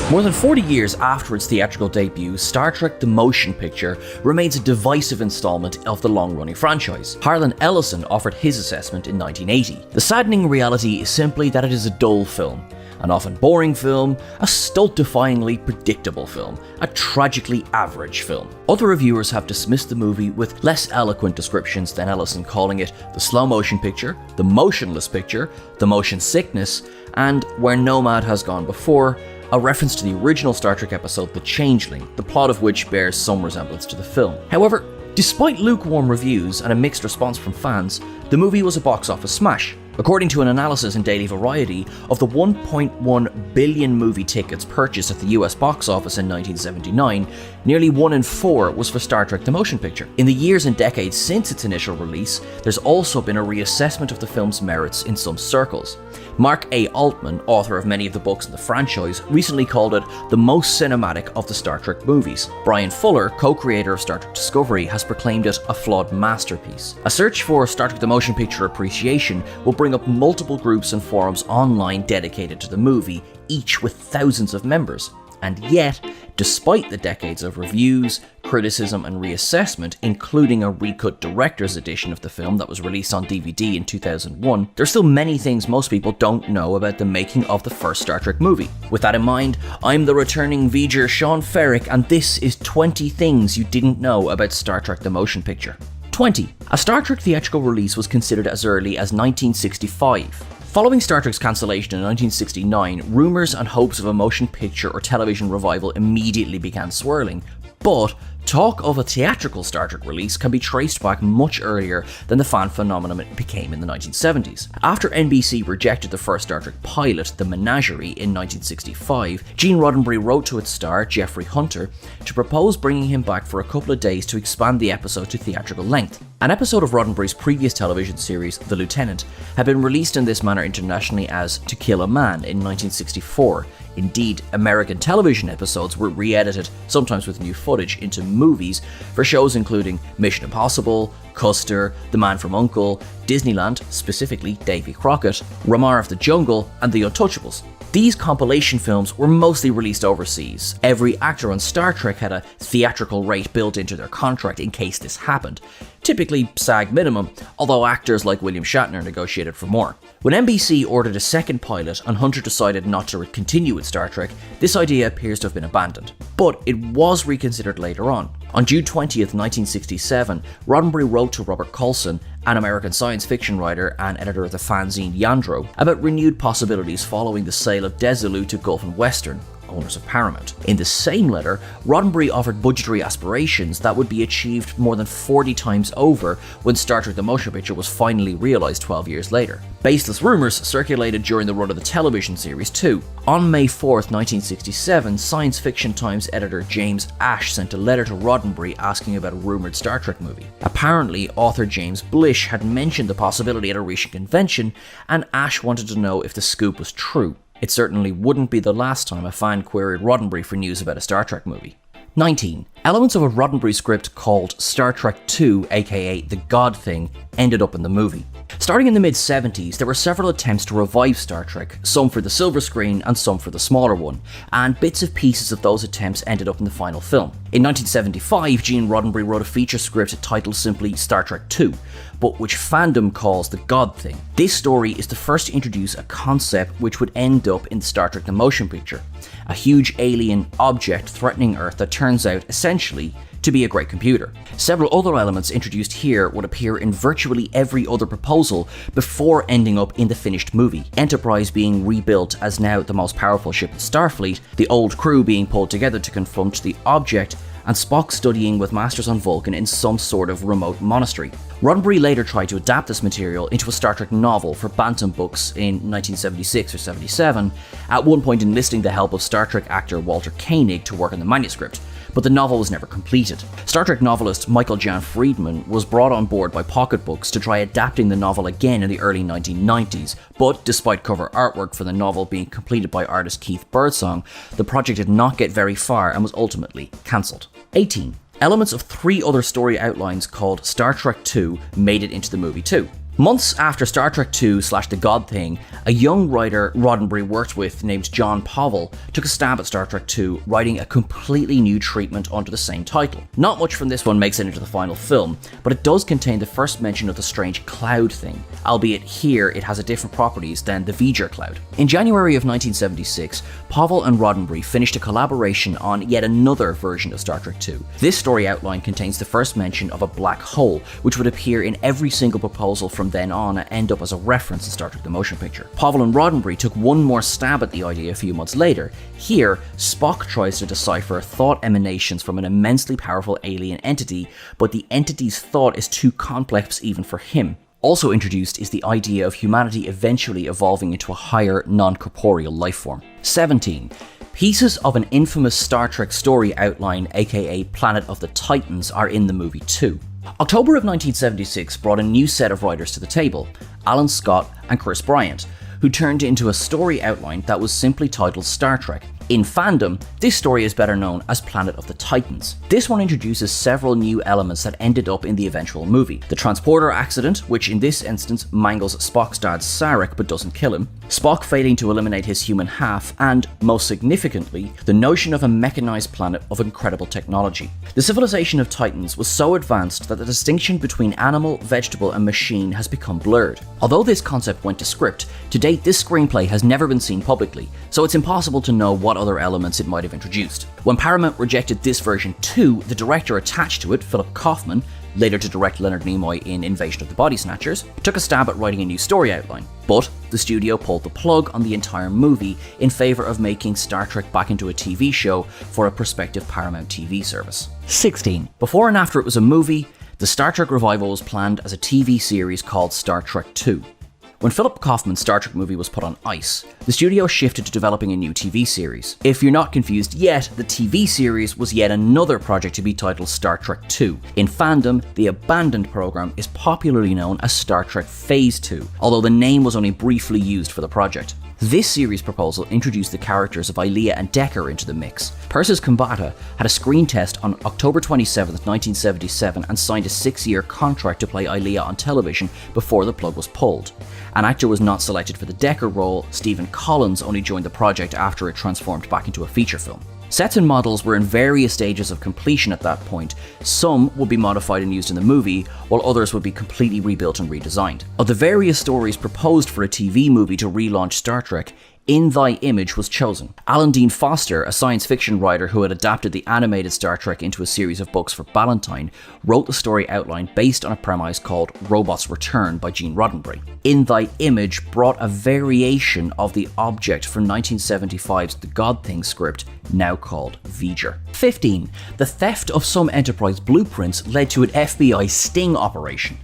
More than 40 years after its theatrical debut, Star Trek the Motion Picture remains a divisive installment of the long-running franchise. Harlan Ellison offered his assessment in 1980. The saddening reality is simply that it is a dull film, an often boring film, a stult-defyingly predictable film, a tragically average film. Other reviewers have dismissed the movie with less eloquent descriptions than Ellison, calling it the slow motion picture, the motionless picture, the motion sickness, and Where Nomad Has Gone Before, a reference to the original Star Trek episode The Changeling, the plot of which bears some resemblance to the film. However, despite lukewarm reviews and a mixed response from fans, the movie was a box office smash. According to an analysis in Daily Variety, of the 1.1 billion movie tickets purchased at the US box office in 1979, nearly 1 in 4 was for Star Trek the Motion Picture. In the years and decades since its initial release, there's also been a reassessment of the film's merits in some circles. Mark A. Altman, author of many of the books in the franchise, recently called it the most cinematic of the Star Trek movies. Brian Fuller, co-creator of Star Trek Discovery, has proclaimed it a flawed masterpiece. A search for Star Trek the Motion Picture appreciation will bring up multiple groups and forums online dedicated to the movie, each with thousands of members. And yet, despite the decades of reviews, criticism and reassessment, including a recut director's edition of the film that was released on DVD in 2001, there's still many things most people don't know about the making of the first Star Trek movie. With that in mind, I'm the returning V'ger Sean Ferrick, and this is 20 things you didn't know about Star Trek the Motion Picture. 20. A Star Trek theatrical release was considered as early as 1965. Following Star Trek's cancellation in 1969, rumours and hopes of a motion picture or television revival immediately began swirling, but talk of a theatrical Star Trek release can be traced back much earlier than the fan phenomenon it became in the 1970s. After NBC rejected the first Star Trek pilot, The Menagerie, in 1965, Gene Roddenberry wrote to its star, Jeffrey Hunter, to propose bringing him back for a couple of days to expand the episode to theatrical length. An episode of Roddenberry's previous television series, The Lieutenant, had been released in this manner internationally as To Kill a Man in 1964. Indeed, American television episodes were re-edited, sometimes with new footage, into movies for shows including Mission Impossible, Custer, The Man from U.N.C.L.E., Disneyland, specifically Davy Crockett, Ramar of the Jungle, and The Untouchables. These compilation films were mostly released overseas. Every actor on Star Trek had a theatrical rate built into their contract in case this happened, typically SAG minimum, although actors like William Shatner negotiated for more. When NBC ordered a second pilot and Hunter decided not to continue with Star Trek, this idea appears to have been abandoned. But it was reconsidered later on. On June 20th, 1967, Roddenberry wrote to Robert Coulson, an American science fiction writer and editor of the fanzine Yandro, about renewed possibilities following the sale of Desilu to Gulf and Western, owners of Paramount. In the same letter, Roddenberry offered budgetary aspirations that would be achieved more than 40 times over when Star Trek the Motion Picture was finally realised 12 years later. Baseless rumours circulated during the run of the television series too. On May 4th, 1967, Science Fiction Times editor James Ash sent a letter to Roddenberry asking about a rumoured Star Trek movie. Apparently, author James Blish had mentioned the possibility at a recent convention, and Ash wanted to know if the scoop was true. It certainly wouldn't be the last time a fan queried Roddenberry for news about a Star Trek movie. 19. Elements of a Roddenberry script called Star Trek II, aka The God Thing, ended up in the movie. Starting in the mid-70s, there were several attempts to revive Star Trek, some for the silver screen and some for the smaller one, and bits and pieces of those attempts ended up in the final film. In 1975, Gene Roddenberry wrote a feature script titled simply Star Trek II, but which fandom calls The God Thing. This story is the first to introduce a concept which would end up in Star Trek the Motion Picture, a huge alien object threatening Earth that turns out, essentially, to be a great computer. Several other elements introduced here would appear in virtually every other proposal before ending up in the finished movie. Enterprise being rebuilt as now the most powerful ship in Starfleet, the old crew being pulled together to confront the object, and Spock studying with masters on Vulcan in some sort of remote monastery. Roddenberry later tried to adapt this material into a Star Trek novel for Bantam Books in 1976 or 77, at one point enlisting the help of Star Trek actor Walter Koenig to work on the manuscript, but the novel was never completed. Star Trek novelist Michael Jan Friedman was brought on board by Pocket Books to try adapting the novel again in the early 1990s, but despite cover artwork for the novel being completed by artist Keith Birdsong, the project did not get very far and was ultimately cancelled. 18. Elements of 3 other story outlines called Star Trek II made it into the movie too. Months after Star Trek II/The God Thing, a young writer Roddenberry worked with named John Powell took a stab at Star Trek II, writing a completely new treatment under the same title. Not much from this one makes it into the final film, but it does contain the first mention of the strange cloud thing, albeit here it has a different properties than the V'ger cloud. In January of 1976, Powell and Roddenberry finished a collaboration on yet another version of Star Trek II. This story outline contains the first mention of a black hole, which would appear in every single proposal from then on and end up as a reference in Star Trek the Motion Picture. Powell and Roddenberry took one more stab at the idea a few months later. Here, Spock tries to decipher thought emanations from an immensely powerful alien entity, but the entity's thought is too complex even for him. Also introduced is the idea of humanity eventually evolving into a higher, non-corporeal life form. 17. Pieces of an infamous Star Trek story outline, aka Planet of the Titans, are in the movie too. October of 1976 brought a new set of writers to the table, Alan Scott and Chris Bryant, who turned into a story outline that was simply titled Star Trek. In fandom, this story is better known as Planet of the Titans. This one introduces several new elements that ended up in the eventual movie. The transporter accident, which in this instance mangles Spock's dad Sarek but doesn't kill him, Spock failing to eliminate his human half, and, most significantly, the notion of a mechanized planet of incredible technology. The civilization of Titans was so advanced that the distinction between animal, vegetable, and machine has become blurred. Although this concept went to script, to date this screenplay has never been seen publicly, so it's impossible to know what other elements it might have introduced. When Paramount rejected this version too, the director attached to it, Philip Kaufman, later to direct Leonard Nimoy in Invasion of the Body Snatchers, took a stab at writing a new story outline. But the studio pulled the plug on the entire movie in favour of making Star Trek back into a TV show for a prospective Paramount TV service. 16. Before and after it was a movie, the Star Trek revival was planned as a TV series called Star Trek II. When Philip Kaufman's Star Trek movie was put on ice, the studio shifted to developing a new TV series. If you're not confused yet, the TV series was yet another project to be titled Star Trek II. In fandom, the abandoned program is popularly known as Star Trek Phase 2, although the name was only briefly used for the project. This series proposal introduced the characters of Ilia and Decker into the mix. Persis Khambatta had a screen test on October 27, 1977 and signed a 6-year contract to play Ilia on television before the plug was pulled. An actor was not selected for the Decker role. Stephen Collins only joined the project after it transformed back into a feature film. Sets and models were in various stages of completion at that point. Some would be modified and used in the movie, while others would be completely rebuilt and redesigned. Of the various stories proposed for a TV movie to relaunch Star Trek, In Thy Image was chosen. Alan Dean Foster, a science fiction writer who had adapted the animated Star Trek into a series of books for Ballantine, wrote the story outline based on a premise called Robots Return by Gene Roddenberry. In Thy Image brought a variation of the object from 1975's The God Thing script, now called V'ger. 15. The theft of some Enterprise blueprints led to an FBI sting operation.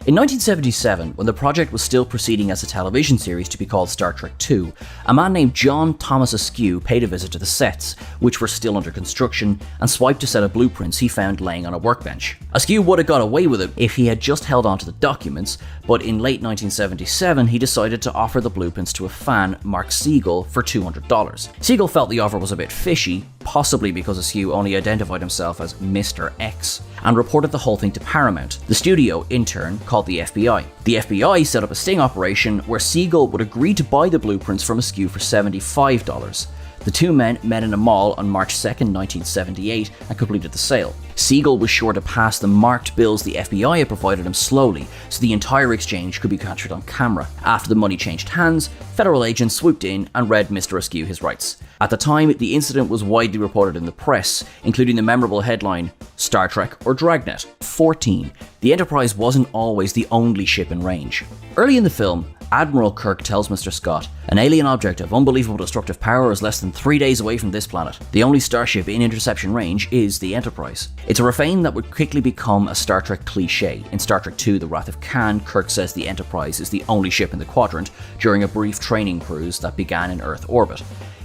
In 1977, when the project was still proceeding as a television series to be called Star Trek II, a man named John Thomas Askew paid a visit to the sets, which were still under construction, and swiped a set of blueprints he found laying on a workbench. Askew would have got away with it if he had just held on to the documents, but in late 1977 he decided to offer the blueprints to a fan, Mark Siegel, for $200. Siegel felt the offer was a bit fishy, possibly because Askew only identified himself as Mr. X, and reported the whole thing to Paramount. The studio, in turn, called the FBI. The FBI set up a sting operation where Siegel would agree to buy the blueprints from Askew for $75. The two men met in a mall on March 2, 1978 and completed the sale. Siegel was sure to pass the marked bills the FBI had provided him slowly, so the entire exchange could be captured on camera. After the money changed hands, federal agents swooped in and read Mr. Askew his rights. At the time, the incident was widely reported in the press, including the memorable headline, Star Trek or Dragnet. 14. The Enterprise wasn't always the only ship in range. Early in the film, Admiral Kirk tells Mr. Scott, an alien object of unbelievable destructive power is less than 3 days away from this planet. The only starship in interception range is the Enterprise. It's a refrain that would quickly become a Star Trek cliche. In Star Trek II, The Wrath of Khan, Kirk says the Enterprise is the only ship in the quadrant during a brief training cruise that began in Earth orbit.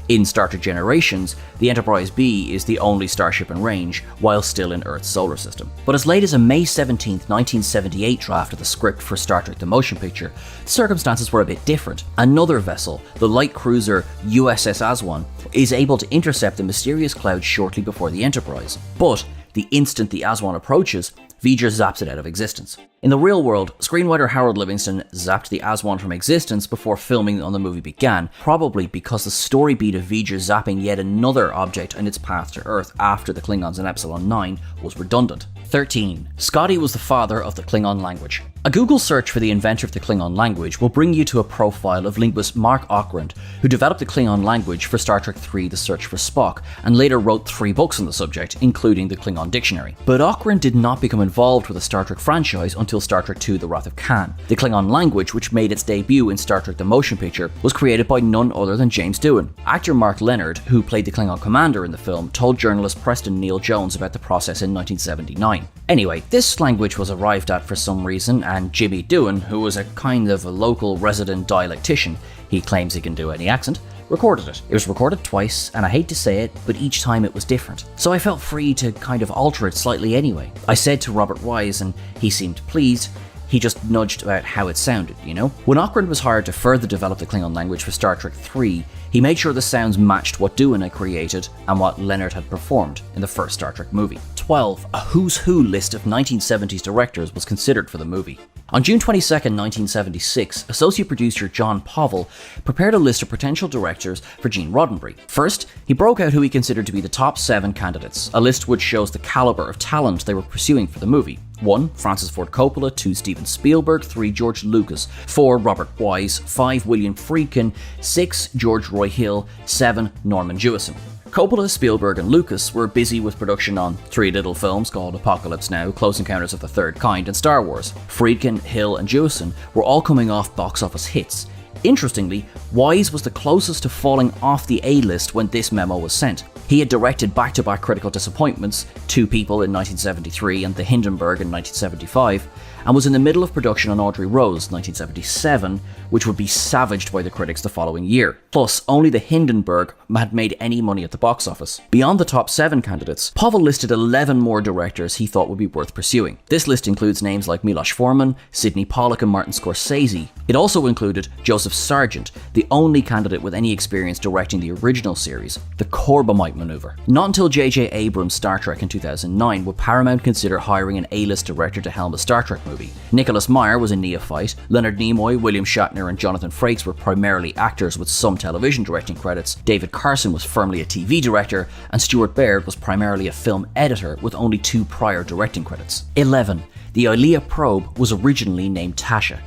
In Star Trek Generations, the Enterprise B is the only starship in range, while still in Earth's solar system. But as late as a May 17, 1978 draft of the script for Star Trek the Motion Picture, the circumstances were a bit different. Another vessel, the light cruiser USS Aswan, is able to intercept the mysterious cloud shortly before the Enterprise. But the instant the Aswan approaches, V'ger zaps it out of existence. In the real world, screenwriter Howard Livingston zapped the Aswan from existence before filming on the movie began, probably because the story beat of V'ger zapping yet another object on its path to Earth after the Klingons in Epsilon 9 was redundant. 13. Scotty was the father of the Klingon language. A Google search for the inventor of the Klingon language will bring you to a profile of linguist Mark Okrand, who developed the Klingon language for Star Trek III: The Search for Spock, and later wrote 3 books on the subject, including the Klingon Dictionary. But Okrand did not become involved with the Star Trek franchise until Star Trek II: The Wrath of Khan. The Klingon language, which made its debut in Star Trek: The Motion Picture, was created by none other than James Doohan. Actor Mark Leonard, who played the Klingon commander in the film, told journalist Preston Neil Jones about the process in 1979. Anyway, this language was arrived at for some reason, and Jimmy Doohan, who was a kind of a local resident dialectician, he claims he can do any accent, recorded it. It was recorded twice, and I hate to say it, but each time it was different. So I felt free to kind of alter it slightly anyway. I said to Robert Wise, and he seemed pleased. He just nudged about how it sounded, you know? When Okrand was hired to further develop the Klingon language for Star Trek III, he made sure the sounds matched what Doohan had created and what Leonard had performed in the first Star Trek movie. 12. A who's who list of 1970s directors was considered for the movie. On June 22, 1976, associate producer John Povell prepared a list of potential directors for Gene Roddenberry. First, he broke out who he considered to be the top 7 candidates, a list which shows the caliber of talent they were pursuing for the movie. 1. Francis Ford Coppola. 2. Steven Spielberg. 3. George Lucas. 4. Robert Wise. 5. William Friedkin. 6. George Roy Hill. 7. Norman Jewison. Coppola, Spielberg, and Lucas were busy with production on 3 little films called Apocalypse Now, Close Encounters of the Third Kind, and Star Wars. Friedkin, Hill, and Jewison were all coming off box office hits. Interestingly, Wise was the closest to falling off the A-list when this memo was sent. He had directed back-to-back critical disappointments, 2 People in 1973 and The Hindenburg in 1975, and was in the middle of production on Audrey Rose, 1977, which would be savaged by the critics the following year. Plus, only The Hindenburg had made any money at the box office. Beyond the top 7 candidates, Povell listed 11 more directors he thought would be worth pursuing. This list includes names like Milos Forman, Sidney Pollack, and Martin Scorsese. It also included Joseph Sargent, the only candidate with any experience directing the original series, the Corbomite maneuver. Not until J.J. Abrams' Star Trek in 2009 would Paramount consider hiring an A-list director to helm a Star Trek movie. Nicholas Meyer was a neophyte, Leonard Nimoy, William Shatner, and Jonathan Frakes were primarily actors with some television directing credits, David Carson was firmly a TV director, and Stuart Baird was primarily a film editor with only 2 prior directing credits. 11. The Ayah Probe was originally named Tasha.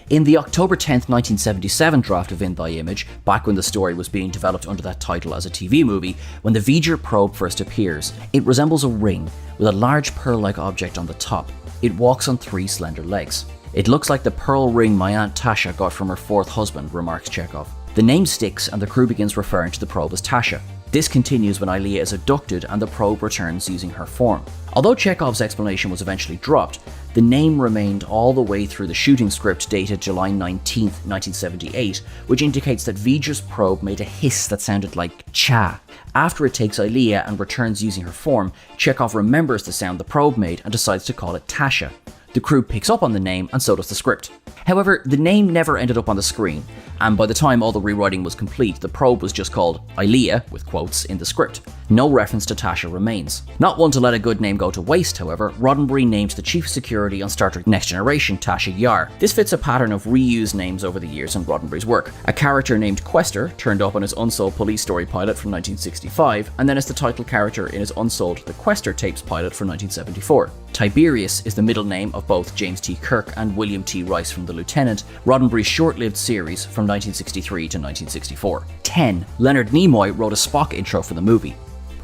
In the October 10, 1977 draft of In Thy Image, back when the story was being developed under that title as a TV movie, when the V'ger probe first appears, it resembles a ring with a large pearl-like object on the top. It walks on 3 slender legs. It looks like the pearl ring my Aunt Tasha got from her 4th husband, remarks Chekhov. The name sticks and the crew begins referring to the probe as Tasha. This continues when Ayah is abducted and the probe returns using her form. Although Chekhov's explanation was eventually dropped, the name remained all the way through the shooting script dated July 19, 1978, which indicates that V'ger's probe made a hiss that sounded like cha. After it takes Ayah and returns using her form, Chekhov remembers the sound the probe made and decides to call it Tasha. The crew picks up on the name and so does the script. However, the name never ended up on the screen, and by the time all the rewriting was complete, the probe was just called Ayah, with quotes, in the script. No reference to Tasha remains. Not one to let a good name go to waste, however, Roddenberry named the chief of security on Star Trek Next Generation Tasha Yar. This fits a pattern of reused names over the years in Roddenberry's work. A character named Quester turned up on his Unsolved Police Story pilot from 1965, and then as the title character in his Unsolved The Quester Tapes pilot from 1974. Tiberius is the middle name of both James T. Kirk and William T. Rice from The Lieutenant, Roddenberry's short-lived series from 1963 to 1964. 10. Leonard Nimoy wrote a Spock intro for the movie.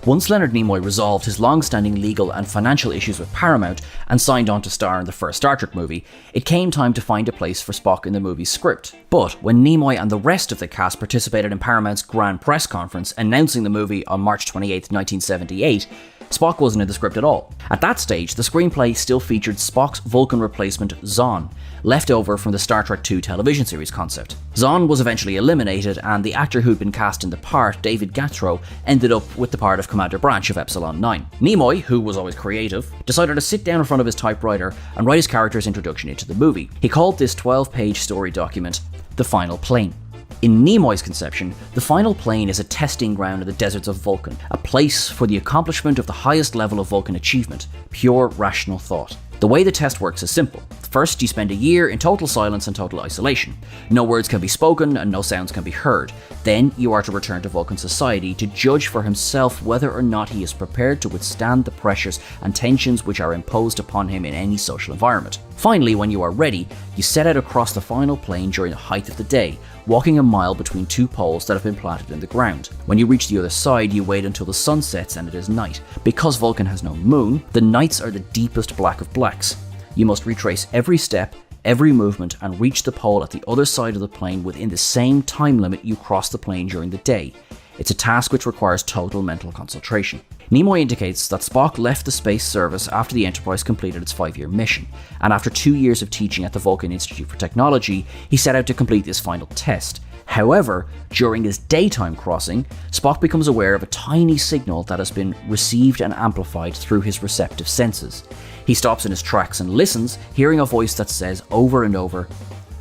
Once Leonard Nimoy resolved his long-standing legal and financial issues with Paramount and signed on to star in the first Star Trek movie, it came time to find a place for Spock in the movie's script. But when Nimoy and the rest of the cast participated in Paramount's grand press conference announcing the movie on March 28, 1978, Spock wasn't in the script at all. At that stage, the screenplay still featured Spock's Vulcan replacement, Zon, left over from the Star Trek II television series concept. Zon was eventually eliminated, and the actor who'd been cast in the part, David Gattro, ended up with the part of Commander Branch of Epsilon 9. Nimoy, who was always creative, decided to sit down in front of his typewriter and write his character's introduction into the movie. He called this 12-page story document The Final Plane. In Nimoy's conception, the final plane is a testing ground in the deserts of Vulcan, a place for the accomplishment of the highest level of Vulcan achievement, pure rational thought. The way the test works is simple. The First, you spend a year in total silence and total isolation. No words can be spoken and no sounds can be heard. Then you are to return to Vulcan society to judge for himself whether or not he is prepared to withstand the pressures and tensions which are imposed upon him in any social environment. Finally, when you are ready, you set out across the final plane during the height of the day, walking a mile between two poles that have been planted in the ground. When you reach the other side, you wait until the sun sets and it is night. Because Vulcan has no moon, the nights are the deepest black of blacks. You must retrace every step, every movement, and reach the pole at the other side of the plane within the same time limit you cross the plane during the day. It's a task which requires total mental concentration. Nimoy indicates that Spock left the space service after the Enterprise completed its 5-year mission, and after 2 years of teaching at the Vulcan Institute for Technology, he set out to complete this final test. However, during his daytime crossing, Spock becomes aware of a tiny signal that has been received and amplified through his receptive senses. He stops in his tracks and listens, hearing a voice that says over and over,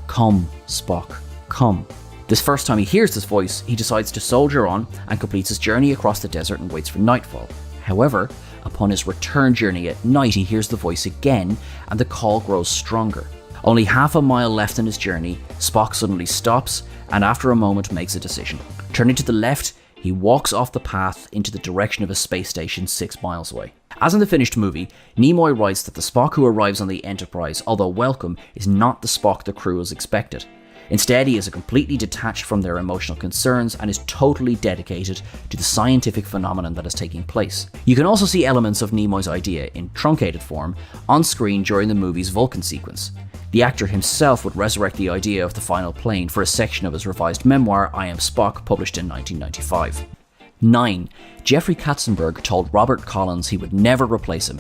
"Come, Spock, come." This first time he hears this voice, he decides to soldier on and completes his journey across the desert and waits for nightfall. However, upon his return journey at night, he hears the voice again and the call grows stronger. Only half a mile left in his journey, Spock suddenly stops and after a moment makes a decision. Turning to the left, he walks off the path into the direction of a space station 6 miles away. As in the finished movie, Nimoy writes that the Spock who arrives on the Enterprise, although welcome, is not the Spock the crew has expected. Instead, he is completely detached from their emotional concerns and is totally dedicated to the scientific phenomenon that is taking place. You can also see elements of Nimoy's idea, in truncated form, on screen during the movie's Vulcan sequence. The actor himself would resurrect the idea of the final plane for a section of his revised memoir, I Am Spock, published in 1995. 9. Jeffrey Katzenberg told Robert Collins he would never replace him,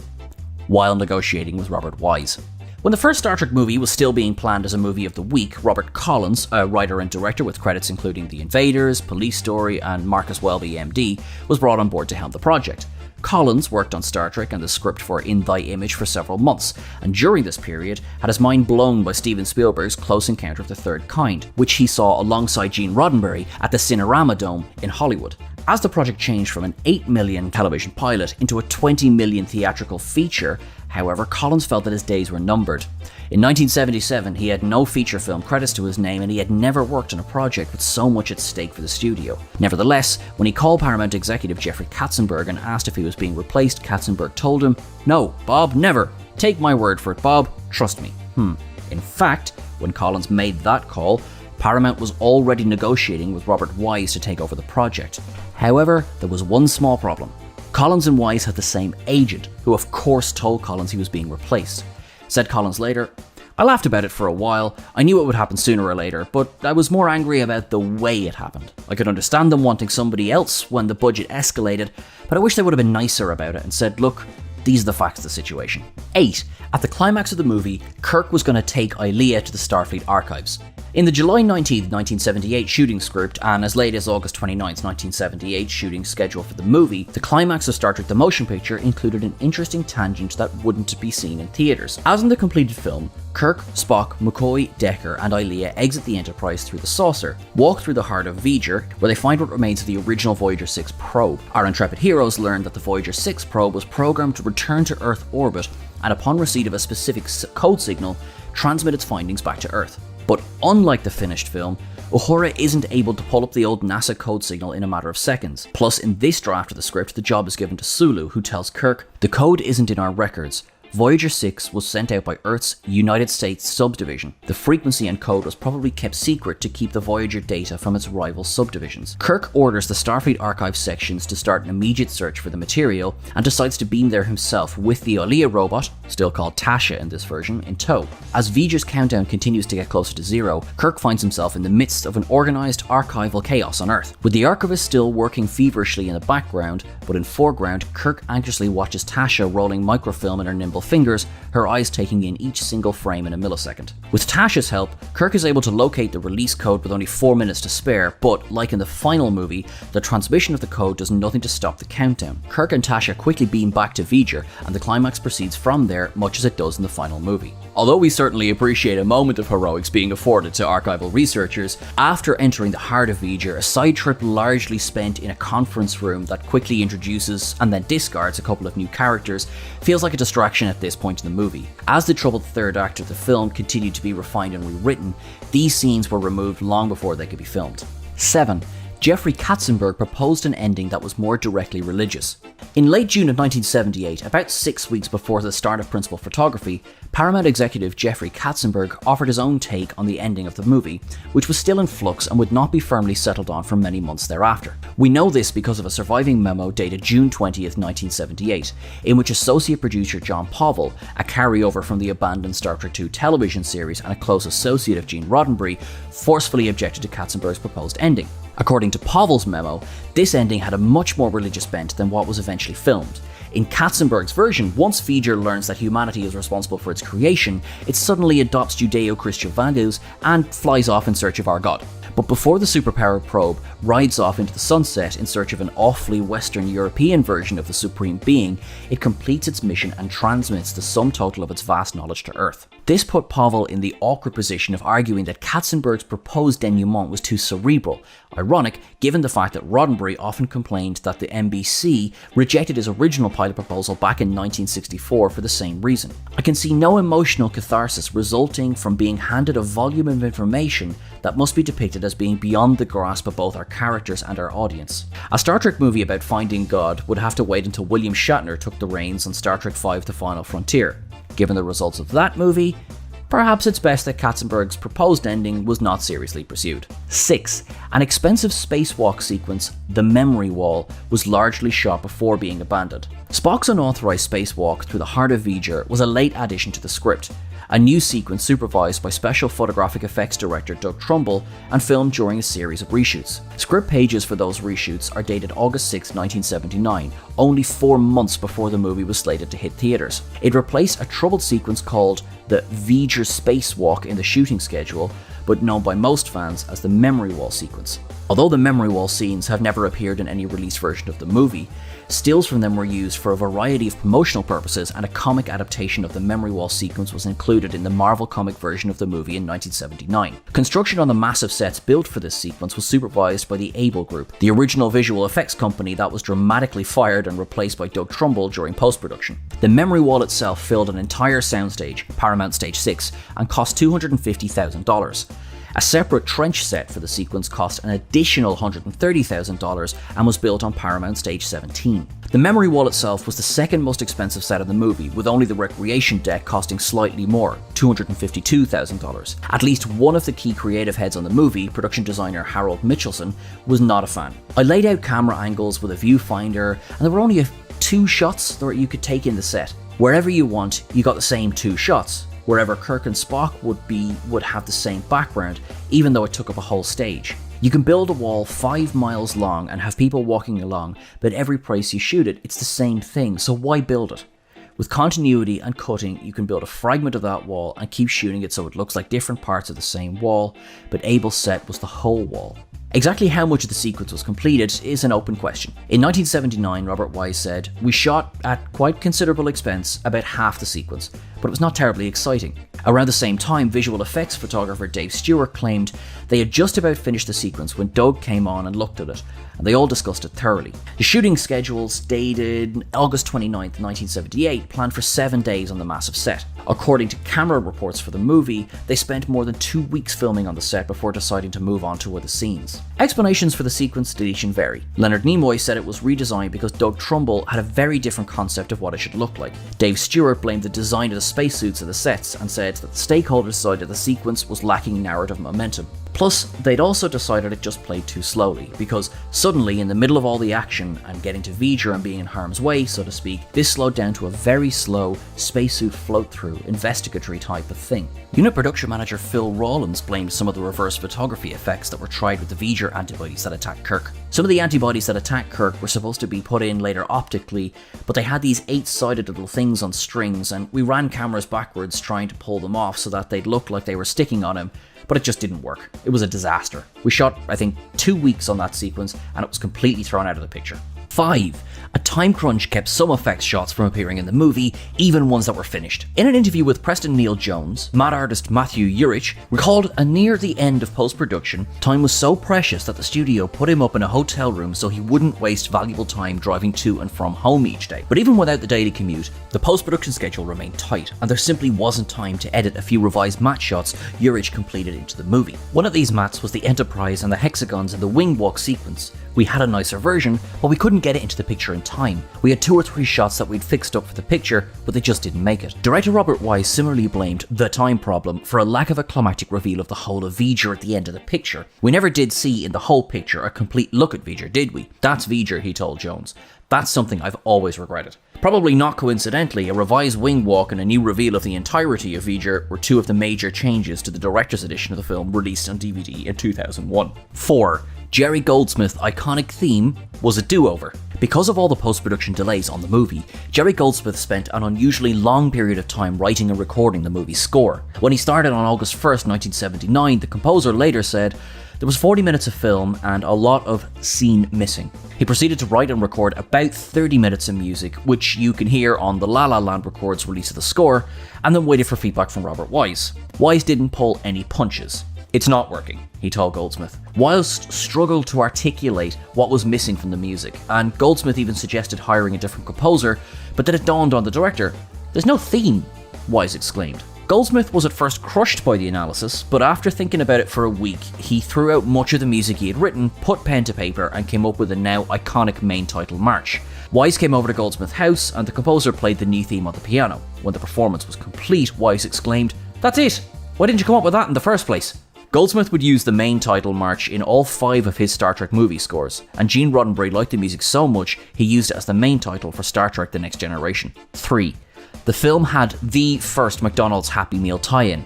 while negotiating with Robert Wise. When the first Star Trek movie was still being planned as a movie of the week, Robert Collins, a writer and director with credits including The Invaders, Police Story, and Marcus Welby, MD, was brought on board to helm the project. Collins worked on Star Trek and the script for In Thy Image for several months, and during this period had his mind blown by Steven Spielberg's Close Encounter of the Third Kind, which he saw alongside Gene Roddenberry at the Cinerama Dome in Hollywood. As the project changed from an 8 million television pilot into a 20 million theatrical feature, however, Collins felt that his days were numbered. In 1977, he had no feature film credits to his name and he had never worked on a project with so much at stake for the studio. Nevertheless, when he called Paramount executive Jeffrey Katzenberg and asked if he was being replaced, Katzenberg told him, "No, Bob, never. Take my word for it, Bob. Trust me." In fact, when Collins made that call, Paramount was already negotiating with Robert Wise to take over the project. However, there was one small problem. Collins and Wise had the same agent, who of course told Collins he was being replaced. Said Collins later, "I laughed about it for a while. I knew it would happen sooner or later, but I was more angry about the way it happened. I could understand them wanting somebody else when the budget escalated, but I wish they would have been nicer about it and said, look, these are the facts of the situation." 8. At the climax of the movie, Kirk was going to take Ayah to the Starfleet archives. In the July 19, 1978 shooting script, and as late as August 29, 1978 shooting schedule for the movie, the climax of Star Trek the Motion Picture included an interesting tangent that wouldn't be seen in theaters. As in the completed film, Kirk, Spock, McCoy, Decker, and Ayah exit the Enterprise through the saucer, walk through the heart of V'ger, where they find what remains of the original Voyager 6 probe. Our intrepid heroes learn that the Voyager 6 probe was programmed to return to Earth orbit, and upon receipt of a specific code signal, transmit its findings back to Earth. But unlike the finished film, Uhura isn't able to pull up the old NASA code signal in a matter of seconds. Plus, in this draft of the script, the job is given to Sulu, who tells Kirk, "The code isn't in our records. Voyager 6 was sent out by Earth's United States subdivision. The frequency and code was probably kept secret to keep the Voyager data from its rival subdivisions." Kirk orders the Starfleet archive sections to start an immediate search for the material and decides to beam there himself with the Ayah robot, still called Tasha in this version, in tow. As V'ger's countdown continues to get closer to zero, Kirk finds himself in the midst of an organized archival chaos on Earth. With the archivist still working feverishly in the background, but in foreground, Kirk anxiously watches Tasha rolling microfilm in her nimble fingers, her eyes taking in each single frame in a millisecond. With Tasha's help, Kirk is able to locate the release code with only 4 minutes to spare, but like in the final movie, the transmission of the code does nothing to stop the countdown. Kirk and Tasha quickly beam back to V'ger, and the climax proceeds from there, much as it does in the final movie. Although we certainly appreciate a moment of heroics being afforded to archival researchers, after entering the heart of V'ger, a side trip largely spent in a conference room that quickly introduces and then discards a couple of new characters feels like a distraction at this point in the movie. As the troubled third act of the film continued to be refined and rewritten, these scenes were removed long before they could be filmed. 7. Jeffrey Katzenberg proposed an ending that was more directly religious. In late June of 1978, about 6 weeks before the start of principal photography, Paramount executive Jeffrey Katzenberg offered his own take on the ending of the movie, which was still in flux and would not be firmly settled on for many months thereafter. We know this because of a surviving memo dated June 20th, 1978, in which associate producer John Powell, a carryover from the abandoned Star Trek II television series and a close associate of Gene Roddenberry, forcefully objected to Katzenberg's proposed ending. According to Powell's memo, this ending had a much more religious bent than what was eventually filmed. In Katzenberg's version, once V'ger learns that humanity is responsible for its creation, it suddenly adopts Judeo-Christian values and flies off in search of our God. But before the superpowered probe rides off into the sunset in search of an awfully Western European version of the Supreme Being, it completes its mission and transmits the sum total of its vast knowledge to Earth. This put Powell in the awkward position of arguing that Katzenberg's proposed denouement was too cerebral, ironic given the fact that Roddenberry often complained that the NBC rejected his original pilot proposal back in 1964 for the same reason. I can see no emotional catharsis resulting from being handed a volume of information that must be depicted as being beyond the grasp of both our characters and our audience. A Star Trek movie about finding God would have to wait until William Shatner took the reins on Star Trek V: The Final Frontier. Given the results of that movie, perhaps it's best that Katzenberg's proposed ending was not seriously pursued. 6. An expensive spacewalk sequence, The Memory Wall, was largely shot before being abandoned. Spock's unauthorized spacewalk through the heart of V'ger was a late addition to the script, a new sequence supervised by special photographic effects director Doug Trumbull and filmed during a series of reshoots. Script pages for those reshoots are dated August 6, 1979, only 4 months before the movie was slated to hit theaters. It replaced a troubled sequence called the V'ger Spacewalk in the shooting schedule, but known by most fans as the Memory Wall sequence. Although the Memory Wall scenes have never appeared in any released version of the movie, stills from them were used for a variety of promotional purposes, and a comic adaptation of the Memory Wall sequence was included in the Marvel comic version of the movie in 1979. Construction on the massive sets built for this sequence was supervised by the Able Group, the original visual effects company that was dramatically fired and replaced by Doug Trumbull during post-production. The Memory Wall itself filled an entire soundstage, Paramount Stage 6, and cost $250,000. A separate trench set for the sequence cost an additional $130,000 and was built on Paramount Stage 17. The Memory Wall itself was the second most expensive set in the movie, with only the recreation deck costing slightly more, $252,000. At least one of the key creative heads on the movie, production designer Harold Mitchelson, was not a fan. I laid out camera angles with a viewfinder, and there were only 2 shots that you could take in the set. Wherever you want, you got the same 2 shots. Wherever Kirk and Spock would have the same background, even though it took up a whole stage. You can build a wall 5 miles long and have people walking along, but every place you shoot it, it's the same thing, so why build it? With continuity and cutting, you can build a fragment of that wall and keep shooting it so it looks like different parts of the same wall, but Abel's set was the whole wall. Exactly how much of the sequence was completed is an open question. In 1979, Robert Wise said, "We shot at quite considerable expense about half the sequence, but it was not terribly exciting." Around the same time, visual effects photographer Dave Stewart claimed they had just about finished the sequence when Doug came on and looked at it, and they all discussed it thoroughly. The shooting schedules, dated August 29, 1978, planned for 7 days on the massive set. According to camera reports for the movie, they spent more than 2 weeks filming on the set before deciding to move on to other scenes. Explanations for the sequence deletion vary. Leonard Nimoy said it was redesigned because Doug Trumbull had a very different concept of what it should look like. Dave Stewart blamed the design of the spacesuits and the sets and said that the stakeholders decided the sequence was lacking narrative momentum. Plus, they'd also decided it just played too slowly, because suddenly, in the middle of all the action and getting to V'ger and being in harm's way, so to speak, this slowed down to a very slow, spacesuit float-through, investigatory type of thing. Unit production manager Phil Rawlins blamed some of the reverse photography effects that were tried with the V'ger antibodies that attacked Kirk. Some of the antibodies that attacked Kirk were supposed to be put in later optically, but they had these 8-sided little things on strings, and we ran cameras backwards trying to pull them off so that they'd look like they were sticking on him, but it just didn't work. It was a disaster. We shot, I think, 2 weeks on that sequence, and it was completely thrown out of the picture. 5. A time crunch kept some effects shots from appearing in the movie, even ones that were finished. In an interview with Preston Neil Jones, matte artist Matthew Urich recalled near the end of post-production, time was so precious that the studio put him up in a hotel room so he wouldn't waste valuable time driving to and from home each day. But even without the daily commute, the post-production schedule remained tight, and there simply wasn't time to edit a few revised matte shots Urich completed into the movie. One of these mattes was the Enterprise and the hexagons in the wing walk sequence. We had a nicer version, but we couldn't get it into the picture in time. We had 2 or 3 shots that we'd fixed up for the picture, but they just didn't make it. Director Robert Wise similarly blamed the time problem for a lack of a climactic reveal of the whole of V'ger at the end of the picture. We never did see in the whole picture a complete look at V'ger, did we? That's V'ger, he told Jones. That's something I've always regretted. Probably not coincidentally, a revised wing walk and a new reveal of the entirety of V'ger were 2 of the major changes to the director's edition of the film released on DVD in 2001. 4. Jerry Goldsmith's iconic theme was a do-over. Because of all the post-production delays on the movie, Jerry Goldsmith spent an unusually long period of time writing and recording the movie's score. When he started on August 1st, 1979, the composer later said, "There was 40 minutes of film and a lot of scene missing." He proceeded to write and record about 30 minutes of music, which you can hear on the La La Land Records release of the score, and then waited for feedback from Robert Wise. Wise didn't pull any punches. "It's not working," he told Goldsmith. Wise struggled to articulate what was missing from the music, and Goldsmith even suggested hiring a different composer, but then it dawned on the director, "There's no theme," Wise exclaimed. Goldsmith was at first crushed by the analysis, but after thinking about it for a week, he threw out much of the music he had written, put pen to paper, and came up with the now iconic main title march. Wise came over to Goldsmith's house, and the composer played the new theme on the piano. When the performance was complete, Wise exclaimed, "That's it! Why didn't you come up with that in the first place?" Goldsmith would use the main title march in all 5 of his Star Trek movie scores, and Gene Roddenberry liked the music so much he used it as the main title for Star Trek The Next Generation. 3. The film had the first McDonald's Happy Meal tie-in.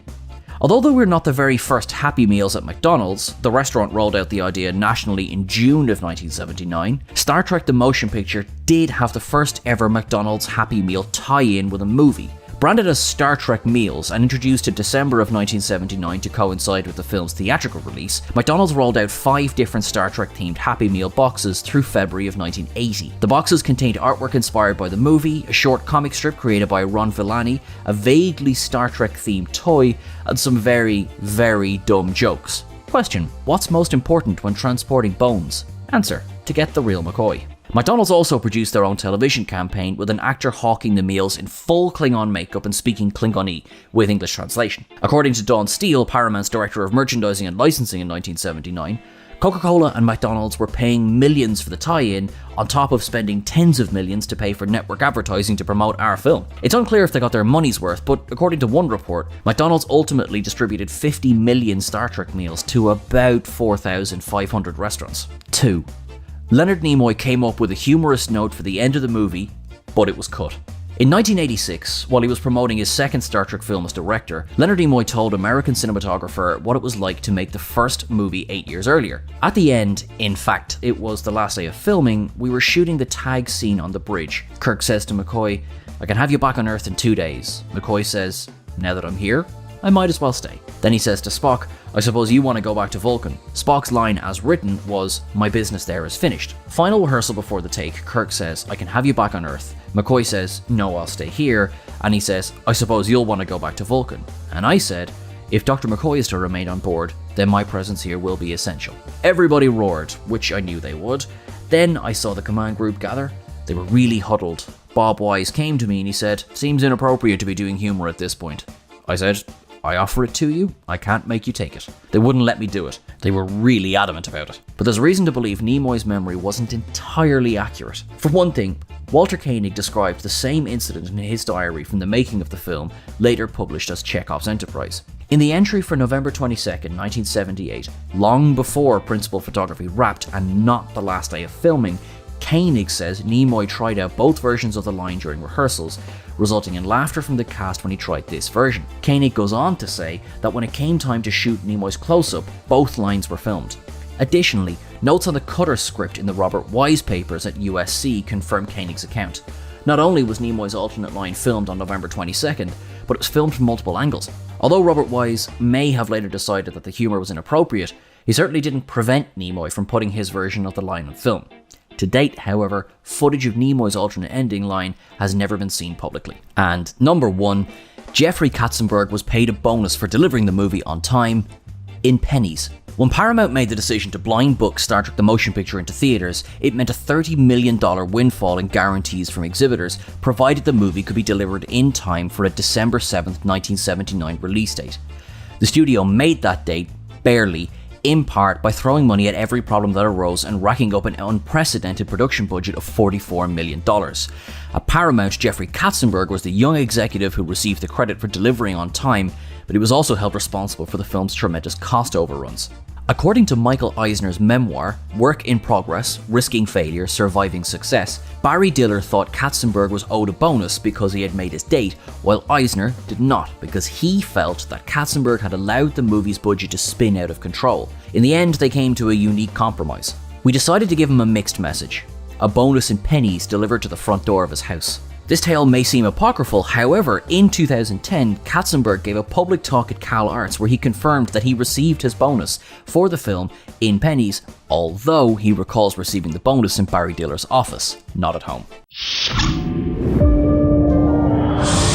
Although they were not the very first Happy Meals at McDonald's, the restaurant rolled out the idea nationally in June of 1979, Star Trek The Motion Picture did have the first ever McDonald's Happy Meal tie-in with a movie. Branded as Star Trek Meals and introduced in December of 1979 to coincide with the film's theatrical release, McDonald's rolled out 5 different Star Trek themed Happy Meal boxes through February of 1980. The boxes contained artwork inspired by the movie, a short comic strip created by Ron Villani, a vaguely Star Trek themed toy, and some very, very dumb jokes. Question: what's most important when transporting bones? Answer: to get the real McCoy. McDonald's also produced their own television campaign with an actor hawking the meals in full Klingon makeup and speaking Klingonese with English translation. According to Dawn Steele, Paramount's director of merchandising and licensing in 1979, Coca-Cola and McDonald's were paying millions for the tie-in, on top of spending tens of millions to pay for network advertising to promote our film. It's unclear if they got their money's worth, but according to one report, McDonald's ultimately distributed 50 million Star Trek meals to about 4,500 restaurants. 2. Leonard Nimoy came up with a humorous note for the end of the movie, but it was cut. In 1986, while he was promoting his second Star Trek film as director, Leonard Nimoy told American cinematographer what it was like to make the first movie 8 years earlier. At the end, in fact, it was the last day of filming, we were shooting the tag scene on the bridge. Kirk says to McCoy, "I can have you back on Earth in 2 days." McCoy says, "Now that I'm here, I might as well stay." Then he says to Spock, "I suppose you want to go back to Vulcan." Spock's line as written was, "My business there is finished." Final rehearsal before the take, Kirk says, "I can have you back on Earth." McCoy says, "No, I'll stay here." And he says, "I suppose you'll want to go back to Vulcan." And I said, "If Dr. McCoy is to remain on board, then my presence here will be essential." Everybody roared, which I knew they would. Then I saw the command group gather. They were really huddled. Bob Wise came to me and he said, "Seems inappropriate to be doing humor at this point." I said, "I offer it to you, I can't make you take it." They wouldn't let me do it. They were really adamant about it. But there's reason to believe Nimoy's memory wasn't entirely accurate. For one thing, Walter Koenig described the same incident in his diary from the making of the film, later published as Chekhov's Enterprise. In the entry for November 22nd, 1978, long before principal photography wrapped and not the last day of filming, Koenig says Nimoy tried out both versions of the line during rehearsals, resulting in laughter from the cast when he tried this version. Koenig goes on to say that when it came time to shoot Nimoy's close-up, both lines were filmed. Additionally, notes on the Cutter script in the Robert Wise papers at USC confirm Koenig's account. Not only was Nimoy's alternate line filmed on November 22nd, but it was filmed from multiple angles. Although Robert Wise may have later decided that the humour was inappropriate, he certainly didn't prevent Nimoy from putting his version of the line on film. To date, however, footage of Nimoy's alternate ending line has never been seen publicly. And number 1, Jeffrey Katzenberg was paid a bonus for delivering the movie on time in pennies. When Paramount made the decision to blind book Star Trek the Motion Picture into theaters, it meant a $30 million windfall in guarantees from exhibitors, provided the movie could be delivered in time for a December 7th, 1979 release date. The studio made that date, barely, in part by throwing money at every problem that arose and racking up an unprecedented production budget of $44 million. At Paramount, Jeffrey Katzenberg was the young executive who received the credit for delivering on time, but he was also held responsible for the film's tremendous cost overruns. According to Michael Eisner's memoir, Work in Progress, Risking Failure, Surviving Success, Barry Diller thought Katzenberg was owed a bonus because he had made his date, while Eisner did not because he felt that Katzenberg had allowed the movie's budget to spin out of control. In the end, they came to a unique compromise. We decided to give him a mixed message, a bonus in pennies delivered to the front door of his house. This tale may seem apocryphal, however, in 2010, Katzenberg gave a public talk at Cal Arts where he confirmed that he received his bonus for the film in pennies, although he recalls receiving the bonus in Barry Diller's office, not at home.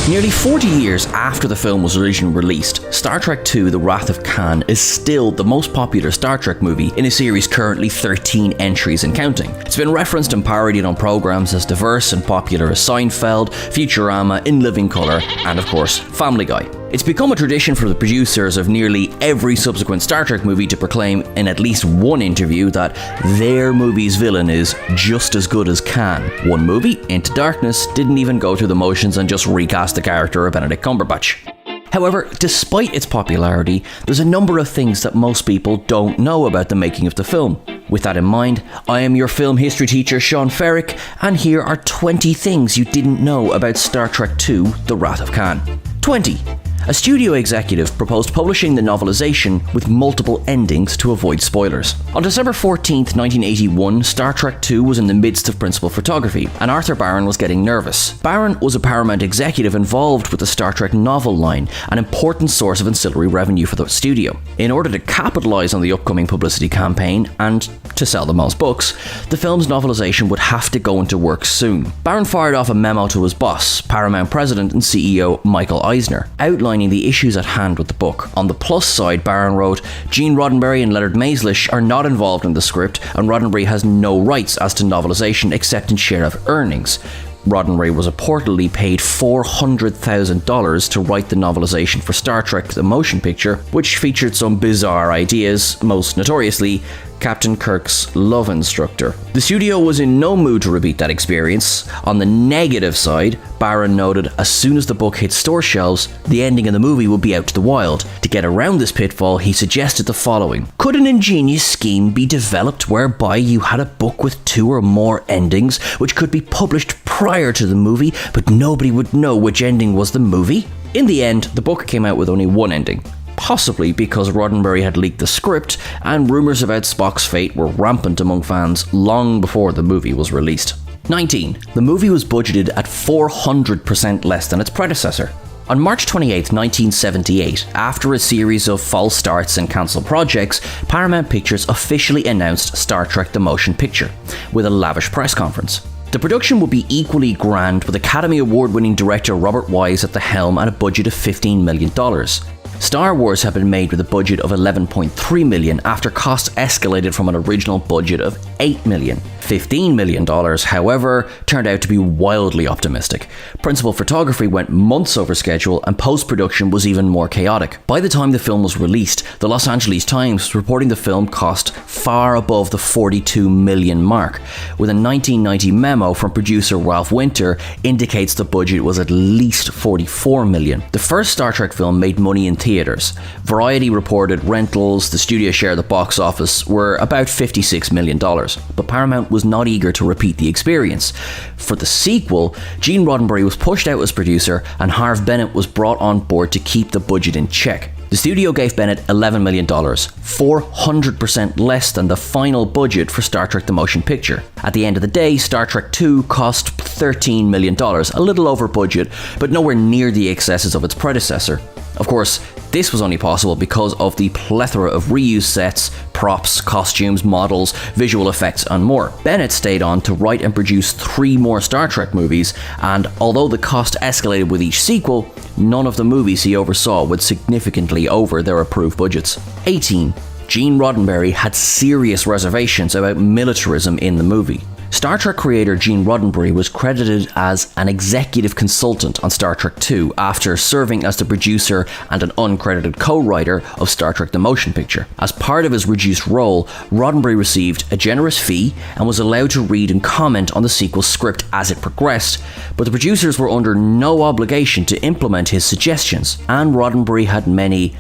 Nearly 40 years after the film was originally released, Star Trek II: The Wrath of Khan is still the most popular Star Trek movie in a series currently 13 entries and counting. It's been referenced and parodied on programs as diverse and popular as Seinfeld, Futurama, In Living Color, and of course, Family Guy. It's become a tradition for the producers of nearly every subsequent Star Trek movie to proclaim in at least one interview that their movie's villain is just as good as Khan. One movie, Into Darkness, didn't even go through the motions and just recast the character of Benedict Cumberbatch. However, despite its popularity, there's a number of things that most people don't know about the making of the film. With that in mind, I am your film history teacher, Sean Ferrick, and here are 20 things you didn't know about Star Trek II: The Wrath of Khan. 20. A studio executive proposed publishing the novelization with multiple endings to avoid spoilers. On December 14, 1981, Star Trek II was in the midst of principal photography, and Arthur Barron was getting nervous. Barron was a Paramount executive involved with the Star Trek novel line, an important source of ancillary revenue for the studio. In order to capitalize on the upcoming publicity campaign, and to sell the most books, the film's novelization would have to go into work soon. Barron fired off a memo to his boss, Paramount President and CEO Michael Eisner, outlining the issues at hand with the book. On the plus side, Barron wrote, Gene Roddenberry and Leonard Maislish are not involved in the script, and Roddenberry has no rights as to novelization except in share of earnings. Roddenberry was reportedly paid $400,000 to write the novelization for Star Trek the Motion Picture, which featured some bizarre ideas, most notoriously Captain Kirk's love instructor. The studio was in no mood to repeat that experience. On the negative side, Barron noted as soon as the book hit store shelves, the ending of the movie would be out to the wild. To get around this pitfall, he suggested the following. Could an ingenious scheme be developed whereby you had a book with 2 or more endings, which could be published prior to the movie, but nobody would know which ending was the movie? In the end, the book came out with only one ending. Possibly because Roddenberry had leaked the script, and rumours about Spock's fate were rampant among fans long before the movie was released. 19. The movie was budgeted at 400% less than its predecessor. On March 28, 1978, after a series of false starts and cancelled projects, Paramount Pictures officially announced Star Trek the Motion Picture, with a lavish press conference. The production would be equally grand, with Academy Award-winning director Robert Wise at the helm and a budget of $15 million. Star Wars had been made with a budget of $11.3 million after costs escalated from an original budget of $8 million. $15 million, however, turned out to be wildly optimistic. Principal photography went months over schedule, and post-production was even more chaotic. By the time the film was released, the Los Angeles Times was reporting the film cost far above the $42 million mark, with a 1990 memo from producer Ralph Winter indicates the budget was at least $44 million. The first Star Trek film made money in theaters. Variety reported rentals, the studio share of the box office, were about $56 million, but Paramount was not eager to repeat the experience. For the sequel, Gene Roddenberry was pushed out as producer, and Harve Bennett was brought on board to keep the budget in check. The studio gave Bennett $11 million, 400% less than the final budget for Star Trek the Motion Picture. At the end of the day, Star Trek II cost $13 million, a little over budget, but nowhere near the excesses of its predecessor. Of course, this was only possible because of the plethora of reused sets, props, costumes, models, visual effects, and more. Bennett stayed on to write and produce 3 more Star Trek movies, and although the cost escalated with each sequel, none of the movies he oversaw went significantly over their approved budgets. 18. Gene Roddenberry had serious reservations about militarism in the movie. Star Trek creator Gene Roddenberry was credited as an executive consultant on Star Trek II after serving as the producer and an uncredited co-writer of Star Trek the Motion Picture. As part of his reduced role, Roddenberry received a generous fee and was allowed to read and comment on the sequel's script as it progressed, but the producers were under no obligation to implement his suggestions, and Roddenberry had many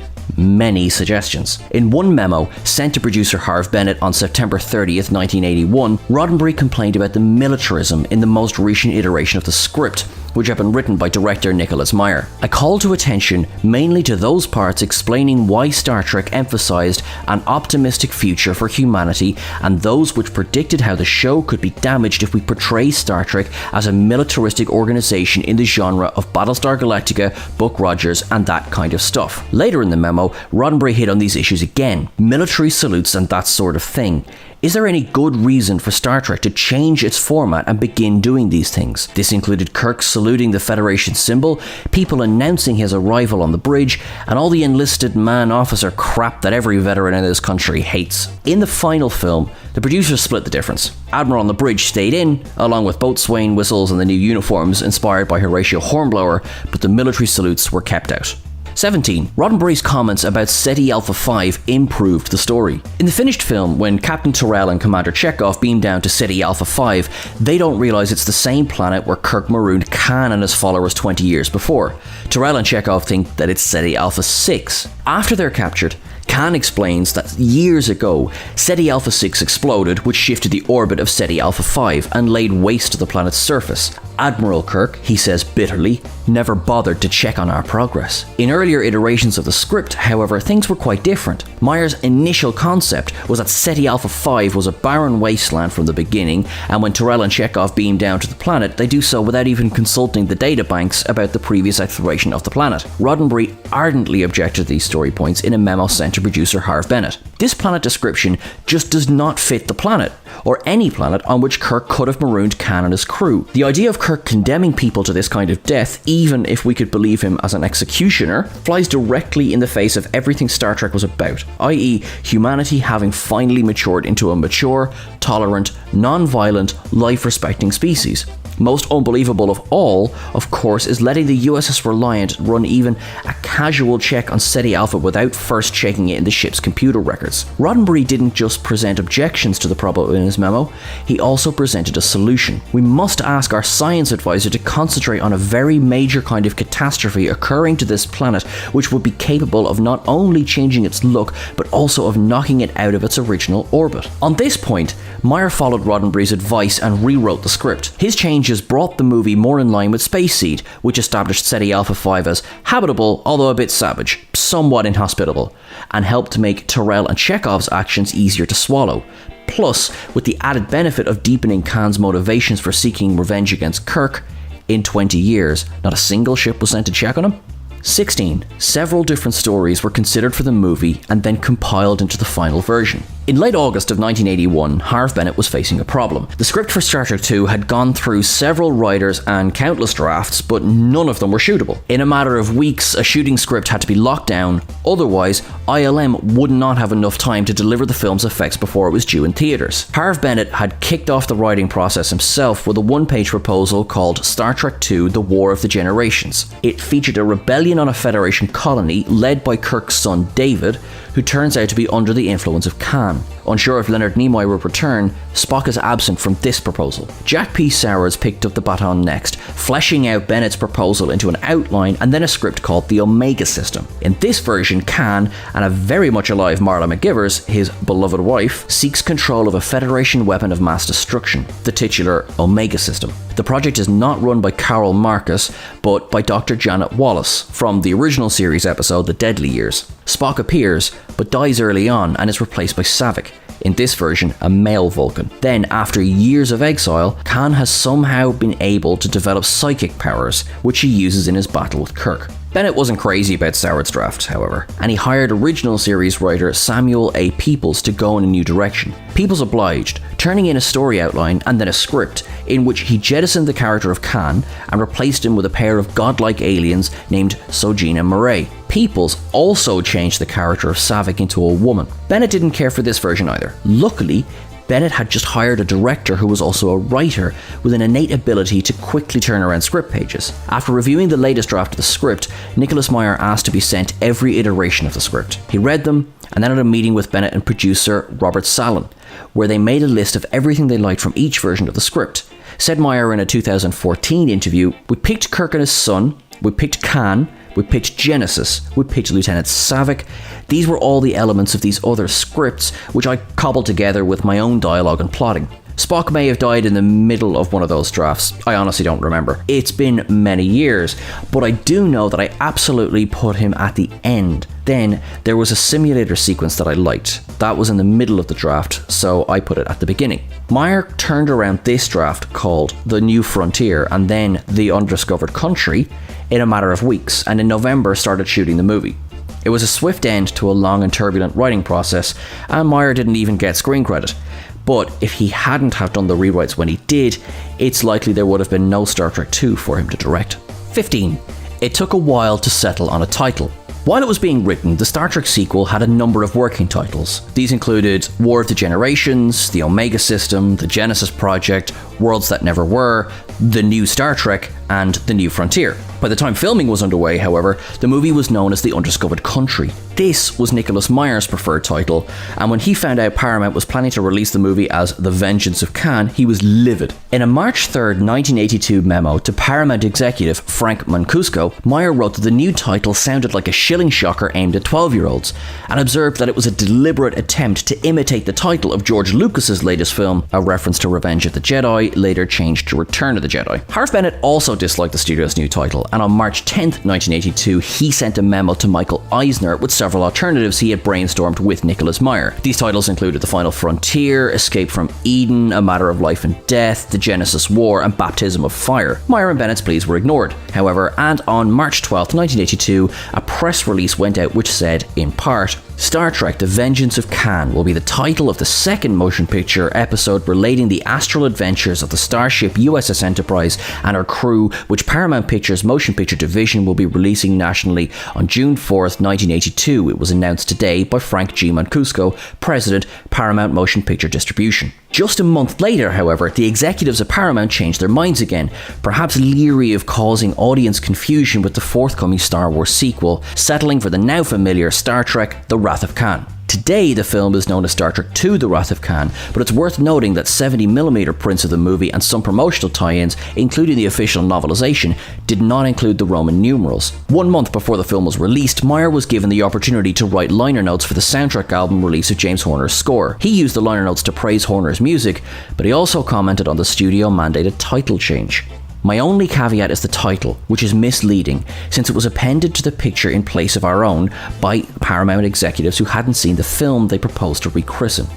suggestions. In one memo sent to producer Harve Bennett on September 30th, 1981, Roddenberry complained about the militarism in the most recent iteration of the script, which had been written by director Nicholas Meyer. I call to attention mainly to those parts explaining why Star Trek emphasized an optimistic future for humanity and those which predicted how the show could be damaged if we portray Star Trek as a militaristic organization in the genre of Battlestar Galactica, Buck Rogers, and that kind of stuff. Later in the memo, Roddenberry hit on these issues again, military salutes and that sort of thing. Is there any good reason for Star Trek to change its format and begin doing these things? This included Kirk saluting the Federation symbol, people announcing his arrival on the bridge, and all the enlisted man officer crap that every veteran in this country hates. In the final film, the producers split the difference. Admiral on the Bridge stayed in, along with boatswain whistles and the new uniforms inspired by Horatio Hornblower, but the military salutes were kept out. 17. Roddenberry's comments about SETI Alpha 5 improved the story. In the finished film, when Captain Tyrrell and Commander Chekhov beam down to SETI Alpha 5, they don't realise it's the same planet where Kirk marooned Khan and his followers 20 years before. Tyrrell and Chekhov think that it's SETI Alpha 6. After they're captured, Khan explains that years ago, SETI Alpha 6 exploded, which shifted the orbit of SETI Alpha 5 and laid waste to the planet's surface. Admiral Kirk, he says bitterly, never bothered to check on our progress. In earlier iterations of the script, however, things were quite different. Meyer's initial concept was that SETI Alpha 5 was a barren wasteland from the beginning, and when Tyrrell and Chekhov beam down to the planet, they do so without even consulting the databanks about the previous exploration of the planet. Roddenberry ardently objected to these story points in a memo sent to producer Harve Bennett. This planet description just does not fit the planet, or any planet on which Kirk could have marooned Khan and his crew. The idea of Kirk condemning people to this kind of death, even if we could believe him as an executioner, flies directly in the face of everything Star Trek was about, i.e. humanity having finally matured into a mature, tolerant, non-violent, life-respecting species. Most unbelievable of all, of course, is letting the USS Reliant run even a casual check on SETI Alpha without first checking it in the ship's computer records. Roddenberry didn't just present objections to the problem in his memo, he also presented a solution. We must ask our science advisor to concentrate on a very major kind of catastrophe occurring to this planet, which would be capable of not only changing its look, but also of knocking it out of its original orbit. On this point, Meyer followed Roddenberry's advice and rewrote the script. His changes brought the movie more in line with Space Seed, which established SETI Alpha 5 as habitable, although a bit savage, somewhat inhospitable, and helped to make Tyrrell and Chekhov's actions easier to swallow. Plus, with the added benefit of deepening Khan's motivations for seeking revenge against Kirk, in 20 years, not a single ship was sent to check on him. 16. Several different stories were considered for the movie and then compiled into the final version. In late August of 1981, Harve Bennett was facing a problem. The script for Star Trek II had gone through several writers and countless drafts, but none of them were shootable. In a matter of weeks, a shooting script had to be locked down, otherwise ILM would not have enough time to deliver the film's effects before it was due in theaters. Harve Bennett had kicked off the writing process himself with a one-page proposal called Star Trek II: The War of the Generations. It featured a rebellion on a Federation colony led by Kirk's son David, who turns out to be under the influence of Khan. Unsure if Leonard Nimoy will return, Spock is absent from this proposal. Jack P. Sowers picked up the baton next, fleshing out Bennett's proposal into an outline and then a script called the Omega System. In this version, Khan, and a very much alive Marla McGivers, his beloved wife, seeks control of a Federation weapon of mass destruction, the titular Omega System. The project is not run by Carol Marcus, but by Dr. Janet Wallace, from the original series episode The Deadly Years. Spock appears, but dies early on and is replaced by Savick, in this version a male Vulcan. Then, after years of exile, Khan has somehow been able to develop psychic powers, which he uses in his battle with Kirk. Bennett wasn't crazy about Soward's draft, however, and he hired original series writer Samuel A. Peoples to go in a new direction. Peoples obliged, turning in a story outline and then a script in which he jettisoned the character of Khan and replaced him with a pair of godlike aliens named Sojourner Murray. Peoples also changed the character of Saavik into a woman. Bennett didn't care for this version either. Luckily, Bennett had just hired a director who was also a writer with an innate ability to quickly turn around script pages. After reviewing the latest draft of the script, Nicholas Meyer asked to be sent every iteration of the script. He read them and then had a meeting with Bennett and producer Robert Sallin, where they made a list of everything they liked from each version of the script. Said Meyer in a 2014 interview, "We picked Kirk and his son, we picked Khan, we picked Genesis, we picked Lieutenant Saavik. These were all the elements of these other scripts, which I cobbled together with my own dialogue and plotting. Spock may have died in the middle of one of those drafts. I honestly don't remember. It's been many years, but I do know that I absolutely put him at the end. Then there was a simulator sequence that I liked. That was in the middle of the draft, so I put it at the beginning." Meyer turned around this draft called The New Frontier and then The Undiscovered Country in a matter of weeks, and in November started shooting the movie. It was a swift end to a long and turbulent writing process, and Meyer didn't even get screen credit. But if he hadn't have done the rewrites when he did, it's likely there would have been no Star Trek II for him to direct. 15. It took a while to settle on a title. While it was being written, the Star Trek sequel had a number of working titles. These included War of the Generations, The Omega System, The Genesis Project, Worlds That Never Were, The New Star Trek, and The New Frontier. By the time filming was underway, however, the movie was known as The Undiscovered Country. This was Nicholas Meyer's preferred title, and when he found out Paramount was planning to release the movie as The Vengeance of Khan, he was livid. In a March 3rd, 1982 memo to Paramount executive Frank Mancuso, Meyer wrote that the new title sounded like a shilling shocker aimed at 12-year-olds, and observed that it was a deliberate attempt to imitate the title of George Lucas's latest film, a reference to Revenge of the Jedi, later changed to Return of the Jedi. Harv Bennett also disliked the studio's new title, and on March 10th, 1982, he sent a memo to Michael Eisner with several alternatives he had brainstormed with Nicholas Meyer. These titles included The Final Frontier, Escape from Eden, A Matter of Life and Death, The Genesis War, and Baptism of Fire. Meyer and Bennett's pleas were ignored, however, and on March 12th, 1982, a press release went out which said, in part, Star Trek The Vengeance of Khan will be the title of the second motion picture episode relating the astral adventures of the starship USS Enterprise and her crew, which Paramount Pictures Motion Picture Division will be releasing nationally on June 4th, 1982. It was announced today by Frank G. Mancuso, President, Paramount Motion Picture Distribution. Just a month later, however, the executives at Paramount changed their minds again, perhaps leery of causing audience confusion with the forthcoming Star Wars sequel, settling for the now familiar Star Trek The Wrath of Khan. Today, the film is known as Star Trek II The Wrath of Khan, but it's worth noting that 70mm prints of the movie and some promotional tie-ins, including the official novelization, did not include the Roman numerals. 1 month before the film was released, Meyer was given the opportunity to write liner notes for the soundtrack album release of James Horner's score. He used the liner notes to praise Horner's music, but he also commented on the studio-mandated title change. My only caveat is the title, which is misleading since it was appended to the picture in place of our own by Paramount executives who hadn't seen the film they proposed to rechristen.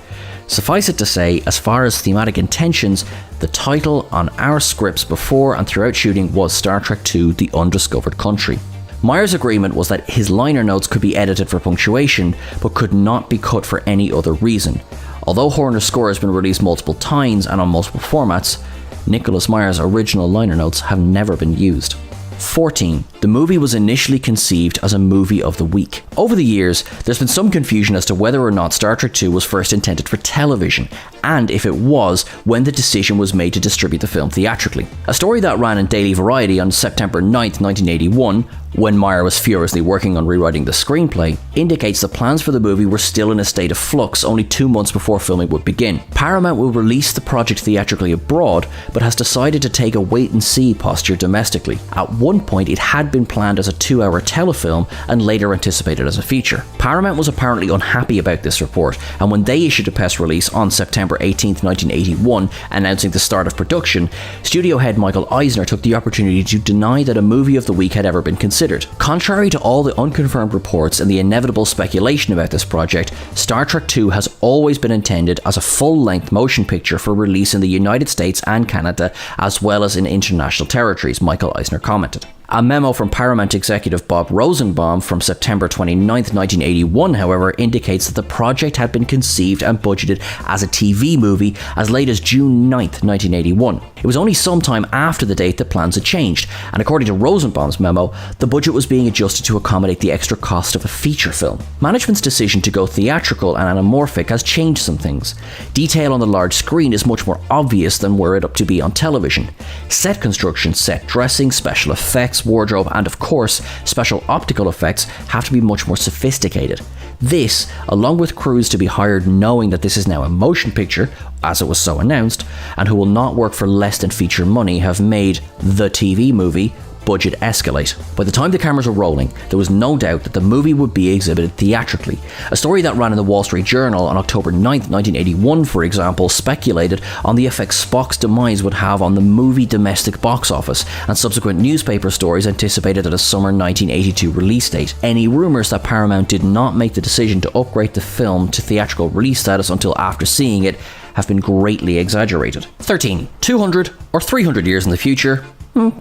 Suffice it to say, as far as thematic intentions, the title on our scripts before and throughout shooting was Star Trek II The Undiscovered Country. Meyer's agreement was that his liner notes could be edited for punctuation, but could not be cut for any other reason. Although Horner's score has been released multiple times and on multiple formats, Nicholas Meyer's original liner notes have never been used. 14. The movie was initially conceived as a movie of the week. Over the years, there's been some confusion as to whether or not Star Trek II was first intended for television, and if it was, when the decision was made to distribute the film theatrically. A story that ran in Daily Variety on September 9th, 1981, when Meyer was furiously working on rewriting the screenplay, indicates the plans for the movie were still in a state of flux only 2 months before filming would begin. Paramount will release the project theatrically abroad, but has decided to take a wait-and-see posture domestically. At one point, it had been planned as a 2-hour telefilm and later anticipated as a feature. Paramount was apparently unhappy about this report, and when they issued a press release on September 18th, 1981, announcing the start of production, studio head Michael Eisner took the opportunity to deny that a movie of the week had ever been considered. Contrary to all the unconfirmed reports and the inevitable speculation about this project, Star Trek II has always been intended as a full-length motion picture for release in the United States and Canada, as well as in international territories, Michael Eisner commented. A memo from Paramount executive Bob Rosenbaum from September 29, 1981, however, indicates that the project had been conceived and budgeted as a TV movie as late as June 9, 1981. It was only sometime after the date that plans had changed, and according to Rosenbaum's memo, the budget was being adjusted to accommodate the extra cost of a feature film. Management's decision to go theatrical and anamorphic has changed some things. Detail on the large screen is much more obvious than were it up to be on television. Set construction, set dressing, special effects, wardrobe, and of course, special optical effects have to be much more sophisticated. This, along with crews to be hired knowing that this is now a motion picture, as it was so announced, and who will not work for less than feature money, have made the TV movie budget escalate. By the time the cameras were rolling, there was no doubt that the movie would be exhibited theatrically. A story that ran in the Wall Street Journal on October 9, 1981, for example, speculated on the effect Spock's demise would have on the movie domestic box office, and subsequent newspaper stories anticipated a summer 1982 release date. Any rumours that Paramount did not make the decision to upgrade the film to theatrical release status until after seeing it have been greatly exaggerated. 13. 200 or 300 years in the future?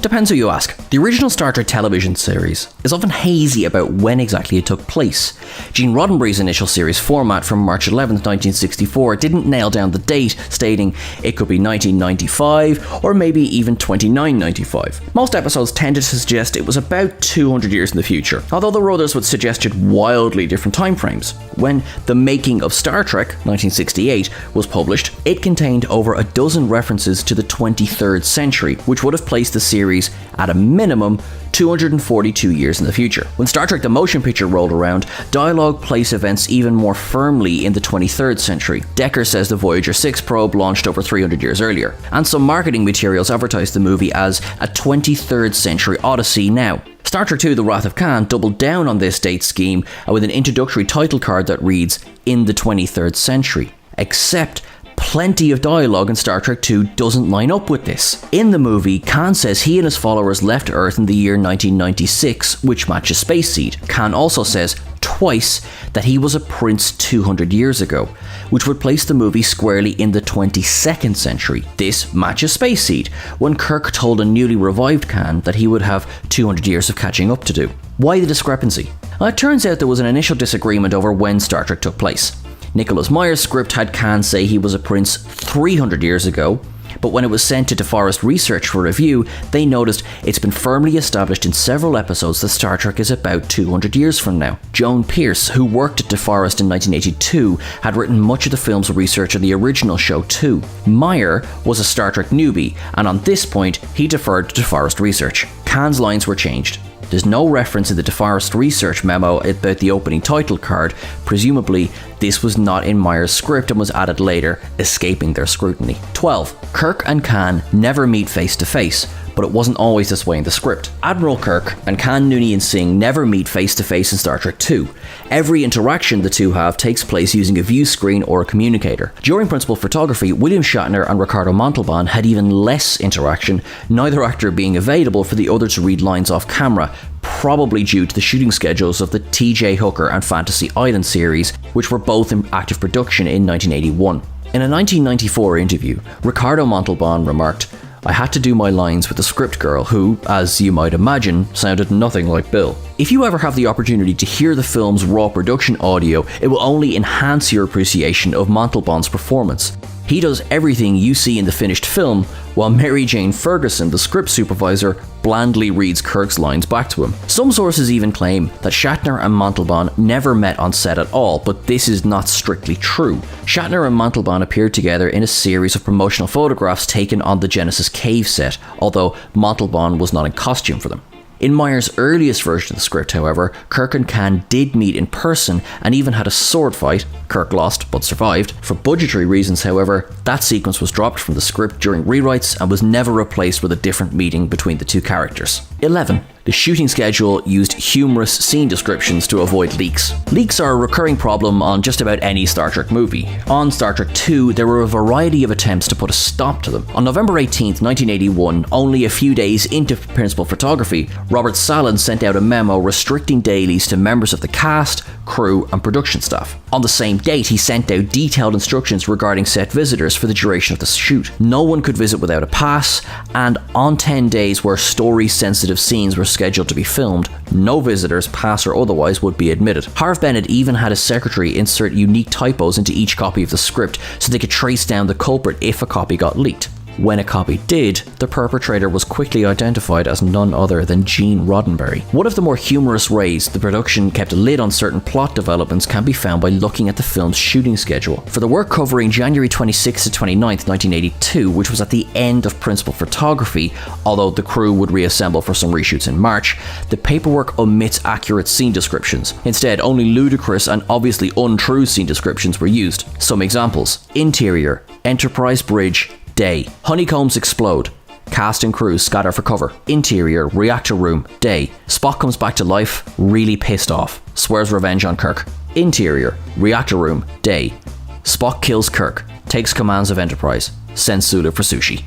Depends who you ask. The original Star Trek television series is often hazy about when exactly it took place. Gene Roddenberry's initial series format from March 11, 1964 didn't nail down the date, stating it could be 1995 or maybe even 2995. Most episodes tended to suggest it was about 200 years in the future, although the others would suggest wildly different timeframes. When The Making of Star Trek, 1968, was published, it contained over a dozen references to the 23rd century, which would have placed the series at a minimum 242 years in the future. When Star Trek the Motion Picture rolled around, dialogue placed events even more firmly in the 23rd century. Decker says the Voyager 6 probe launched over 300 years earlier, and some marketing materials advertised the movie as a 23rd century odyssey now. Star Trek II The Wrath of Khan doubled down on this date scheme with an introductory title card that reads, "In the 23rd century," except plenty of dialogue in Star Trek II doesn't line up with this. In the movie, Khan says he and his followers left Earth in the year 1996, which matches Space Seed. Khan also says twice that he was a prince 200 years ago, which would place the movie squarely in the 22nd century. This matches Space Seed, when Kirk told a newly revived Khan that he would have 200 years of catching up to do. Why the discrepancy? Well, it turns out there was an initial disagreement over when Star Trek took place. Nicholas Meyer's script had Khan say he was a prince 300 years ago, but when it was sent to DeForest Research for review, they noticed it's been firmly established in several episodes that Star Trek is about 200 years from now. Joan Pierce, who worked at DeForest in 1982, had written much of the film's research on the original show too. Meyer was a Star Trek newbie, and on this point, he deferred to DeForest Research. Khan's lines were changed. There's no reference in the DeForest Research memo about the opening title card. Presumably, this was not in Meyer's script and was added later, escaping their scrutiny. 12. Kirk and Khan never meet face to face, but it wasn't always this way in the script. Admiral Kirk and Khan Noonien Singh never meet face to face in Star Trek II. Every interaction the two have takes place using a view screen or a communicator. During principal photography, William Shatner and Ricardo Montalban had even less interaction, neither actor being available for the other to read lines off camera, probably due to the shooting schedules of the T.J. Hooker and Fantasy Island series, which were both in active production in 1981. In a 1994 interview, Ricardo Montalban remarked, "I had to do my lines with the script girl who, as you might imagine, sounded nothing like Bill." If you ever have the opportunity to hear the film's raw production audio, it will only enhance your appreciation of Montalban's performance. He does everything you see in the finished film, while Mary Jane Ferguson, the script supervisor, blandly reads Kirk's lines back to him. Some sources even claim that Shatner and Montalban never met on set at all, but this is not strictly true. Shatner and Montalban appeared together in a series of promotional photographs taken on the Genesis cave set, although Montalban was not in costume for them. In Meyer's earliest version of the script, however, Kirk and Khan did meet in person and even had a sword fight. Kirk lost, but survived. For budgetary reasons, however, that sequence was dropped from the script during rewrites and was never replaced with a different meeting between the two characters. 11. The shooting schedule used humorous scene descriptions to avoid leaks. Leaks are a recurring problem on just about any Star Trek movie. On Star Trek II, there were a variety of attempts to put a stop to them. On November 18, 1981, only a few days into principal photography, Robert Sallin sent out a memo restricting dailies to members of the cast, crew, and production staff. On the same date, he sent out detailed instructions regarding set visitors for the duration of the shoot. No one could visit without a pass, and on 10 days where story-sensitive scenes were scheduled to be filmed, no visitors, past or otherwise, would be admitted. Harv Bennett even had his secretary insert unique typos into each copy of the script so they could trace down the culprit if a copy got leaked. When a copy did, the perpetrator was quickly identified as none other than Gene Roddenberry. One of the more humorous ways the production kept a lid on certain plot developments can be found by looking at the film's shooting schedule. For the work covering January 26 to 29th, 1982, which was at the end of principal photography, although the crew would reassemble for some reshoots in March, the paperwork omits accurate scene descriptions. Instead, only ludicrous and obviously untrue scene descriptions were used. Some examples: interior, Enterprise bridge, day. Honeycombs explode. Cast and crew scatter for cover. Interior, reactor room, day. Spock comes back to life, really pissed off. Swears revenge on Kirk. Interior, reactor room, day. Spock kills Kirk. Takes commands of Enterprise. Sends Sulu for sushi.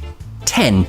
10.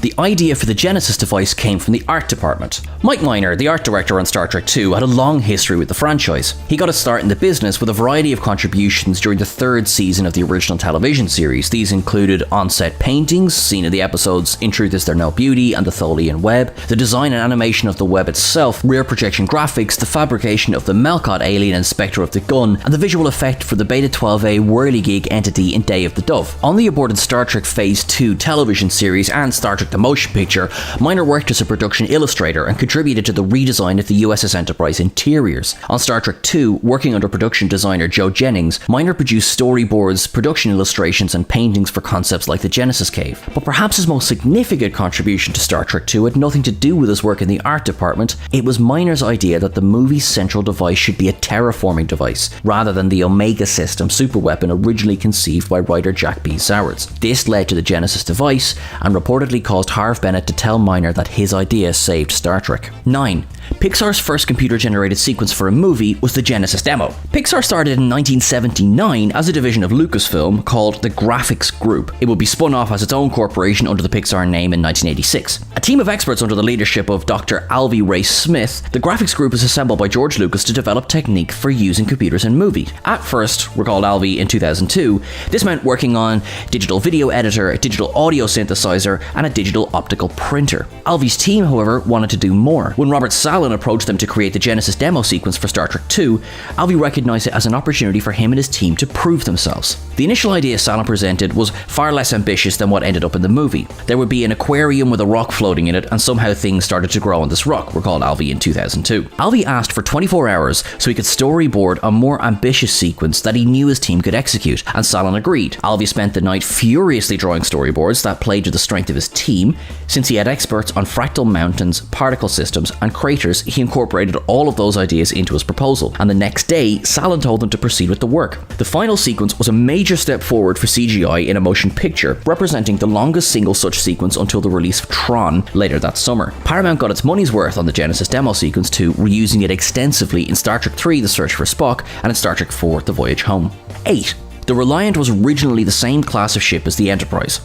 The idea for the Genesis device came from the art department. Mike Miner, the art director on Star Trek II, had a long history with the franchise. He got a start in the business with a variety of contributions during the third season of the original television series. These included on-set paintings, seen in the episodes In Truth Is There No Beauty and The Tholian Web, the design and animation of the web itself, rear projection graphics, the fabrication of the Melkot alien and Spectre of the Gun, and the visual effect for the Beta-12A whirligig entity in Day of the Dove. On the aborted Star Trek Phase 2 television series and Star Trek the Motion Picture, Miner worked as a production illustrator and contributed to the redesign of the USS Enterprise interiors. On Star Trek II, working under production designer Joe Jennings, Miner produced storyboards, production illustrations, and paintings for concepts like the Genesis Cave. But perhaps his most significant contribution to Star Trek II had nothing to do with his work in the art department. It was Miner's idea that the movie's central device should be a terraforming device, rather than the Omega System superweapon originally conceived by writer Jack B. Sowards. This led to the Genesis device, and reportedly caused Harv Bennett to tell Miner that his idea saved Star Trek. 9. Pixar's first computer-generated sequence for a movie was the Genesis demo. Pixar started in 1979 as a division of Lucasfilm called the Graphics Group. It would be spun off as its own corporation under the Pixar name in 1986. A team of experts under the leadership of Dr. Alvy Ray Smith, the Graphics Group was assembled by George Lucas to develop technique for using computers in movies. At first, recalled Alvy in 2002, this meant working on digital video editor, a digital audio synthesizer, and a digital optical printer. Alvy's team, however, wanted to do more. When Robert Sallin approached them to create the Genesis demo sequence for Star Trek II, Alvy recognized it as an opportunity for him and his team to prove themselves. The initial idea Sallin presented was far less ambitious than what ended up in the movie. There would be an aquarium with a rock floating in it, and somehow things started to grow on this rock, recalled Alvy in 2002. Alvy asked for 24 hours so he could storyboard a more ambitious sequence that he knew his team could execute, and Sallin agreed. Alvy spent the night furiously drawing storyboards that played to the strength of his team. Since he had experts on fractal mountains, particle systems, and craters, he incorporated all of those ideas into his proposal, and the next day, Sallin told them to proceed with the work. The final sequence was a major step forward for CGI in a motion picture, representing the longest single such sequence until the release of Tron later that summer. Paramount got its money's worth on the Genesis demo sequence too, reusing it extensively in Star Trek III: The Search for Spock and in Star Trek IV: The Voyage Home. 8. The Reliant was originally the same class of ship as the Enterprise.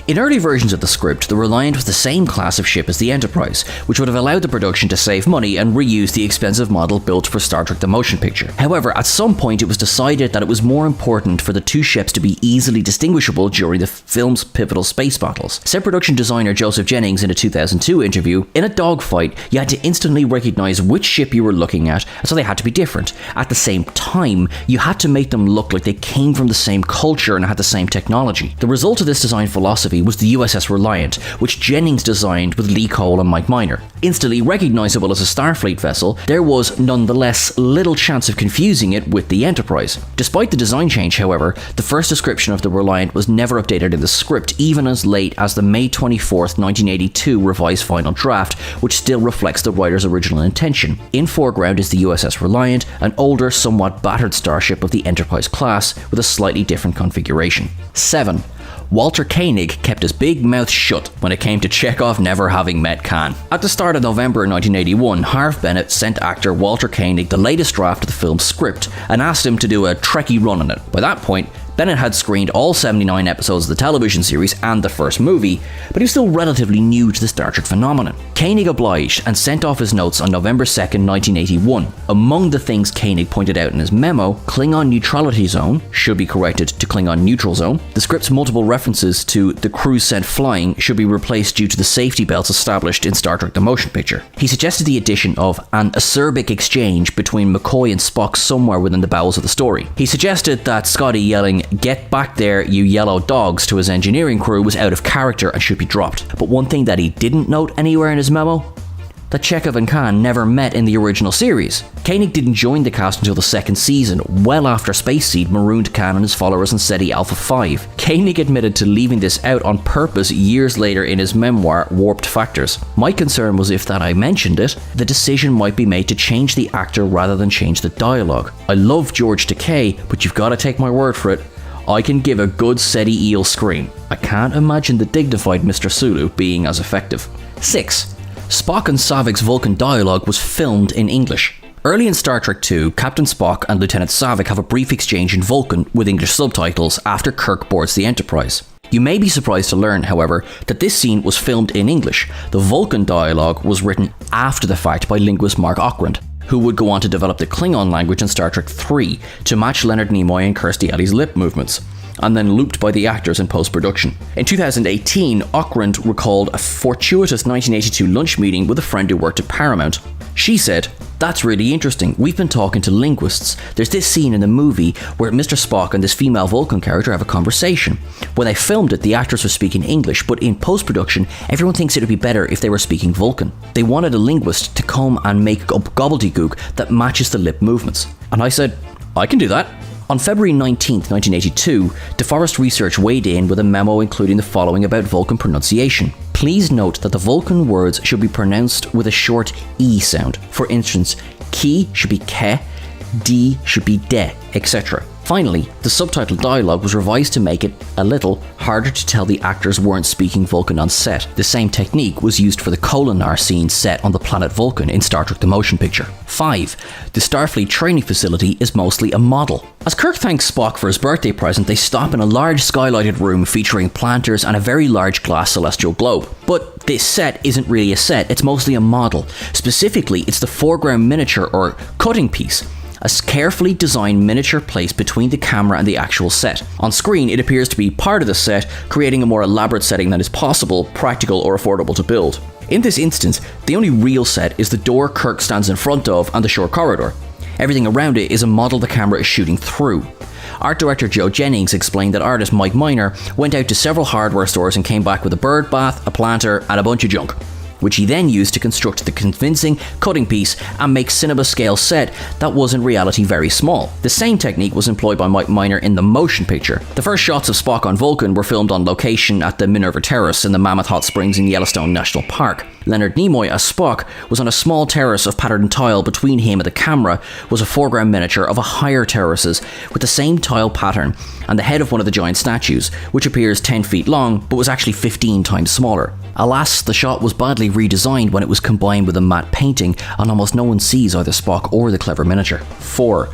In early versions of the script, the Reliant was the same class of ship as the Enterprise, which would have allowed the production to save money and reuse the expensive model built for Star Trek the Motion Picture. However, at some point it was decided that it was more important for the two ships to be easily distinguishable during the film's pivotal space battles. Said production designer Joseph Jennings in a 2002 interview, "In a dogfight, you had to instantly recognize which ship you were looking at, so they had to be different. At the same time, you had to make them look like they came from the same culture and had the same technology." The result of this design philosophy was the USS Reliant, which Jennings designed with Lee Cole and Mike Miner. Instantly recognizable as a Starfleet vessel, there was nonetheless little chance of confusing it with the Enterprise. Despite the design change, however, the first description of the Reliant was never updated in the script, even as late as the May 24th, 1982 revised final draft, which still reflects the writer's original intention. In foreground is the USS Reliant, an older, somewhat battered starship of the Enterprise class with a slightly different configuration. 7. Walter Koenig kept his big mouth shut when it came to Chekhov never having met Khan. At the start of November 1981, Harv Bennett sent actor Walter Koenig the latest draft of the film's script and asked him to do a Trekkie run on it. By that point, Bennett had screened all 79 episodes of the television series and the first movie, but he was still relatively new to the Star Trek phenomenon. Koenig obliged and sent off his notes on November 2nd, 1981. Among the things Koenig pointed out in his memo, Klingon neutrality zone should be corrected to Klingon neutral zone. The script's multiple references to the crew sent flying should be replaced due to the safety belts established in Star Trek the Motion Picture. He suggested the addition of an acerbic exchange between McCoy and Spock somewhere within the bowels of the story. He suggested that Scotty yelling, "Get back there, you yellow dogs," to his engineering crew was out of character and should be dropped. But one thing that he didn't note anywhere in his memo? That Chekhov and Khan never met in the original series. Koenig didn't join the cast until the second season, well after Space Seed marooned Khan and his followers in SETI Alpha 5. Koenig admitted to leaving this out on purpose years later in his memoir, Warped Factors. My concern was if that I mentioned it, the decision might be made to change the actor rather than change the dialogue. I love George Takei, but you've got to take my word for it. I can give a good SETI eel scream. I can't imagine the dignified Mr. Sulu being as effective. 6. Spock and Savik's Vulcan dialogue was filmed in English. Early in Star Trek II, Captain Spock and Lieutenant Savick have a brief exchange in Vulcan with English subtitles after Kirk boards the Enterprise. You may be surprised to learn, however, that this scene was filmed in English. The Vulcan dialogue was written after the fact by linguist Mark Okrand, who would go on to develop the Klingon language in Star Trek III to match Leonard Nimoy and Kirstie Alley's lip movements, and then looped by the actors in post-production. In 2018, Okrand recalled a fortuitous 1982 lunch meeting with a friend who worked at Paramount. She said, "That's really interesting. We've been talking to linguists. There's this scene in the movie where Mr. Spock and this female Vulcan character have a conversation. When they filmed it, the actors were speaking English, but in post-production, everyone thinks it would be better if they were speaking Vulcan. They wanted a linguist to come and make up gobbledygook that matches the lip movements." And I said, "I can do that." On February 19th, 1982, DeForest Research weighed in with a memo including the following about Vulcan pronunciation. Please note that the Vulcan words should be pronounced with a short E sound. For instance, ki should be ke, di should be de, etc. Finally, the subtitle dialogue was revised to make it a little harder to tell the actors weren't speaking Vulcan on set. The same technique was used for the Kolinar scene set on the planet Vulcan in Star Trek the Motion Picture. 5. The Starfleet training facility is mostly a model. As Kirk thanks Spock for his birthday present, they stop in a large skylighted room featuring planters and a very large glass celestial globe. But this set isn't really a set, it's mostly a model. Specifically, it's the foreground miniature or cutting piece, a carefully designed miniature placed between the camera and the actual set. On screen, it appears to be part of the set, creating a more elaborate setting than is possible, practical, or affordable to build. In this instance, the only real set is the door Kirk stands in front of and the short corridor. Everything around it is a model the camera is shooting through. Art director Joe Jennings explained that artist Mike Miner went out to several hardware stores and came back with a bird bath, a planter, and a bunch of junk, which he then used to construct the convincing cutting piece and make cinema-scale set that was in reality very small. The same technique was employed by Mike Miner in the motion picture. The first shots of Spock on Vulcan were filmed on location at the Minerva Terrace in the Mammoth Hot Springs in Yellowstone National Park. Leonard Nimoy as Spock was on a small terrace of patterned tile. Between him and the camera was a foreground miniature of a higher terraces with the same tile pattern and the head of one of the giant statues, which appears 10 feet long but was actually 15 times smaller. Alas, the shot was badly redesigned when it was combined with a matte painting, and almost no one sees either Spock or the clever miniature. 4.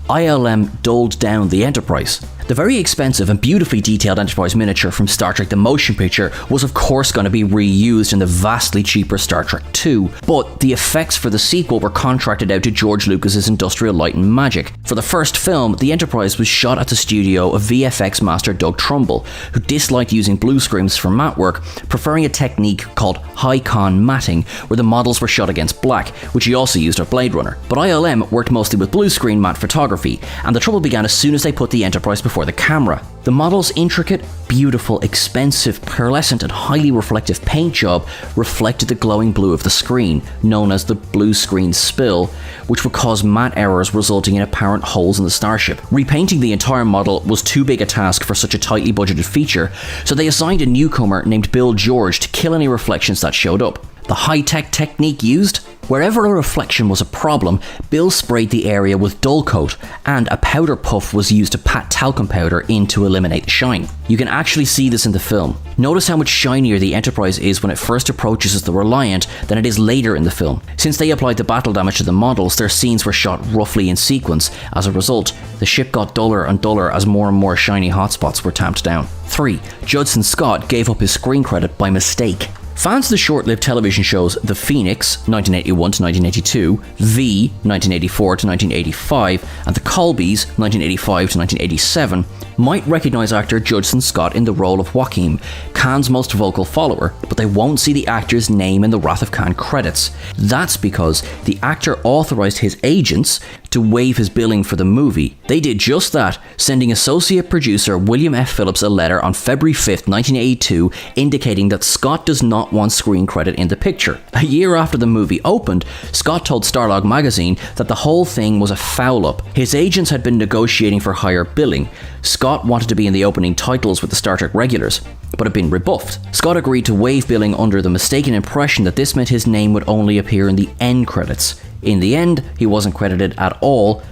ILM doled down the Enterprise. The very expensive and beautifully detailed Enterprise miniature from Star Trek the Motion Picture was of course going to be reused in the vastly cheaper Star Trek II, but the effects for the sequel were contracted out to George Lucas's Industrial Light and Magic. For the first film, the Enterprise was shot at the studio of VFX master Doug Trumbull, who disliked using blue screens for matte work, preferring a technique called high-con matting, where the models were shot against black, which he also used at Blade Runner. But ILM worked mostly with blue screen matte photography, and the trouble began as soon as they put the Enterprise before the camera. The model's intricate, beautiful, expensive, pearlescent and highly reflective paint job reflected the glowing blue of the screen, known as the blue screen spill, which would cause matte errors resulting in apparent holes in the starship. Repainting the entire model was too big a task for such a tightly budgeted feature, so they assigned a newcomer named Bill George to kill any reflections that showed up. The high-tech technique used? Wherever a reflection was a problem, Bill sprayed the area with dull coat, and a powder puff was used to pat talcum powder in to eliminate the shine. You can actually see this in the film. Notice how much shinier the Enterprise is when it first approaches the Reliant than it is later in the film. Since they applied the battle damage to the models, their scenes were shot roughly in sequence. As a result, the ship got duller and duller as more and more shiny hotspots were tamped down. 3. Judson Scott gave up his screen credit by mistake. Fans of the short-lived television shows The Phoenix, 1981 to 1982, V, 1984 to 1985, and The Colbys, 1985 to 1987, might recognise actor Judson Scott in the role of Joachim, Khan's most vocal follower, but they won't see the actor's name in the Wrath of Khan credits. That's because the actor authorised his agents to waive his billing for the movie. They did just that, sending associate producer William F. Phillips a letter on February 5th, 1982, indicating that Scott does not want screen credit in the picture. A year after the movie opened, Scott told Starlog magazine that the whole thing was a foul-up. His agents had been negotiating for higher billing. Scott wanted to be in the opening titles with the Star Trek regulars, but had been rebuffed. Scott agreed to waive billing under the mistaken impression that this meant his name would only appear in the end credits. In the end, he wasn't credited at all.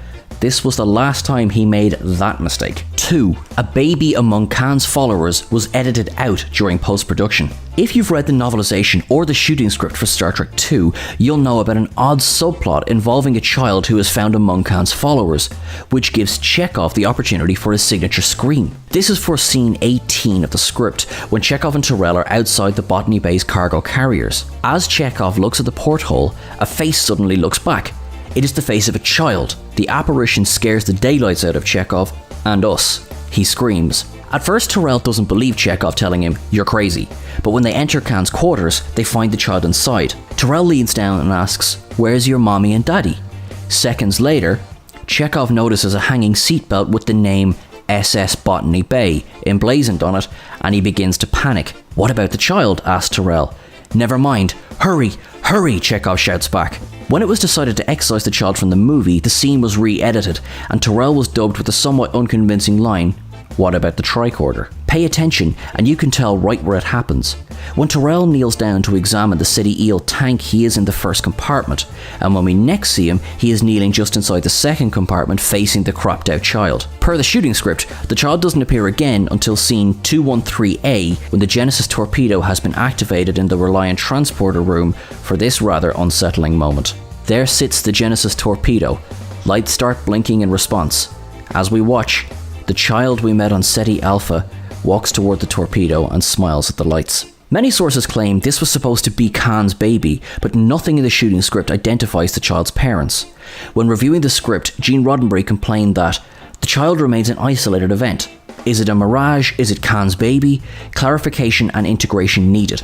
This was the last time he made that mistake. 2. A baby among Khan's followers was edited out during post-production. If you've read the novelization or the shooting script for Star Trek II, you'll know about an odd subplot involving a child who is found among Khan's followers, which gives Chekhov the opportunity for his signature scream. This is for scene 18 of the script, when Chekhov and Tyrell are outside the Botany Bay's cargo carriers. As Chekhov looks at the porthole, a face suddenly looks back. It is the face of a child. The apparition scares the daylights out of Chekhov and us. He screams. At first, Tyrell doesn't believe Chekhov telling him, "You're crazy." But when they enter Khan's quarters, they find the child inside. Tyrell leans down and asks, "Where's your mommy and daddy?" Seconds later, Chekhov notices a hanging seatbelt with the name SS Botany Bay emblazoned on it, and he begins to panic. "What about the child?" asks Tyrell. "Never mind. Hurry, hurry," Chekhov shouts back. When it was decided to excise the child from the movie, the scene was re-edited, and Tyrell was dubbed with the somewhat unconvincing line, "What about the tricorder?" Pay attention, and you can tell right where it happens. When Tyrell kneels down to examine the City Eel tank, he is in the first compartment, and when we next see him, he is kneeling just inside the second compartment facing the cropped out child. Per the shooting script, the child doesn't appear again until scene 213A, when the Genesis torpedo has been activated in the Reliant transporter room for this rather unsettling moment. There sits the Genesis torpedo. Lights start blinking in response. As we watch, the child we met on SETI Alpha walks toward the torpedo and smiles at the lights. Many sources claim this was supposed to be Khan's baby, but nothing in the shooting script identifies the child's parents. When reviewing the script, Gene Roddenberry complained that the child remains an isolated event. Is it a mirage? Is it Khan's baby? Clarification and integration needed.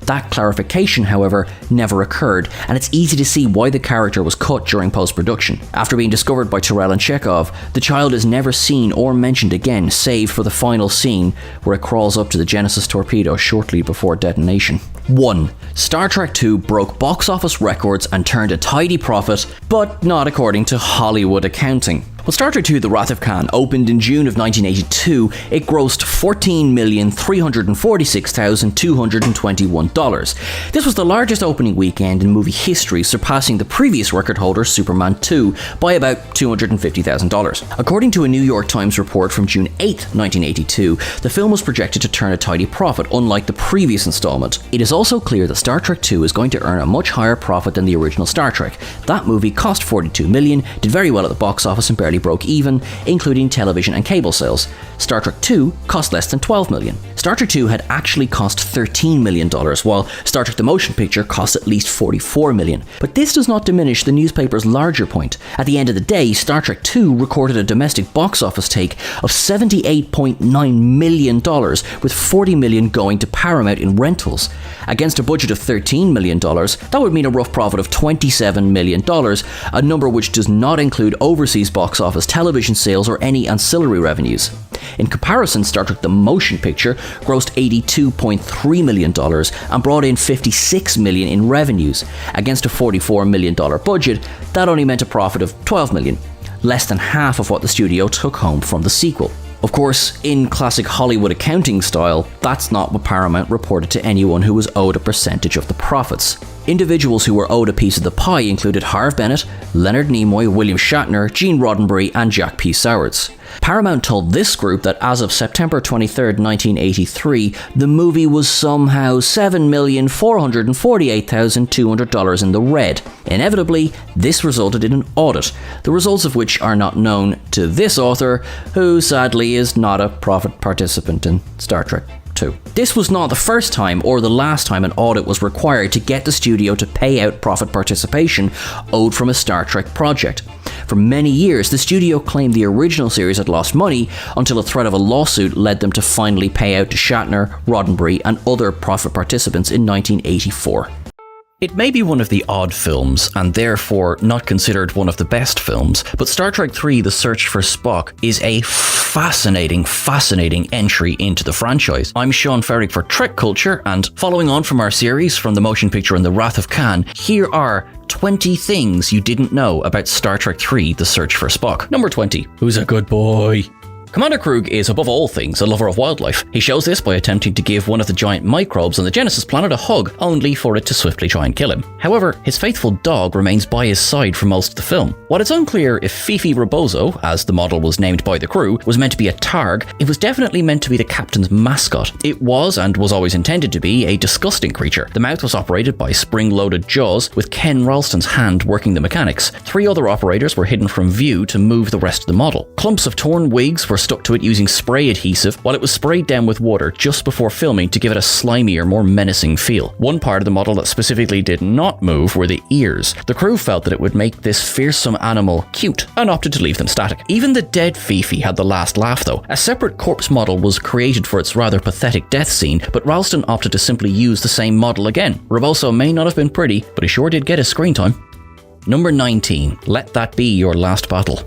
That clarification, however, never occurred, and it's easy to see why the character was cut during post-production. After being discovered by Tyrell and Chekhov, the child is never seen or mentioned again, save for the final scene where it crawls up to the Genesis torpedo shortly before detonation. 1. Star Trek II broke box office records and turned a tidy profit, but not according to Hollywood accounting. When Star Trek II The Wrath of Khan opened in June of 1982, it grossed $14,346,221. This was the largest opening weekend in movie history, surpassing the previous record holder, Superman 2, by about $250,000. According to a New York Times report from June 8, 1982, the film was projected to turn a tidy profit, unlike the previous installment. It is also clear that Star Trek II is going to earn a much higher profit than the original Star Trek. That movie cost $42 million, did very well at the box office and barely broke even, including television and cable sales. Star Trek II cost less than $12 million. Star Trek II had actually cost $13 million, while Star Trek the Motion Picture cost at least $44 million. But this does not diminish the newspaper's larger point. At the end of the day, Star Trek II recorded a domestic box office take of $78.9 million, with $40 million going to Paramount in rentals. Against a budget of $13 million, that would mean a rough profit of $27 million, a number which does not include overseas box office television sales or any ancillary revenues. In comparison, Star Trek the Motion Picture grossed $82.3 million and brought in $56 million in revenues. Against a $44 million budget, that only meant a profit of $12 million, less than half of what the studio took home from the sequel. Of course, in classic Hollywood accounting style, that's not what Paramount reported to anyone who was owed a percentage of the profits. Individuals who were owed a piece of the pie included Harve Bennett, Leonard Nimoy, William Shatner, Gene Roddenberry, and Jack P. Sowards. Paramount told this group that as of September 23, 1983, the movie was somehow $7,448,200 in the red. Inevitably, this resulted in an audit, the results of which are not known to this author, who sadly is not a profit participant in Star Trek. This was not the first time or the last time an audit was required to get the studio to pay out profit participation owed from a Star Trek project. For many years, the studio claimed the original series had lost money until a threat of a lawsuit led them to finally pay out to Shatner, Roddenberry, and other profit participants in 1984. It may be one of the odd films, and therefore not considered one of the best films, but Star Trek III: The Search for Spock is a fascinating entry into the franchise. I'm Sean Ferrick for TrekCulture, and following on from our series from the motion picture In the Wrath of Khan, here are 20 things you didn't know about Star Trek III: The Search for Spock. Number 20. Who's a good boy? Commander Krug is, above all things, a lover of wildlife. He shows this by attempting to give one of the giant microbes on the Genesis planet a hug, only for it to swiftly try and kill him. However, his faithful dog remains by his side for most of the film. While it's unclear if Fifi Rebozo, as the model was named by the crew, was meant to be a targ, it was definitely meant to be the captain's mascot. It was, and was always intended to be, a disgusting creature. The mouth was operated by spring-loaded jaws, with Ken Ralston's hand working the mechanics. 3 other operators were hidden from view to move the rest of the model. Clumps of torn wigs were stuck to it using spray adhesive, while it was sprayed down with water just before filming to give it a slimier, more menacing feel. One part of the model that specifically did not move were the ears. The crew felt that it would make this fearsome animal cute, and opted to leave them static. Even the dead Fifi had the last laugh though. A separate corpse model was created for its rather pathetic death scene, but Ralston opted to simply use the same model again. Rebozo may not have been pretty, but he sure did get his screen time. Number 19. Let that be your last battle.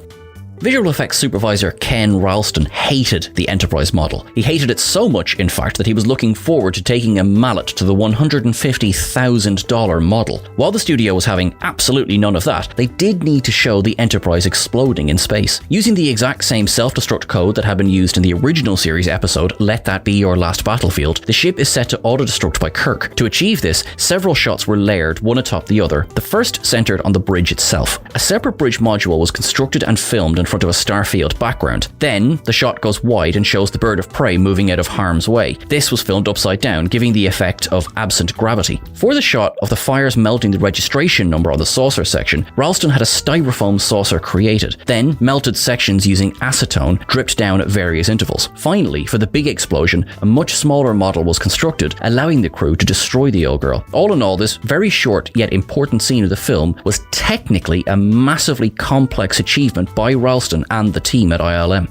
Visual effects supervisor Ken Ralston hated the Enterprise model. He hated it so much, in fact, that he was looking forward to taking a mallet to the $150,000 model. While the studio was having absolutely none of that, they did need to show the Enterprise exploding in space. Using the exact same self-destruct code that had been used in the original series episode, Let That Be Your Last Battlefield, the ship is set to auto-destruct by Kirk. To achieve this, several shots were layered, one atop the other, the first centered on the bridge itself. A separate bridge module was constructed and filmed in front of a starfield background. Then, the shot goes wide and shows the bird of prey moving out of harm's way. This was filmed upside down, giving the effect of absent gravity. For the shot of the fires melting the registration number on the saucer section, Ralston had a styrofoam saucer created. Then, melted sections using acetone dripped down at various intervals. Finally, for the big explosion, a much smaller model was constructed, allowing the crew to destroy the old girl. All in all, this very short yet important scene of the film was technically a massively complex achievement by Ralston and the team at ILM.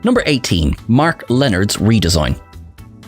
Number 18. Mark Leonard's redesign.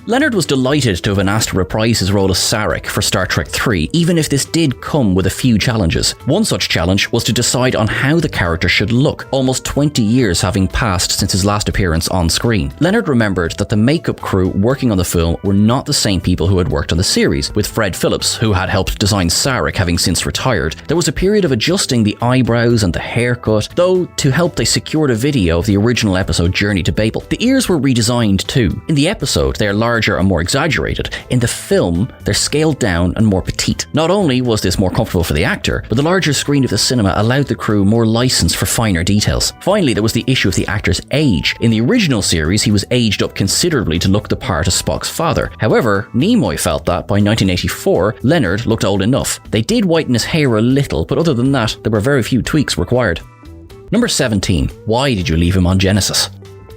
Leonard was delighted to have been asked to reprise his role as Sarek for Star Trek III, even if this did come with a few challenges. One such challenge was to decide on how the character should look, almost 20 years having passed since his last appearance on screen. Leonard remembered that the makeup crew working on the film were not the same people who had worked on the series, with Fred Phillips, who had helped design Sarek, having since retired. There was a period of adjusting the eyebrows and the haircut, though to help they secured a video of the original episode Journey to Babel. The ears were redesigned too. In the episode, they are larger and more exaggerated. In the film, they're scaled down and more petite. Not only was this more comfortable for the actor, but the larger screen of the cinema allowed the crew more license for finer details. Finally, there was the issue of the actor's age. In the original series, he was aged up considerably to look the part of Spock's father. However, Nimoy felt that by 1984, Leonard looked old enough. They did whiten his hair a little, but other than that, there were very few tweaks required. Number 17. Why did you leave him on Genesis?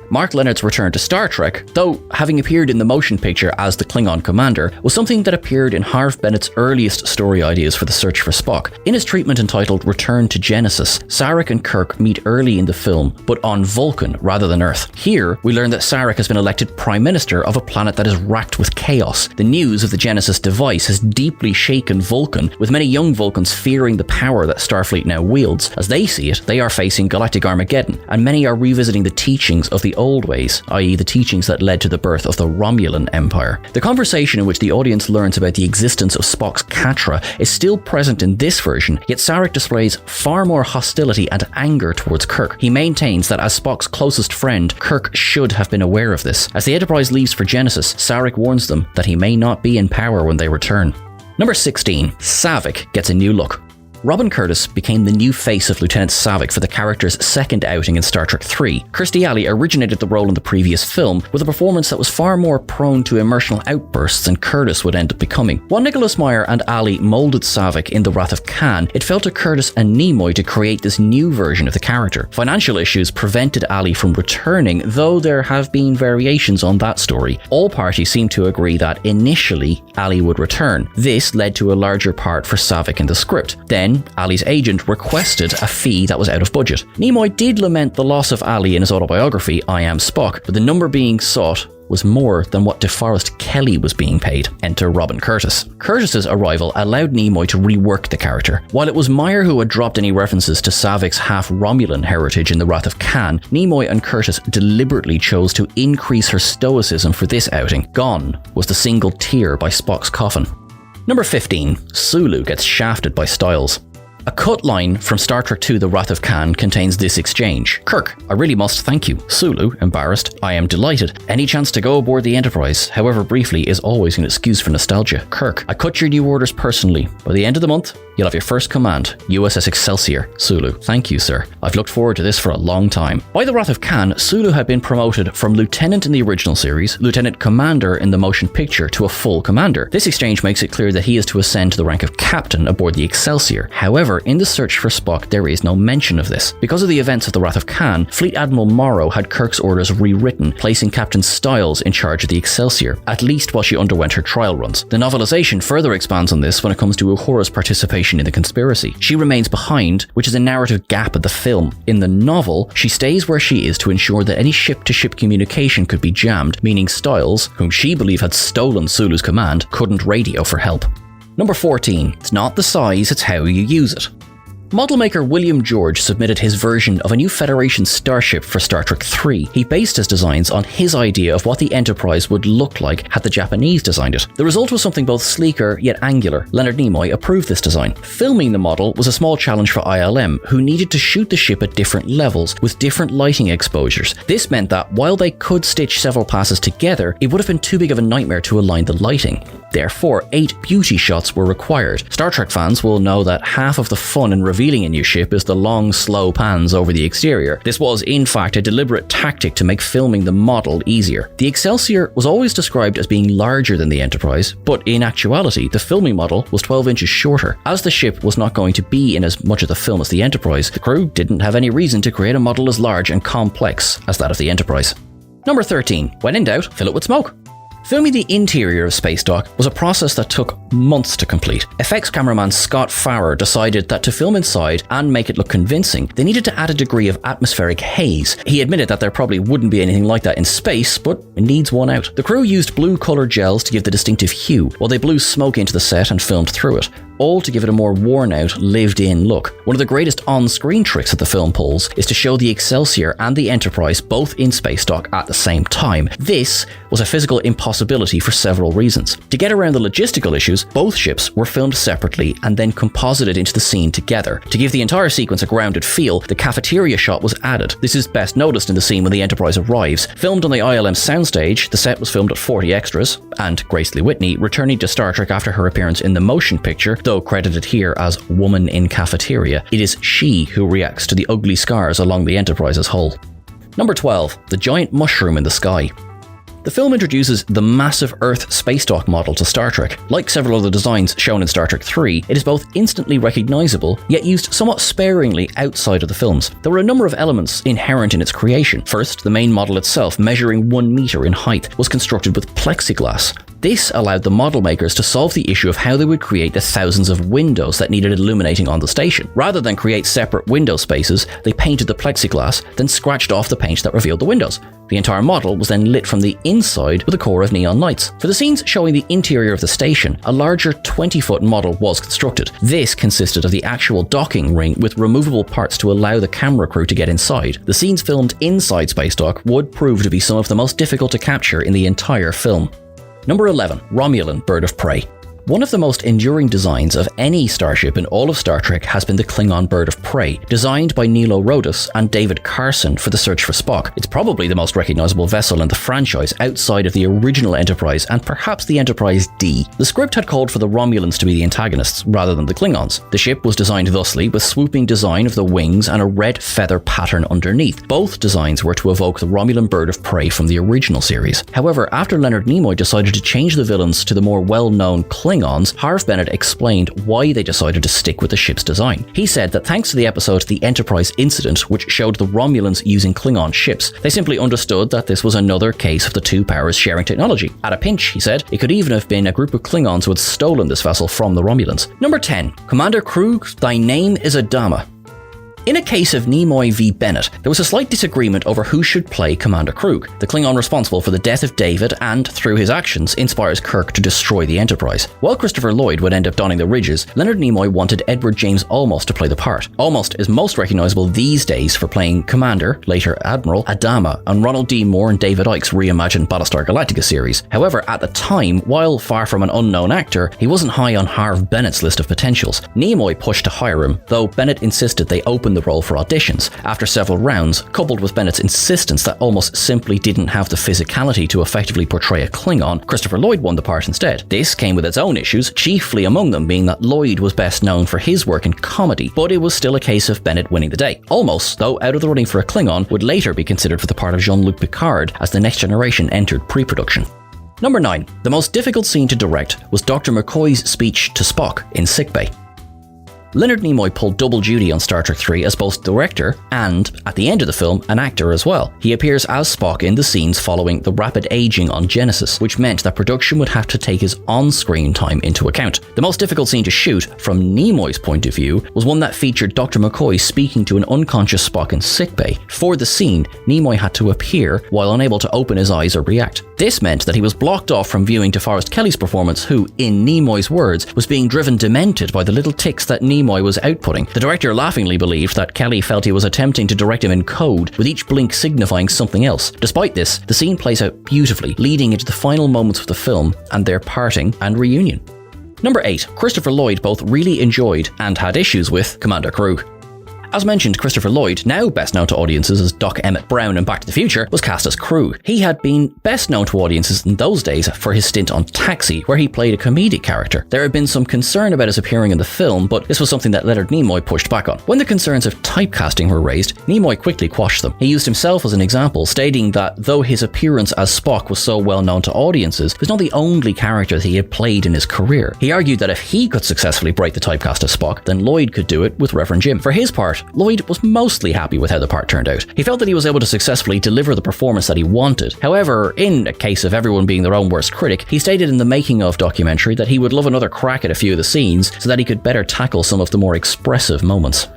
Mark Leonard's return to Star Trek, though having appeared in the motion picture as the Klingon commander, was something that appeared in Harve Bennett's earliest story ideas for The Search for Spock. In his treatment entitled Return to Genesis, Sarek and Kirk meet early in the film, but on Vulcan rather than Earth. Here, we learn that Sarek has been elected Prime Minister of a planet that is racked with chaos. The news of the Genesis device has deeply shaken Vulcan, with many young Vulcans fearing the power that Starfleet now wields. As they see it, they are facing galactic Armageddon, and many are revisiting the teachings of the old ways, i.e. the teachings that led to the birth of the Romulan Empire. The conversation in which the audience learns about the existence of Spock's Katra is still present in this version, yet Sarek displays far more hostility and anger towards Kirk. He maintains that as Spock's closest friend, Kirk should have been aware of this. As the Enterprise leaves for Genesis, Sarek warns them that he may not be in power when they return. Number 16. Saavik gets a new look. Robin Curtis became the new face of Lieutenant Saavik for the character's second outing in Star Trek III. Kirstie Alley originated the role in the previous film with a performance that was far more prone to emotional outbursts than Curtis would end up becoming. While Nicholas Meyer and Alley molded Saavik in The Wrath of Khan, it fell to Curtis and Nimoy to create this new version of the character. Financial issues prevented Alley from returning, though there have been variations on that story. All parties seem to agree that initially Alley would return. This led to a larger part for Saavik in the script. Then Alley's agent requested a fee that was out of budget. Nimoy did lament the loss of Alley in his autobiography, I Am Spock, but the number being sought was more than what DeForest Kelley was being paid. Enter Robin Curtis. Curtis's arrival allowed Nimoy to rework the character. While it was Meyer who had dropped any references to Saavik's half-Romulan heritage in The Wrath of Khan, Nimoy and Curtis deliberately chose to increase her stoicism for this outing. Gone was the single tear by Spock's coffin. Number 15. Sulu gets shafted by Styles. A cut line from Star Trek II The Wrath of Khan contains this exchange. Kirk, I really must thank you. Sulu, embarrassed, I am delighted. Any chance to go aboard the Enterprise, however briefly, is always an excuse for nostalgia. Kirk, I cut your new orders personally. By the end of the month, you'll have your first command, USS Excelsior. Sulu, thank you, sir. I've looked forward to this for a long time. By The Wrath of Khan, Sulu had been promoted from lieutenant in the original series, lieutenant commander in the motion picture, to a full commander. This exchange makes it clear that he is to ascend to the rank of captain aboard the Excelsior. However, in the search for Spock, there is no mention of this. Because of the events of The Wrath of Khan, Fleet Admiral Morrow had Kirk's orders rewritten, placing Captain Styles in charge of the Excelsior, at least while she underwent her trial runs. The novelization further expands on this when it comes to Uhura's participation in the conspiracy. She remains behind, which is a narrative gap of the film. In the novel, she stays where she is to ensure that any ship-to-ship communication could be jammed, meaning Styles, whom she believed had stolen Sulu's command, couldn't radio for help. Number 14. It's not the size, it's how you use it. Model maker William George submitted his version of a new Federation starship for Star Trek III. He based his designs on his idea of what the Enterprise would look like had the Japanese designed it. The result was something both sleeker yet angular. Leonard Nimoy approved this design. Filming the model was a small challenge for ILM, who needed to shoot the ship at different levels with different lighting exposures. This meant that while they could stitch several passes together, it would have been too big of a nightmare to align the lighting. Therefore, 8 beauty shots were required. Star Trek fans will know that half of the fun in revealing a new ship is the long, slow pans over the exterior. This was, in fact, a deliberate tactic to make filming the model easier. The Excelsior was always described as being larger than the Enterprise, but in actuality, the filming model was 12 inches shorter. As the ship was not going to be in as much of the film as the Enterprise, the crew didn't have any reason to create a model as large and complex as that of the Enterprise. Number 13. When in doubt, fill it with smoke. Filming the interior of Spacewalk was a process that took months to complete. Effects cameraman Scott Farrer decided that to film inside and make it look convincing, they needed to add a degree of atmospheric haze. He admitted that there probably wouldn't be anything like that in space, but it needs one out. The crew used blue colored gels to give the distinctive hue, while they blew smoke into the set and filmed through it, all to give it a more worn-out, lived-in look. One of the greatest on-screen tricks that the film pulls is to show the Excelsior and the Enterprise both in Spacewalk at the same time. This was a physical impossibility for several reasons. To get around the logistical issues, both ships were filmed separately and then composited into the scene together. To give the entire sequence a grounded feel, the cafeteria shot was added. This is best noticed in the scene when the Enterprise arrives. Filmed on the ILM soundstage, the set was filmed at 40 extras, and Grace Lee Whitney, returning to Star Trek after her appearance in the motion picture, though credited here as Woman in Cafeteria, it is she who reacts to the ugly scars along the Enterprise's hull. Number 12. The giant mushroom in the sky. The film introduces the massive Earth Spacewalk model to Star Trek. Like several other designs shown in Star Trek III, it is both instantly recognizable, yet used somewhat sparingly outside of the films. There were a number of elements inherent in its creation. First, the main model itself, measuring 1 meter in height, was constructed with plexiglass. This allowed the model makers to solve the issue of how they would create the thousands of windows that needed illuminating on the station. Rather than create separate window spaces, they painted the plexiglass, then scratched off the paint that revealed the windows. The entire model was then lit from the inside with a core of neon lights. For the scenes showing the interior of the station, a larger 20-foot model was constructed. This consisted of the actual docking ring with removable parts to allow the camera crew to get inside. The scenes filmed inside Spacedock would prove to be some of the most difficult to capture in the entire film. Number 11. Romulan Bird of Prey. One of the most enduring designs of any starship in all of Star Trek has been the Klingon Bird of Prey, designed by Nilo Rodus and David Carson for The Search for Spock. It's probably the most recognizable vessel in the franchise outside of the original Enterprise and perhaps the Enterprise D. The script had called for the Romulans to be the antagonists rather than the Klingons. The ship was designed thusly, with swooping design of the wings and a red feather pattern underneath. Both designs were to evoke the Romulan Bird of Prey from the original series. However, after Leonard Nimoy decided to change the villains to the more well-known Klingons, Harv Bennett explained why they decided to stick with the ship's design. He said that thanks to the episode The Enterprise Incident, which showed the Romulans using Klingon ships, they simply understood that this was another case of the two powers sharing technology. At a pinch, he said, it could even have been a group of Klingons who had stolen this vessel from the Romulans. Number 10. Commander Krug, thy name is Adama. In a case of Nimoy v. Bennett, there was a slight disagreement over who should play Commander Krug, the Klingon responsible for the death of David and, through his actions, inspires Kirk to destroy the Enterprise. While Christopher Lloyd would end up donning the ridges, Leonard Nimoy wanted Edward James Olmos to play the part. Olmos is most recognizable these days for playing Commander, later Admiral, Adama on Ronald D. Moore and David Icke's reimagined Battlestar Galactica series. However, at the time, while far from an unknown actor, he wasn't high on Harv Bennett's list of potentials. Nimoy pushed to hire him, though Bennett insisted they open the role for auditions. After several rounds, coupled with Bennett's insistence that Olmos simply didn't have the physicality to effectively portray a Klingon, Christopher Lloyd won the part instead. This came with its own issues, chiefly among them being that Lloyd was best known for his work in comedy, but it was still a case of Bennett winning the day. Olmos, though out of the running for a Klingon, would later be considered for the part of Jean-Luc Picard as The Next Generation entered pre-production. Number 9. The most difficult scene to direct was Dr. McCoy's speech to Spock in sickbay. Leonard Nimoy pulled double duty on Star Trek 3 as both director and, at the end of the film, an actor as well. He appears as Spock in the scenes following the rapid aging on Genesis, which meant that production would have to take his on-screen time into account. The most difficult scene to shoot, from Nimoy's point of view, was one that featured Dr. McCoy speaking to an unconscious Spock in sickbay. For the scene, Nimoy had to appear while unable to open his eyes or react. This meant that he was blocked off from viewing DeForest Kelley's performance, who, in Nimoy's words, was being driven demented by the little tics that Nimoy was outputting. The director laughingly believed that Kelley felt he was attempting to direct him in code, with each blink signifying something else. Despite this, the scene plays out beautifully, leading into the final moments of the film and their parting and reunion. Number 8. Christopher Lloyd both really enjoyed and had issues with Commander Krug. As mentioned, Christopher Lloyd, now best known to audiences as Doc Emmett Brown in Back to the Future, was cast as Krug. He had been best known to audiences in those days for his stint on Taxi, where he played a comedic character. There had been some concern about his appearing in the film, but this was something that Leonard Nimoy pushed back on. When the concerns of typecasting were raised, Nimoy quickly quashed them. He used himself as an example, stating that though his appearance as Spock was so well known to audiences, it was not the only character that he had played in his career. He argued that if he could successfully break the typecast of Spock, then Lloyd could do it with Reverend Jim. For his part, Lloyd was mostly happy with how the part turned out. He felt that he was able to successfully deliver the performance that he wanted. However, in a case of everyone being their own worst critic, he stated in the making of documentary that he would love another crack at a few of the scenes so that he could better tackle some of the more expressive moments.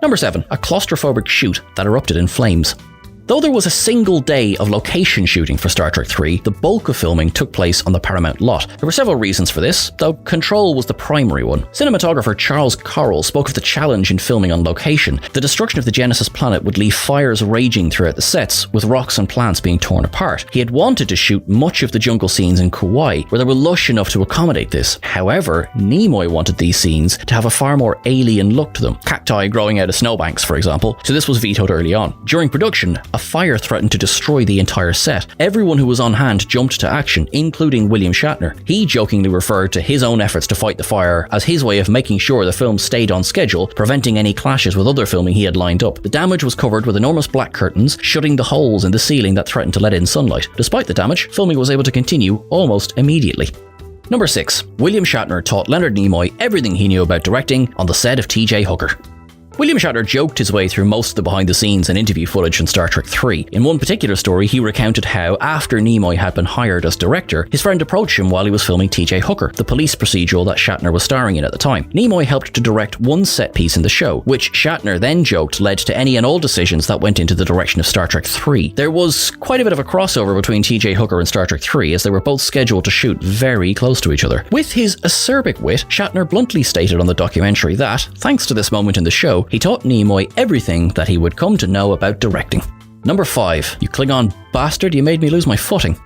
Number 7. A claustrophobic shoot that erupted in flames. Though there was a single day of location shooting for Star Trek 3, the bulk of filming took place on the Paramount lot. There were several reasons for this, though control was the primary one. Cinematographer Charles Correll spoke of the challenge in filming on location. The destruction of the Genesis planet would leave fires raging throughout the sets, with rocks and plants being torn apart. He had wanted to shoot much of the jungle scenes in Kauai, where they were lush enough to accommodate this. However, Nimoy wanted these scenes to have a far more alien look to them. Cacti growing out of snowbanks, for example, so this was vetoed early on. During production, a fire threatened to destroy the entire set. Everyone who was on hand jumped to action, including William Shatner. He jokingly referred to his own efforts to fight the fire as his way of making sure the film stayed on schedule, preventing any clashes with other filming he had lined up. The damage was covered with enormous black curtains, shutting the holes in the ceiling that threatened to let in sunlight. Despite the damage, filming was able to continue almost immediately. Number 6. William Shatner taught Leonard Nimoy everything he knew about directing on the set of T.J. Hooker. William Shatner joked his way through most of the behind-the-scenes and interview footage in Star Trek 3. In one particular story, he recounted how, after Nimoy had been hired as director, his friend approached him while he was filming T.J. Hooker, the police procedural that Shatner was starring in at the time. Nimoy helped to direct one set piece in the show, which Shatner then joked led to any and all decisions that went into the direction of Star Trek 3. There was quite a bit of a crossover between T.J. Hooker and Star Trek 3, as they were both scheduled to shoot very close to each other. With his acerbic wit, Shatner bluntly stated on the documentary that, thanks to this moment in the show, he taught Nimoy everything that he would come to know about directing. Number 5. You Klingon bastard, you made me lose my footing.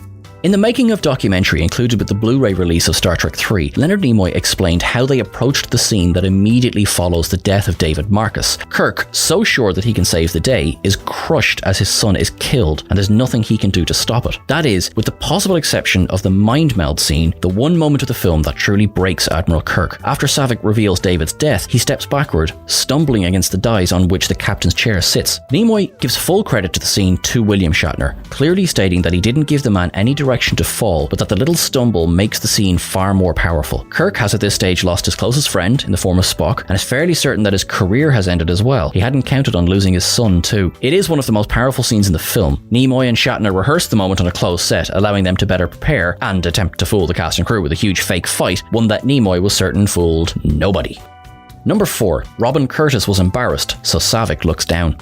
In the making of documentary included with the Blu-ray release of Star Trek 3, Leonard Nimoy explained how they approached the scene that immediately follows the death of David Marcus. Kirk, so sure that he can save the day, is crushed as his son is killed, and there's nothing he can do to stop it. That is, with the possible exception of the mind meld scene, the one moment of the film that truly breaks Admiral Kirk. After Saavik reveals David's death, he steps backward, stumbling against the dais on which the captain's chair sits. Nimoy gives full credit to the scene to William Shatner, clearly stating that he didn't give the man any direction to fall, but that the little stumble makes the scene far more powerful. Kirk has at this stage lost his closest friend in the form of Spock, and is fairly certain that his career has ended as well. He hadn't counted on losing his son too. It is one of the most powerful scenes in the film. Nimoy and Shatner rehearsed the moment on a closed set, allowing them to better prepare and attempt to fool the cast and crew with a huge fake fight, one that Nimoy was certain fooled nobody. Number 4. Robin Curtis was embarrassed, so Saavik looks down.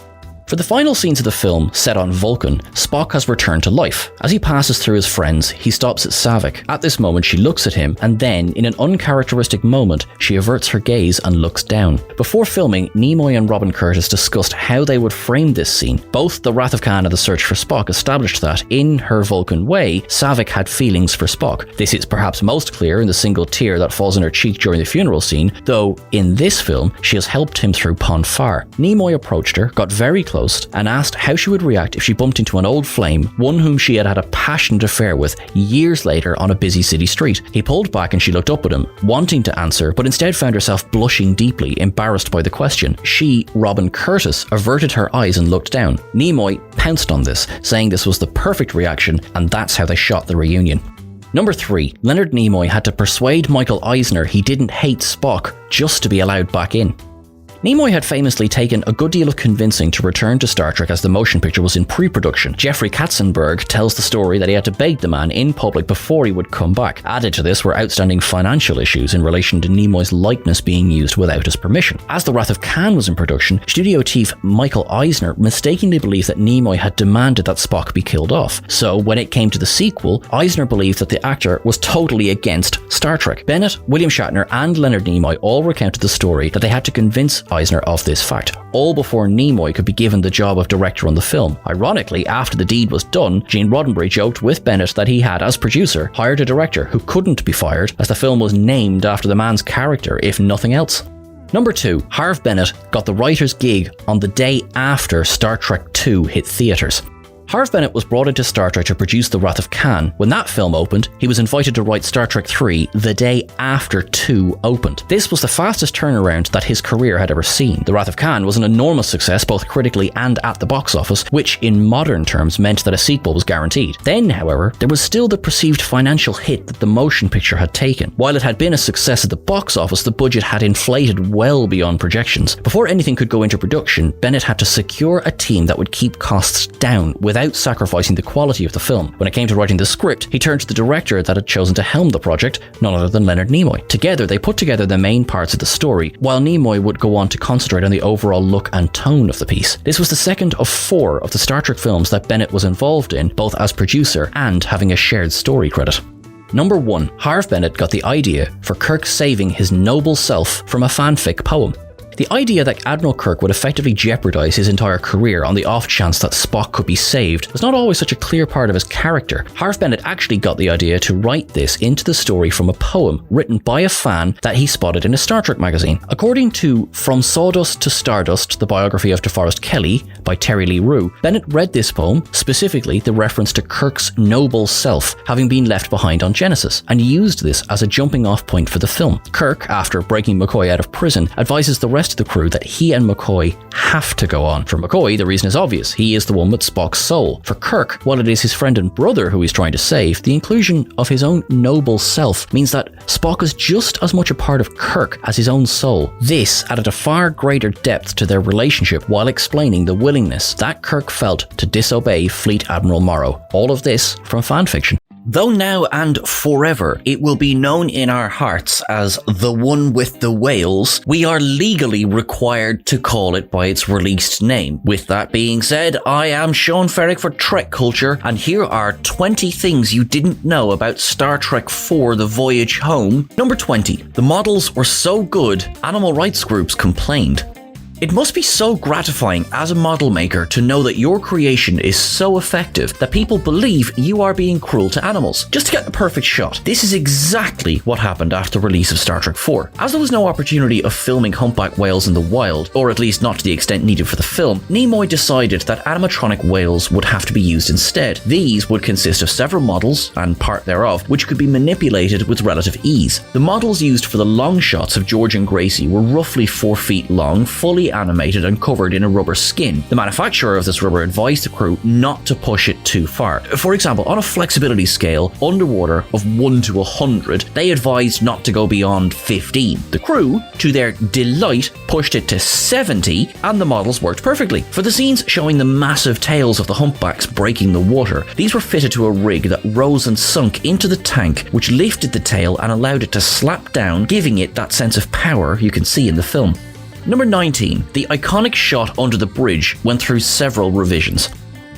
For the final scenes of the film, set on Vulcan, Spock has returned to life. As he passes through his friends, he stops at Saavik. At this moment, she looks at him, and then, in an uncharacteristic moment, she averts her gaze and looks down. Before filming, Nimoy and Robin Curtis discussed how they would frame this scene. Both the Wrath of Khan and the Search for Spock established that, in her Vulcan way, Saavik had feelings for Spock. This is perhaps most clear in the single tear that falls on her cheek during the funeral scene, though, in this film, she has helped him through Pon farr. Nimoy approached her, got very close, and asked how she would react if she bumped into an old flame, one whom she had had a passionate affair with years later on a busy city street. He pulled back and she looked up at him, wanting to answer, but instead found herself blushing deeply, embarrassed by the question. She, Robin Curtis, averted her eyes and looked down. Nimoy pounced on this, saying this was the perfect reaction, and that's how they shot the reunion. Number 3. Leonard Nimoy had to persuade Michael Eisner he didn't hate Spock just to be allowed back in. Nimoy had famously taken a good deal of convincing to return to Star Trek as the motion picture was in pre-production. Jeffrey Katzenberg tells the story that he had to beg the man in public before he would come back. Added to this were outstanding financial issues in relation to Nimoy's likeness being used without his permission. As The Wrath of Khan was in production, studio chief Michael Eisner mistakenly believed that Nimoy had demanded that Spock be killed off. So when it came to the sequel, Eisner believed that the actor was totally against Star Trek. Bennett, William Shatner and Leonard Nimoy all recounted the story that they had to convince Eisner of this fact, all before Nimoy could be given the job of director on the film. Ironically, after the deed was done, Gene Roddenberry joked with Bennett that he had, as producer, hired a director who couldn't be fired, as the film was named after the man's character, if nothing else. Number 2. Harve Bennett got the writer's gig on the day after Star Trek II hit theaters. Harve Bennett was brought into Star Trek to produce The Wrath of Khan. When that film opened, he was invited to write Star Trek 3 the day after 2 opened. This was the fastest turnaround that his career had ever seen. The Wrath of Khan was an enormous success both critically and at the box office, which in modern terms meant that a sequel was guaranteed. Then, however, there was still the perceived financial hit that the motion picture had taken. While it had been a success at the box office, the budget had inflated well beyond projections. Before anything could go into production, Bennett had to secure a team that would keep costs down without sacrificing the quality of the film. When it came to writing the script, he turned to the director that had chosen to helm the project, none other than Leonard Nimoy. Together, they put together the main parts of the story, while Nimoy would go on to concentrate on the overall look and tone of the piece. This was the second of 4 of the Star Trek films that Bennett was involved in, both as producer and having a shared story credit. Number 1. Harve Bennett got the idea for Kirk saving his noble self from a fanfic poem. The idea that Admiral Kirk would effectively jeopardize his entire career on the off chance that Spock could be saved was not always such a clear part of his character. Harve Bennett actually got the idea to write this into the story from a poem written by a fan that he spotted in a Star Trek magazine. According to From Sawdust to Stardust, the biography of DeForest Kelley by Terry Lee Roux, Bennett read this poem, specifically the reference to Kirk's noble self having been left behind on Genesis, and used this as a jumping off point for the film. Kirk, after breaking McCoy out of prison, advises the rest rest of the crew that he and McCoy have to go on. For McCoy, the reason is obvious. He is the one with Spock's soul. For Kirk, while it is his friend and brother who he's trying to save, the inclusion of his own noble self means that Spock is just as much a part of Kirk as his own soul. This added a far greater depth to their relationship while explaining the willingness that Kirk felt to disobey Fleet Admiral Morrow. All of this from fanfiction. Though now and forever it will be known in our hearts as the one with the whales, we are legally required to call it by its released name. With that being said, I am Sean Ferrick for TrekCulture, and here are 20 things you didn't know about Star Trek IV: The Voyage Home. Number 20. The models were so good, animal rights groups complained. It must be so gratifying as a model maker to know that your creation is so effective that people believe you are being cruel to animals, just to get the perfect shot. This is exactly what happened after the release of Star Trek IV. As there was no opportunity of filming humpback whales in the wild, or at least not to the extent needed for the film, Nimoy decided that animatronic whales would have to be used instead. These would consist of several models, and part thereof, which could be manipulated with relative ease. The models used for the long shots of George and Gracie were roughly 4 feet long, fully animated and covered in a rubber skin. The manufacturer of this rubber advised the crew not to push it too far. For example, on a flexibility scale underwater of 1 to 100, they advised not to go beyond 15. The crew, to their delight, pushed it to 70, and the models worked perfectly. For the scenes showing the massive tails of the humpbacks breaking the water, these were fitted to a rig that rose and sunk into the tank, which lifted the tail and allowed it to slap down, giving it that sense of power you can see in the film. Number 19. The iconic shot under the bridge went through several revisions.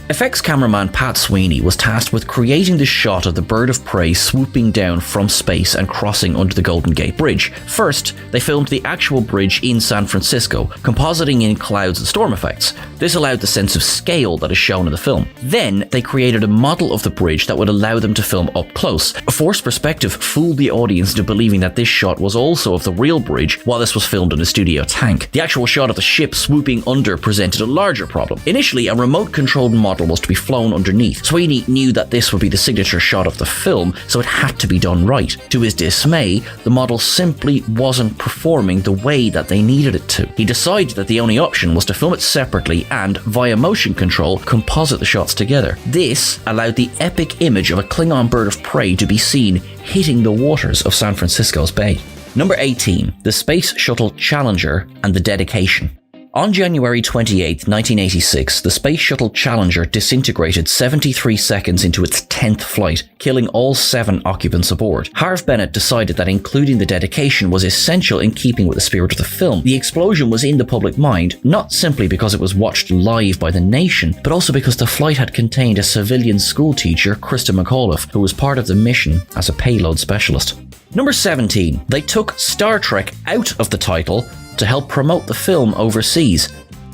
Effects cameraman Pat Sweeney was tasked with creating the shot of the bird of prey swooping down from space and crossing under the Golden Gate Bridge. First, they filmed the actual bridge in San Francisco, compositing in clouds and storm effects. This allowed the sense of scale that is shown in the film. Then, they created a model of the bridge that would allow them to film up close. A forced perspective fooled the audience into believing that this shot was also of the real bridge, while this was filmed in a studio tank. The actual shot of the ship swooping under presented a larger problem. Initially, a remote-controlled model was to be flown underneath. Sweeney knew that this would be the signature shot of the film, so it had to be done right. To his dismay, the model simply wasn't performing the way that they needed it to. He decided that the only option was to film it separately and, via motion control, composite the shots together. This allowed the epic image of a Klingon bird of prey to be seen hitting the waters of San Francisco's bay. Number 18. The Space Shuttle Challenger and the Dedication. On January 28, 1986, the Space Shuttle Challenger disintegrated 73 seconds into its 10th flight, killing all 7 occupants aboard. Harve Bennett decided that including the dedication was essential in keeping with the spirit of the film. The explosion was in the public mind, not simply because it was watched live by the nation, but also because the flight had contained a civilian schoolteacher, Krista McAuliffe, who was part of the mission as a payload specialist. Number 17. They took Star Trek out of the title to help promote the film overseas.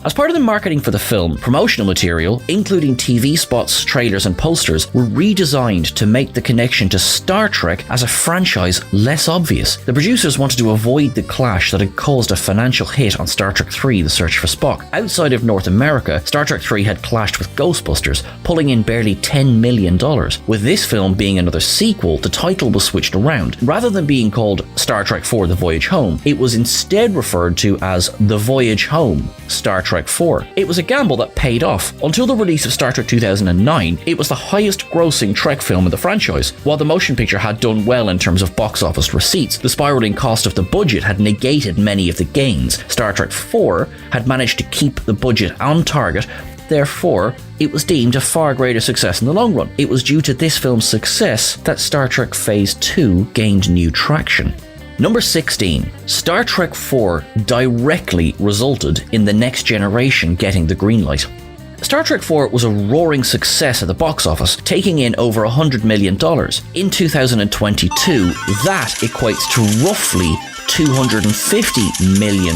As part of the marketing for the film, promotional material, including TV spots, trailers and posters, were redesigned to make the connection to Star Trek as a franchise less obvious. The producers wanted to avoid the clash that had caused a financial hit on Star Trek III: The Search for Spock. Outside of North America, Star Trek III had clashed with Ghostbusters, pulling in barely $10 million. With this film being another sequel, the title was switched around. Rather than being called Star Trek IV: The Voyage Home, it was instead referred to as The Voyage Home, Star Trek IV. It was a gamble that paid off. Until the release of Star Trek 2009, it was the highest grossing Trek film in the franchise. While the motion picture had done well in terms of box office receipts, the spiraling cost of the budget had negated many of the gains. Star Trek IV had managed to keep the budget on target. Therefore, it was deemed a far greater success in the long run. It was due to this film's success that Star Trek Phase 2 gained new traction. Number 16. Star Trek IV directly resulted in The Next Generation getting the green light. Star Trek IV was a roaring success at the box office, taking in over $100 million. In 2022, that equates to roughly $250 million.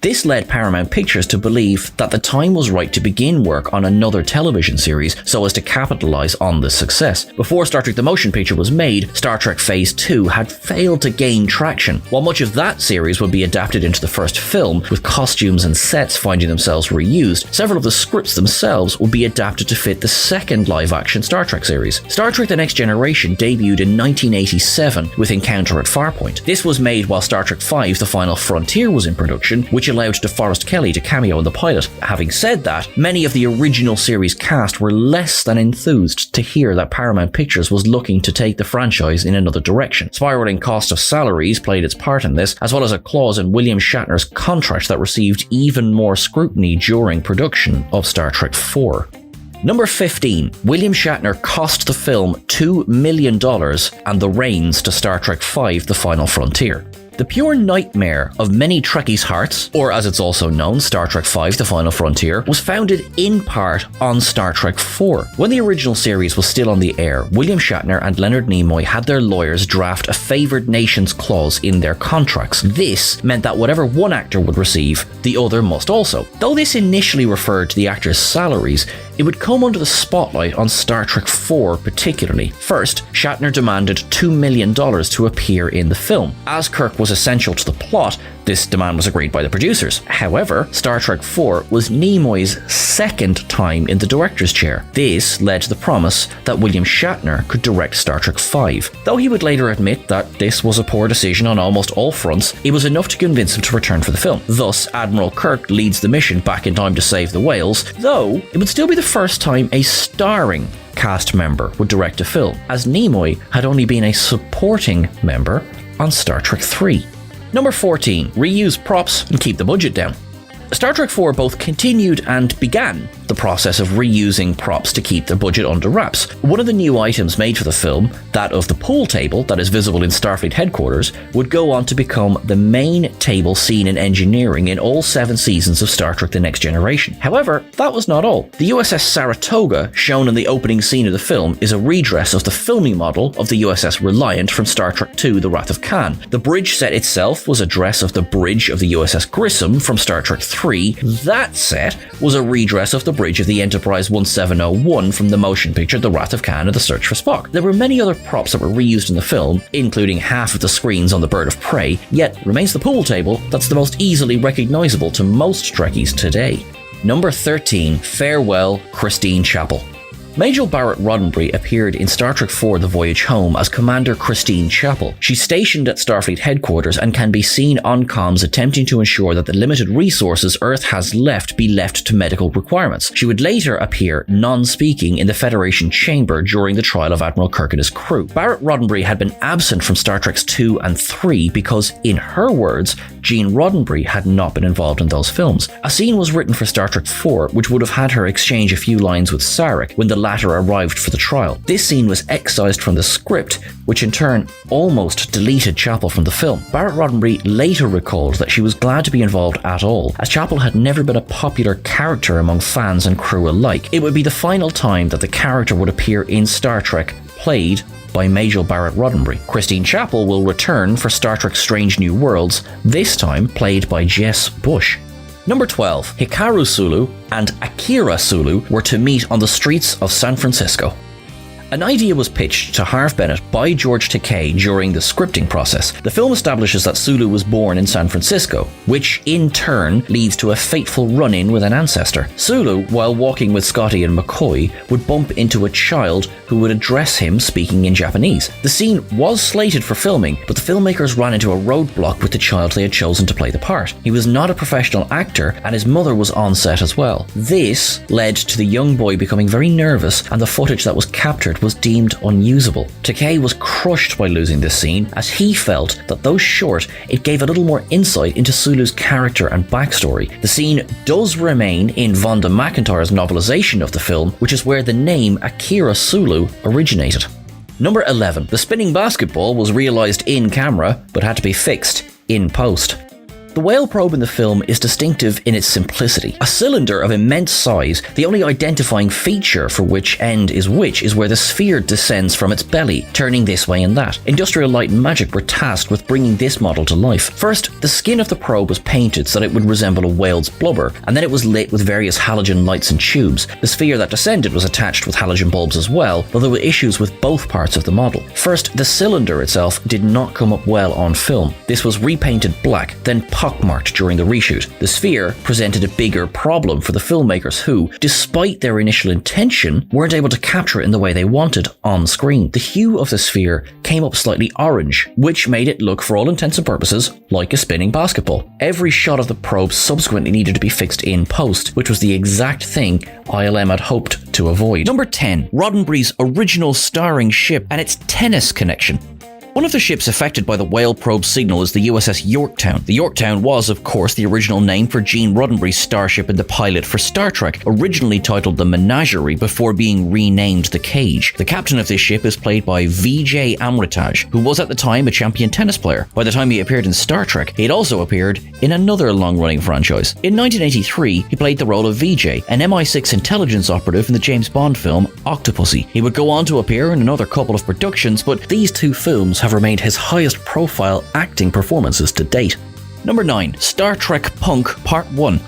This led Paramount Pictures to believe that the time was right to begin work on another television series so as to capitalize on this success. Before Star Trek the Motion Picture was made, Star Trek Phase 2 had failed to gain traction. While much of that series would be adapted into the first film, with costumes and sets finding themselves reused, several of the scripts themselves would be adapted to fit the second live-action Star Trek series. Star Trek The Next Generation debuted in 1987 with Encounter at Farpoint. This was made while Star Trek Trek V The Final Frontier was in production, which allowed DeForest Kelley to cameo in the pilot. Having said that, many of the original series cast were less than enthused to hear that Paramount Pictures was looking to take the franchise in another direction. Spiraling cost of salaries played its part in this, as well as a clause in William Shatner's contract that received even more scrutiny during production of Star Trek IV. Number 15. William Shatner cost the film $2 million and the reins to Star Trek V The Final Frontier. The pure nightmare of many Trekkies' hearts, or as it's also known, Star Trek V The Final Frontier, was founded in part on Star Trek IV. When the original series was still on the air, William Shatner and Leonard Nimoy had their lawyers draft a favoured nations clause in their contracts. This meant that whatever one actor would receive, the other must also. Though this initially referred to the actors' salaries, it would come under the spotlight on Star Trek IV particularly. First, Shatner demanded $2 million to appear in the film. As Kirk was essential to the plot, this demand was agreed by the producers. However, Star Trek IV was Nimoy's second time in the director's chair. This led to the promise that William Shatner could direct Star Trek V. Though he would later admit that this was a poor decision on almost all fronts, it was enough to convince him to return for the film. Thus, Admiral Kirk leads the mission back in time to save the whales, though it would still be the first time a starring cast member would direct a film, as Nimoy had only been a supporting member on Star Trek III. Number 14. Reuse props and keep the budget down. Star Trek IV both continued and began the process of reusing props to keep the budget under wraps. One of the new items made for the film, that of the pool table that is visible in Starfleet headquarters, would go on to become the main table seen in engineering in all 7 seasons of Star Trek The Next Generation. However, that was not all. The USS Saratoga, shown in the opening scene of the film, is a redress of the filming model of the USS Reliant from Star Trek II The Wrath of Khan. The bridge set itself was a dress of the bridge of the USS Grissom from Star Trek III. That set was a redress of the bridge of the Enterprise 1701 from the motion picture The Wrath of Khan and the Search for Spock. There were many other props that were reused in the film, including half of the screens on the Bird of Prey, yet remains the pool table that's the most easily recognisable to most Trekkies today. Number 13. Farewell, Christine Chapel. Majel Barrett Roddenberry appeared in Star Trek IV The Voyage Home as Commander Christine Chapel. She's stationed at Starfleet headquarters and can be seen on comms attempting to ensure that the limited resources Earth has left be left to medical requirements. She would later appear non-speaking in the Federation chamber during the trial of Admiral Kirk and his crew. Barrett Roddenberry had been absent from Star Treks II and III because, in her words, Gene Roddenberry had not been involved in those films. A scene was written for Star Trek IV which would have had her exchange a few lines with Sarek when the latter arrived for the trial. This scene was excised from the script, which in turn almost deleted Chapel from the film. Barrett Roddenberry later recalled that she was glad to be involved at all, as Chapel had never been a popular character among fans and crew alike. It would be the final time that the character would appear in Star Trek, played by Majel Barrett Roddenberry. Christine Chapel will return for Star Trek Strange New Worlds, this time played by Jess Bush. Number 12. Hikaru Sulu and Akira Sulu were to meet on the streets of San Francisco. An idea was pitched to Harve Bennett by George Takei during the scripting process. The film establishes that Sulu was born in San Francisco, which in turn leads to a fateful run-in with an ancestor. Sulu, while walking with Scotty and McCoy, would bump into a child who would address him speaking in Japanese. The scene was slated for filming, but the filmmakers ran into a roadblock with the child they had chosen to play the part. He was not a professional actor, and his mother was on set as well. This led to the young boy becoming very nervous, and the footage that was captured was deemed unusable. Takei was crushed by losing this scene, as he felt that though short, it gave a little more insight into Sulu's character and backstory. The scene does remain in Vonda McIntyre's novelization of the film, which is where the name Akira Sulu originated. Number 11. The spinning basketball was realised in camera, but had to be fixed in post. The whale probe in the film is distinctive in its simplicity. A cylinder of immense size, the only identifying feature for which end is which is where the sphere descends from its belly, turning this way and that. Industrial Light and Magic were tasked with bringing this model to life. First, the skin of the probe was painted so that it would resemble a whale's blubber, and then it was lit with various halogen lights and tubes. The sphere that descended was attached with halogen bulbs as well, though there were issues with both parts of the model. First, the cylinder itself did not come up well on film. This was repainted black, then polished pockmarked during the reshoot. The sphere presented a bigger problem for the filmmakers who, despite their initial intention, weren't able to capture it in the way they wanted on screen. The hue of the sphere came up slightly orange, which made it look, for all intents and purposes, like a spinning basketball. Every shot of the probe subsequently needed to be fixed in post, which was the exact thing ILM had hoped to avoid. Number 10. Roddenberry's original starring ship and its tennis connection. One of the ships affected by the whale probe signal is the USS Yorktown. The Yorktown was, of course, the original name for Gene Roddenberry's starship and the pilot for Star Trek, originally titled the Menagerie before being renamed the Cage. The captain of this ship is played by Vijay Amritaj, who was at the time a champion tennis player. By the time he appeared in Star Trek, he had also appeared in another long-running franchise. In 1983, he played the role of Vijay, an MI6 intelligence operative in the James Bond film Octopussy. He would go on to appear in another couple of productions, but these two films have remained his highest profile acting performances to date. Number 9. Star Trek Punk Part 1.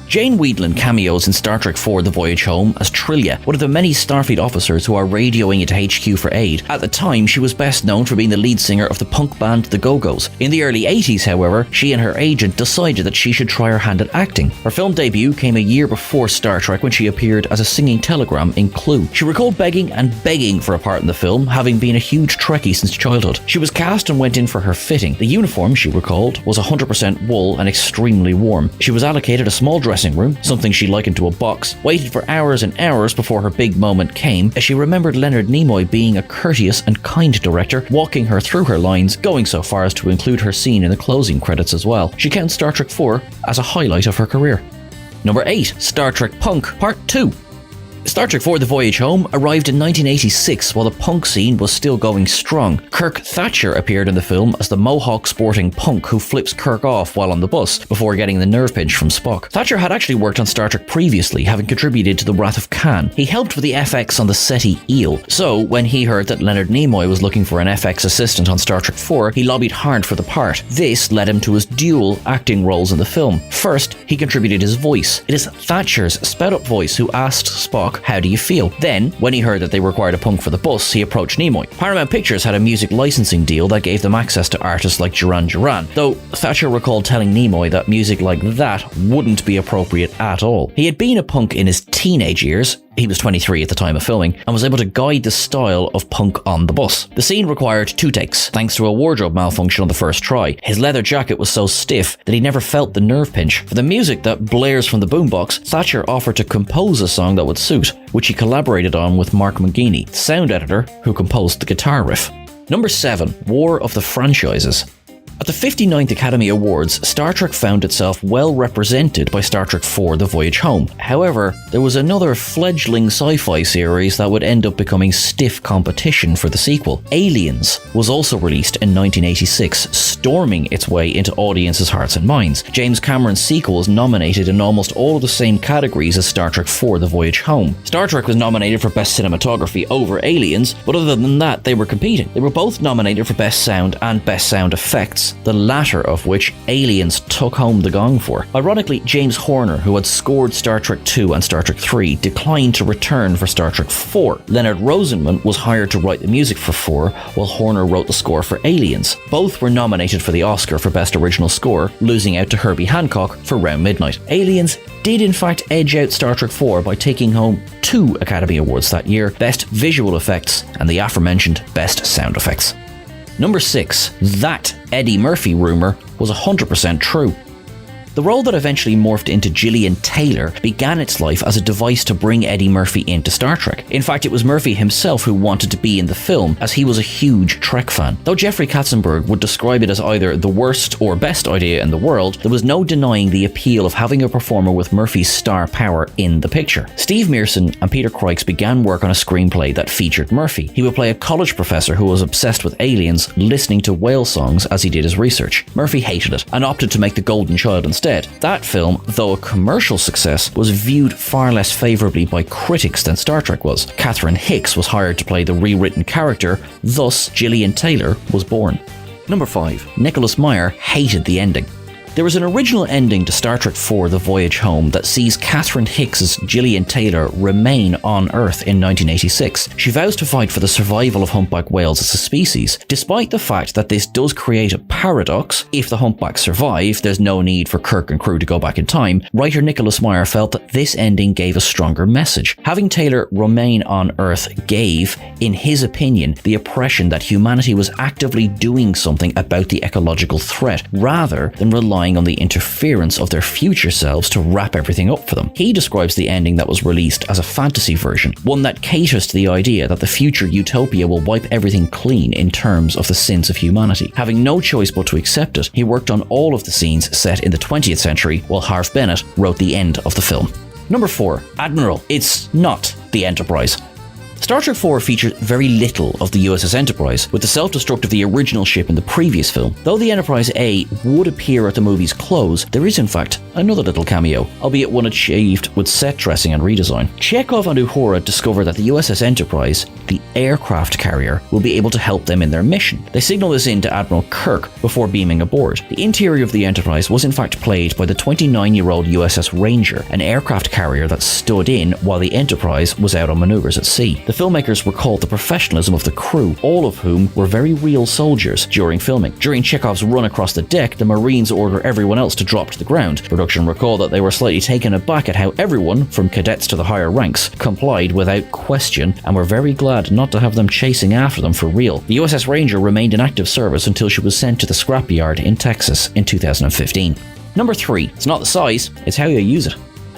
Jane Weedland cameos in Star Trek IV The Voyage Home as Trillia, one of the many Starfleet officers who are radioing into HQ for aid. At the time, she was best known for being the lead singer of the punk band The Go-Go's. In the early 80s, however, she and her agent decided that she should try her hand at acting. Her film debut came a year before Star Trek when she appeared as a singing telegram in Clue. She recalled begging and begging for a part in the film, having been a huge Trekkie since childhood. She was cast and went in for her fitting. The uniform, she recalled, was 100% wool and extremely warm. She was allocated a small dressing room, something she likened to a box, waited for hours and hours before her big moment came, as she remembered Leonard Nimoy being a courteous and kind director, walking her through her lines, going so far as to include her scene in the closing credits as well. She counts Star Trek IV as a highlight of her career. Number 8. Star Trek Punk Part 2. Star Trek IV The Voyage Home arrived in 1986 while the punk scene was still going strong. Kirk Thatcher appeared in the film as the mohawk sporting punk who flips Kirk off while on the bus before getting the nerve pinch from Spock. Thatcher had actually worked on Star Trek previously, having contributed to The Wrath of Khan. He helped with the FX on the SETI Eel, so when he heard that Leonard Nimoy was looking for an FX assistant on Star Trek IV, he lobbied hard for the part. This led him to his dual acting roles in the film. First, he contributed his voice. It is Thatcher's sped-up voice who asked Spock, "How do you feel?" Then, when he heard that they required a punk for the bus, he approached Nimoy. Paramount Pictures had a music licensing deal that gave them access to artists like Duran Duran, though Thatcher recalled telling Nimoy that music like that wouldn't be appropriate at all. He had been a punk in his teenage years. He was 23 at the time of filming, and was able to guide the style of punk on the bus. The scene required 2 takes, thanks to a wardrobe malfunction on the first try. His leather jacket was so stiff that he never felt the nerve pinch. For the music that blares from the boombox, Thatcher offered to compose a song that would suit, which he collaborated on with Mark McGeaney, the sound editor who composed the guitar riff. Number 7. War of the Franchises. At the 59th Academy Awards, Star Trek found itself well represented by Star Trek IV The Voyage Home. However, there was another fledgling sci-fi series that would end up becoming stiff competition for the sequel. Aliens was also released in 1986, storming its way into audiences' hearts and minds. James Cameron's sequel was nominated in almost all of the same categories as Star Trek IV The Voyage Home. Star Trek was nominated for Best Cinematography over Aliens, but other than that, they were competing. They were both nominated for Best Sound and Best Sound Effects, the latter of which Aliens took home the gong for. Ironically, James Horner, who had scored Star Trek II and Star Trek III, declined to return for Star Trek IV. Leonard Rosenman was hired to write the music for IV, while Horner wrote the score for Aliens. Both were nominated for the Oscar for Best Original Score, losing out to Herbie Hancock for Round Midnight. Aliens did in fact edge out Star Trek IV by taking home 2 Academy Awards that year, Best Visual Effects and the aforementioned Best Sound Effects. Number 6. That Eddie Murphy rumour was 100% true. The role that eventually morphed into Gillian Taylor began its life as a device to bring Eddie Murphy into Star Trek. In fact, it was Murphy himself who wanted to be in the film, as he was a huge Trek fan. Though Jeffrey Katzenberg would describe it as either the worst or best idea in the world, there was no denying the appeal of having a performer with Murphy's star power in the picture. Steve Mearson and Peter Crykes began work on a screenplay that featured Murphy. He would play a college professor who was obsessed with aliens, listening to whale songs as he did his research. Murphy hated it and opted to make The Golden Child instead. That film, though a commercial success, was viewed far less favourably by critics than Star Trek was. Catherine Hicks was hired to play the rewritten character, thus Gillian Taylor was born. Number 5. Nicholas Meyer hated the ending. There was an original ending to Star Trek IV: The Voyage Home that sees Catherine Hicks's Gillian Taylor remain on Earth in 1986. She vows to fight for the survival of humpback whales as a species. Despite the fact that this does create a paradox, if the humpbacks survive, there's no need for Kirk and crew to go back in time, writer Nicholas Meyer felt that this ending gave a stronger message. Having Taylor remain on Earth gave, in his opinion, the impression that humanity was actively doing something about the ecological threat, rather than relying on the interference of their future selves to wrap everything up for them. He describes the ending that was released as a fantasy version, one that caters to the idea that the future utopia will wipe everything clean in terms of the sins of humanity. Having no choice but to accept it, he worked on all of the scenes set in the 20th century, while Harve Bennett wrote the end of the film. Number 4. Admiral. It's not the Enterprise. Star Trek IV featured very little of the USS Enterprise, with the self-destruct of the original ship in the previous film. Though the Enterprise A would appear at the movie's close, there is in fact another little cameo, albeit one achieved with set dressing and redesign. Chekhov and Uhura discover that the USS Enterprise, the aircraft carrier, will be able to help them in their mission. They signal this in to Admiral Kirk before beaming aboard. The interior of the Enterprise was in fact played by the 29-year-old USS Ranger, an aircraft carrier that stood in while the Enterprise was out on maneuvers at sea. The filmmakers recalled the professionalism of the crew, all of whom were very real soldiers during filming. During Chekhov's run across the deck, the Marines order everyone else to drop to the ground. Production recalled that they were slightly taken aback at how everyone, from cadets to the higher ranks, complied without question and were very glad not to have them chasing after them for real. The USS Ranger remained in active service until she was sent to the scrapyard in Texas in 2015. Number 3. It's not the size, it's how you use it.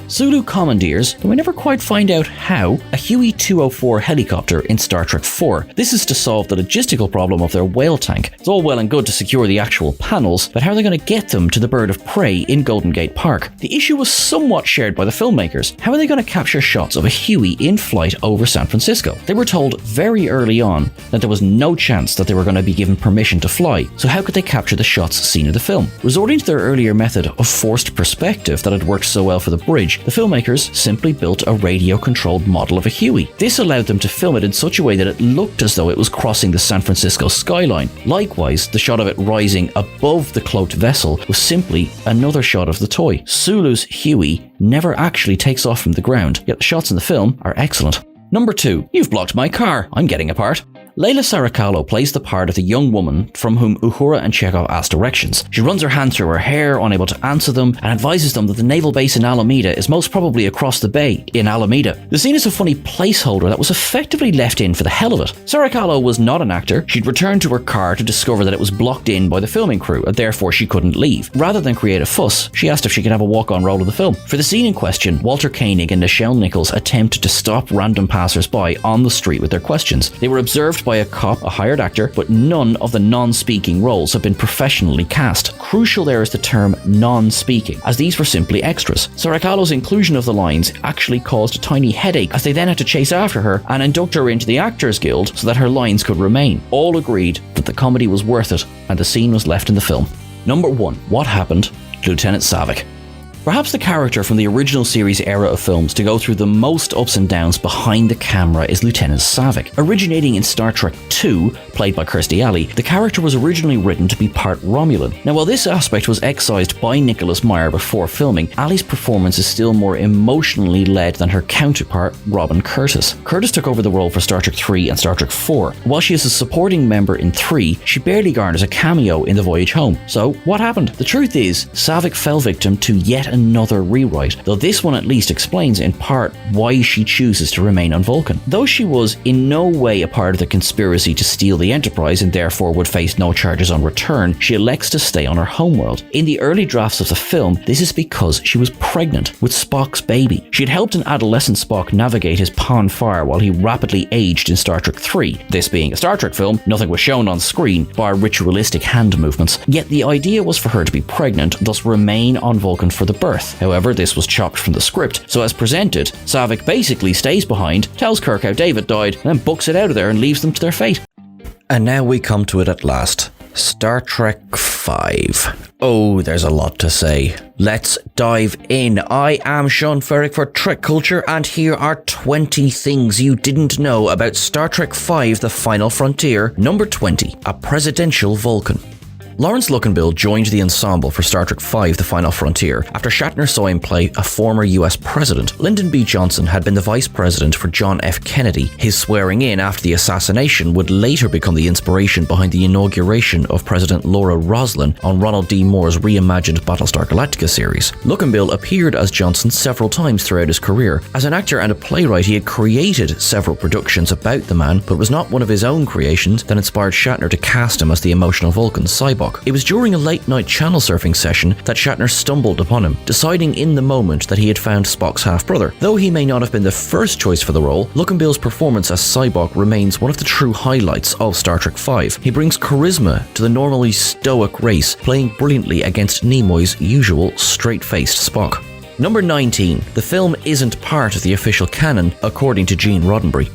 Sulu commandeers, though we never quite find out how, a Huey 204 helicopter in Star Trek IV. This is to solve the logistical problem of their whale tank. It's all well and good to secure the actual panels, but how are they going to get them to the bird of prey in Golden Gate Park? The issue was somewhat shared by the filmmakers. How are they going to capture shots of a Huey in flight over San Francisco? They were told very early on that there was no chance that they were going to be given permission to fly, so how could they capture the shots seen in the film? Resorting to their earlier method of forced perspective that had worked so well for the bridge, the filmmakers simply built a radio-controlled model of a Huey. This allowed them to film it in such a way that it looked as though it was crossing the San Francisco skyline. Likewise, the shot of it rising above the cloaked vessel was simply another shot of the toy. Sulu's Huey never actually takes off from the ground, yet the shots in the film are excellent. Number 2. You've blocked my car. I'm getting a part. Layla Sarakalu plays the part of the young woman from whom Uhura and Chekhov ask directions. She runs her hand through her hair, unable to answer them, and advises them that the naval base in Alameda is most probably across the bay in Alameda. The scene is a funny placeholder that was effectively left in for the hell of it. Sarakalu was not an actor. She'd returned to her car to discover that it was blocked in by the filming crew, and therefore she couldn't leave. Rather than create a fuss, she asked if she could have a walk-on role of the film. For the scene in question, Walter Koenig and Nichelle Nichols attempted to stop random passers-by on the street with their questions. They were observed by a cop, a hired actor, but none of the non-speaking roles have been professionally cast. Crucial there is the term non-speaking, as these were simply extras. Sarakalu's inclusion of the lines actually caused a tiny headache, as they then had to chase after her and induct her into the Actors Guild so that her lines could remain. All agreed that the comedy was worth it, and the scene was left in the film. Number 1. What happened to Lieutenant Saavik? Perhaps the character from the original series era of films to go through the most ups and downs behind the camera is Lieutenant Saavik. Originating in Star Trek II, played by Kirstie Alley, the character was originally written to be part Romulan. Now, while this aspect was excised by Nicholas Meyer before filming, Alley's performance is still more emotionally led than her counterpart, Robin Curtis. Curtis took over the role for Star Trek III and Star Trek IV. While she is a supporting member in 3, she barely garners a cameo in The Voyage Home. So, what happened? The truth is, Saavik fell victim to yet another rewrite, though this one at least explains in part why she chooses to remain on Vulcan. Though she was in no way a part of the conspiracy to steal the Enterprise and therefore would face no charges on return, she elects to stay on her homeworld. In the early drafts of the film, this is because she was pregnant with Spock's baby. She had helped an adolescent Spock navigate his Pon farr while he rapidly aged in Star Trek III. This being a Star Trek film, nothing was shown on screen bar ritualistic hand movements. Yet the idea was for her to be pregnant, thus remain on Vulcan for the birth. However, this was chopped from the script, so as presented, Saavik basically stays behind, tells Kirk how David died, and then books it out of there and leaves them to their fate. And now we come to it at last. Star Trek V. Oh, there's a lot to say. Let's dive in. I am Sean Ferrick for TrekCulture, and here are 20 things you didn't know about Star Trek V: The Final Frontier. Number 20. A presidential Vulcan. Lawrence Luckenbill joined the ensemble for Star Trek V The Final Frontier after Shatner saw him play a former US president. Lyndon B. Johnson had been the vice president for John F. Kennedy. His swearing in after the assassination would later become the inspiration behind the inauguration of President Laura Roslin on Ronald D. Moore's reimagined Battlestar Galactica series. Luckenbill appeared as Johnson several times throughout his career. As an actor and a playwright, he had created several productions about the man, but it was not one of his own creations that inspired Shatner to cast him as the emotional Vulcan Cyborg. It was during a late-night channel surfing session that Shatner stumbled upon him, deciding in the moment that he had found Spock's half-brother. Though he may not have been the first choice for the role, Luckenbill's performance as Cyborg remains one of the true highlights of Star Trek V. He brings charisma to the normally stoic race, playing brilliantly against Nimoy's usual straight-faced Spock. Number 19. The film isn't part of the official canon, according to Gene Roddenberry.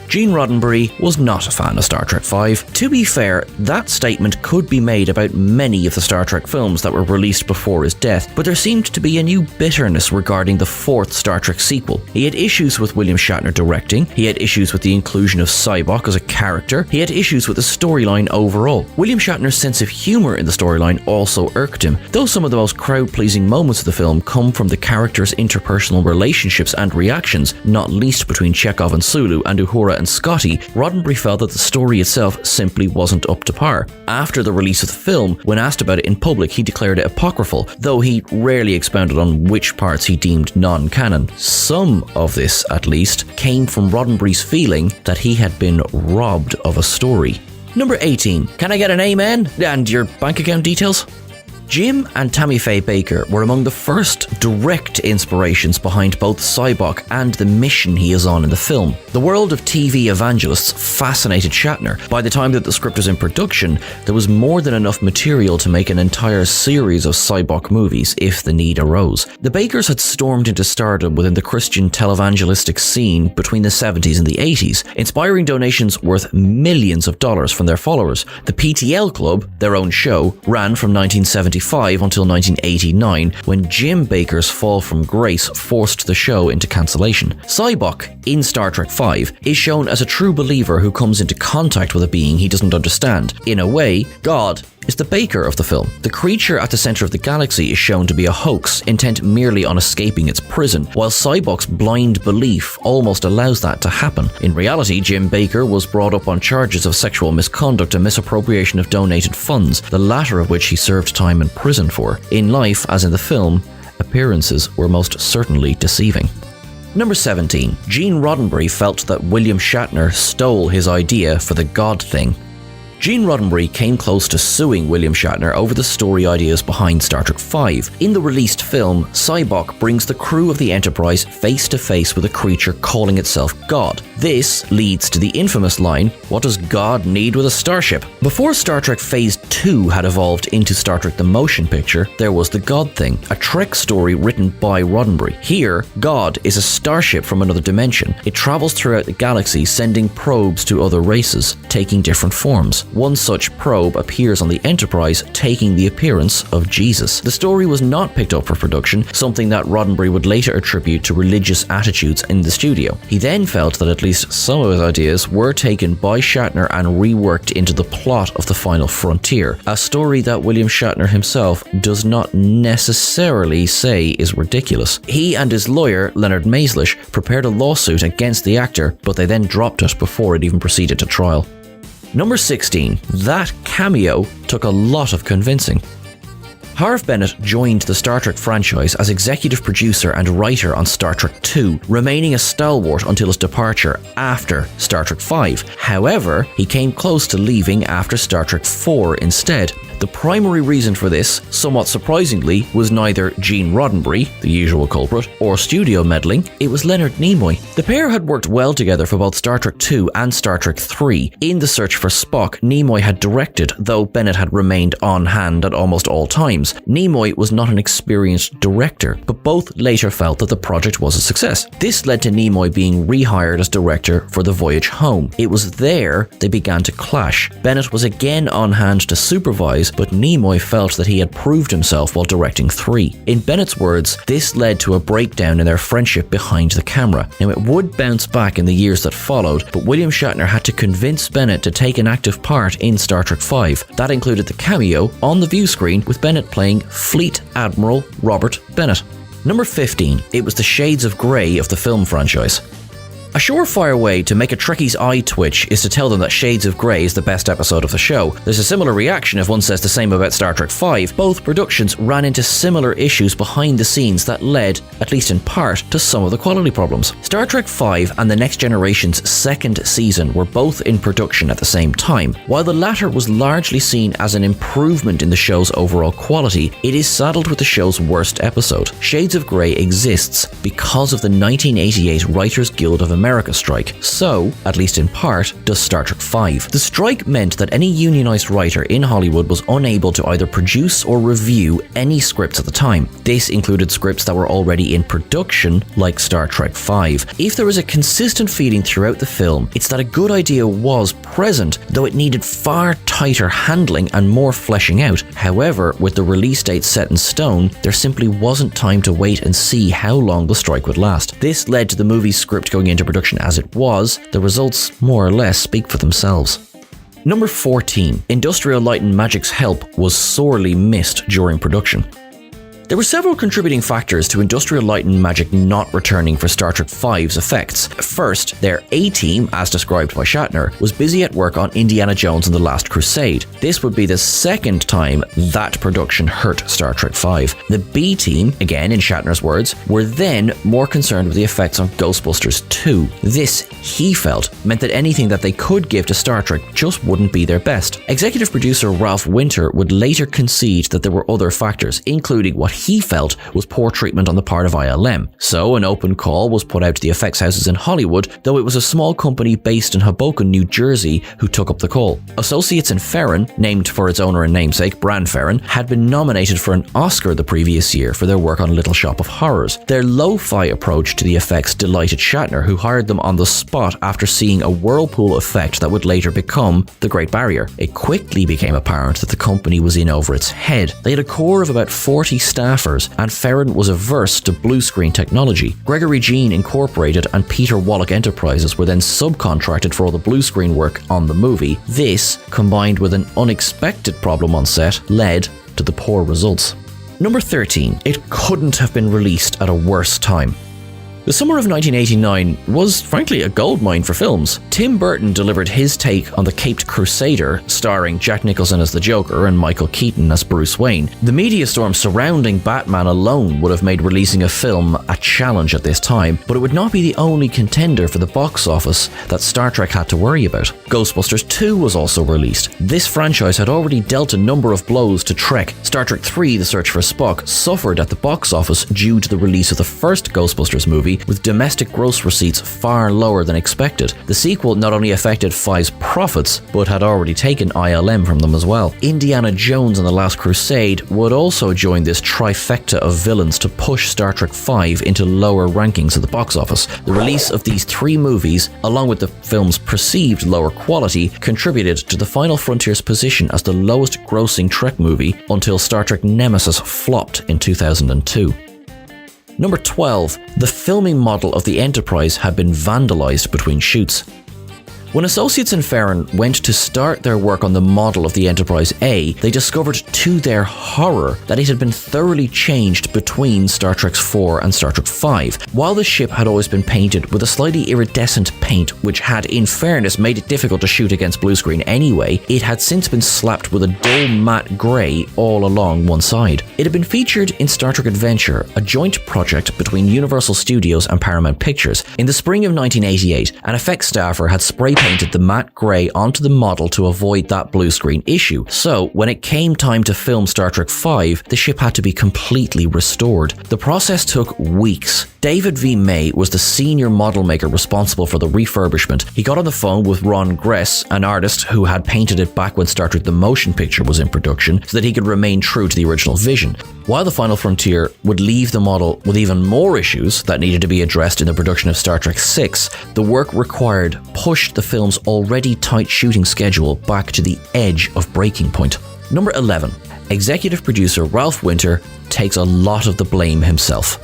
Gene Roddenberry was not a fan of Star Trek V. To be fair, that statement could be made about many of the Star Trek films that were released before his death, but there seemed to be a new bitterness regarding the fourth Star Trek sequel. He had issues with William Shatner directing, he had issues with the inclusion of Cyborg as a character, he had issues with the storyline overall. William Shatner's sense of humour in the storyline also irked him, though some of the most crowd-pleasing moments of the film come from the characters' interpersonal relationships and reactions, not least between Chekhov and Sulu and Uhura and Scotty. Roddenberry felt that the story itself simply wasn't up to par. After the release of the film, when asked about it in public, he declared it apocryphal, though he rarely expounded on which parts he deemed non-canon. Some of this, at least, came from Roddenberry's feeling that he had been robbed of a story. Number 18. Can I get an amen? And your bank account details? Jim and Tammy Faye Baker were among the first direct inspirations behind both Cyborg and the mission he is on in the film. The world of TV evangelists fascinated Shatner. By the time that the script was in production, there was more than enough material to make an entire series of Cyborg movies if the need arose. The Bakers had stormed into stardom within the Christian televangelistic scene between the 70s and the 80s, inspiring donations worth millions of dollars from their followers. The PTL Club, their own show, ran from 1975 until 1989, when Jim Baker's fall from grace forced the show into cancellation. Cyborg, in Star Trek V, is shown as a true believer who comes into contact with a being he doesn't understand. In a way, God is the Baker of the film. The creature at the center of the galaxy is shown to be a hoax, intent merely on escaping its prison, while Cyborg's blind belief almost allows that to happen. In reality, Jim Baker was brought up on charges of sexual misconduct and misappropriation of donated funds, the latter of which he served time in prison for. In life, as in the film, appearances were most certainly deceiving. Number 17. Gene Roddenberry felt that William Shatner stole his idea for the God thing. Gene Roddenberry came close to suing William Shatner over the story ideas behind Star Trek V. In the released film, Cyborg brings the crew of the Enterprise face to face with a creature calling itself God. This leads to the infamous line, "What does God need with a starship?" Before Star Trek Phase 2 had evolved into Star Trek the Motion Picture, there was the God Thing, a Trek story written by Roddenberry. Here, God is a starship from another dimension. It travels throughout the galaxy, sending probes to other races, taking different forms. One such probe appears on the Enterprise, taking the appearance of Jesus. The story was not picked up for production, something that Roddenberry would later attribute to religious attitudes in the studio. He then felt that at least some of his ideas were taken by Shatner and reworked into the plot of The Final Frontier, a story that William Shatner himself does not necessarily say is ridiculous. He and his lawyer, Leonard prepared a lawsuit against the actor, but they then dropped it before it even proceeded to trial. Number 16. That cameo took a lot of convincing. Harve Bennett joined the Star Trek franchise as executive producer and writer on Star Trek II, remaining a stalwart until his departure after Star Trek V. However, he came close to leaving after Star Trek IV instead. The primary reason for this, somewhat surprisingly, was neither Gene Roddenberry, the usual culprit, or studio meddling, it was Leonard Nimoy. The pair had worked well together for both Star Trek II and Star Trek III. In The Search for Spock, Nimoy had directed, though Bennett had remained on hand at almost all times. Nimoy was not an experienced director, but both later felt that the project was a success. This led to Nimoy being rehired as director for The Voyage Home. It was there they began to clash. Bennett was again on hand to supervise, movies, but Nimoy felt that he had proved himself while directing 3. In Bennett's words, this led to a breakdown in their friendship behind the camera. Now, it would bounce back in the years that followed, but William Shatner had to convince Bennett to take an active part in Star Trek V. That included the cameo on the view screen with Bennett playing Fleet Admiral Robert Bennett. Number 15. It was the shades of grey of the film franchise. A surefire way to make a Trekkie's eye twitch is to tell them that Shades of Grey is the best episode of the show. There's a similar reaction if one says the same about Star Trek V. Both productions ran into similar issues behind the scenes that led, at least in part, to some of the quality problems. Star Trek V and The Next Generation's second season were both in production at the same time. While the latter was largely seen as an improvement in the show's overall quality, it is saddled with the show's worst episode. Shades of Grey exists because of the 1988 Writers Guild of America strike. So, at least in part, does Star Trek V. The strike meant that any unionized writer in Hollywood was unable to either produce or review any scripts at the time. This included scripts that were already in production, like Star Trek V. If there is a consistent feeling throughout the film, it's that a good idea was present, though it needed far tighter handling and more fleshing out. However, with the release date set in stone, there simply wasn't time to wait and see how long the strike would last. This led to the movie's script going into production as it was. The results more or less speak for themselves. Number 14. Industrial Light and Magic's help was sorely missed during production. There were several contributing factors to Industrial Light and Magic not returning for Star Trek V's effects. First, their A-team, as described by Shatner, was busy at work on Indiana Jones and the Last Crusade. This would be the second time that production hurt Star Trek V. The B-team, again in Shatner's words, were then more concerned with the effects on Ghostbusters 2. This, he felt, meant that anything that they could give to Star Trek just wouldn't be their best. Executive producer Ralph Winter would later concede that there were other factors, including what he felt was poor treatment on the part of ILM. So an open call was put out to the effects houses in Hollywood, though it was a small company based in Hoboken, New Jersey, who took up the call. Associates in Ferron, named for its owner and namesake, Bran Ferron, had been nominated for an Oscar the previous year for their work on Little Shop of Horrors. Their lo-fi approach to the effects delighted Shatner, who hired them on the spot after seeing a whirlpool effect that would later become the Great Barrier. It quickly became apparent that the company was in over its head. They had a core of about 40 staffers, and Ferron was averse to blue screen technology. Gregory Jean Incorporated and Peter Wallach Enterprises were then subcontracted for all the blue screen work on the movie. This, combined with an unexpected problem on set, led to the poor results. Number 13. It couldn't have been released at a worse time. The summer of 1989 was, frankly, a goldmine for films. Tim Burton delivered his take on The Caped Crusader, starring Jack Nicholson as the Joker and Michael Keaton as Bruce Wayne. The media storm surrounding Batman alone would have made releasing a film a challenge at this time, but it would not be the only contender for the box office that Star Trek had to worry about. Ghostbusters 2 was also released. This franchise had already dealt a number of blows to Trek. Star Trek 3: The Search for Spock suffered at the box office due to the release of the first Ghostbusters movie, with domestic gross receipts far lower than expected. The sequel not only affected Fi's profits, but had already taken ILM from them as well. Indiana Jones and the Last Crusade would also join this trifecta of villains to push Star Trek V into lower rankings at the box office. The release of these three movies, along with the film's perceived lower quality, contributed to the Final Frontier's position as the lowest grossing Trek movie until Star Trek Nemesis flopped in 2002. Number 12. The filming model of the Enterprise had been vandalized between shoots. When associates in Ferron went to start their work on the model of the Enterprise A, they discovered to their horror that it had been thoroughly changed between Star Trek IV and Star Trek V. While the ship had always been painted with a slightly iridescent paint, which had, in fairness, made it difficult to shoot against blue screen anyway, it had since been slapped with a dull matte grey all along one side. It had been featured in Star Trek Adventure, a joint project between Universal Studios and Paramount Pictures. In the spring of 1988, an effects staffer had spray painted the matte grey onto the model to avoid that blue screen issue. So, when it came time to film Star Trek V, the ship had to be completely restored. The process took weeks. David V. May was the senior model maker responsible for the refurbishment. He got on the phone with Ron Gress, an artist who had painted it back when Star Trek the Motion Picture was in production, so that he could remain true to the original vision. While the Final Frontier would leave the model with even more issues that needed to be addressed in the production of Star Trek VI, the work required pushed the film's already tight shooting schedule back to the edge of breaking point. Number 11. Executive producer Ralph Winter takes a lot of the blame himself.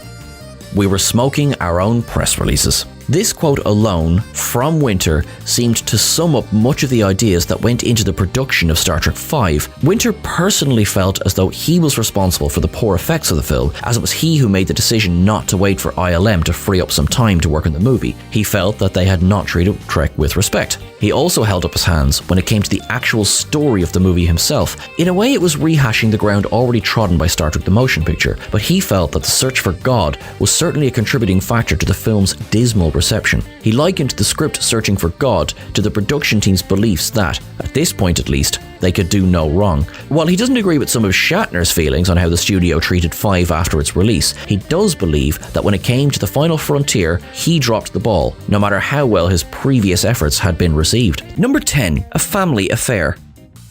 We were smoking our own press releases. This quote alone from Winter seemed to sum up much of the ideas that went into the production of Star Trek V. Winter personally felt as though he was responsible for the poor effects of the film, as it was he who made the decision not to wait for ILM to free up some time to work on the movie. He felt that they had not treated Trek with respect. He also held up his hands when it came to the actual story of the movie himself. In a way, it was rehashing the ground already trodden by Star Trek the Motion Picture, but he felt that the search for God was certainly a contributing factor to the film's dismal reception. He likened the script searching for God to the production team's beliefs that, at this point at least, they could do no wrong. While he doesn't agree with some of Shatner's feelings on how the studio treated V after its release, he does believe that when it came to the final frontier, he dropped the ball, no matter how well his previous efforts had been received. Number 10. A family affair.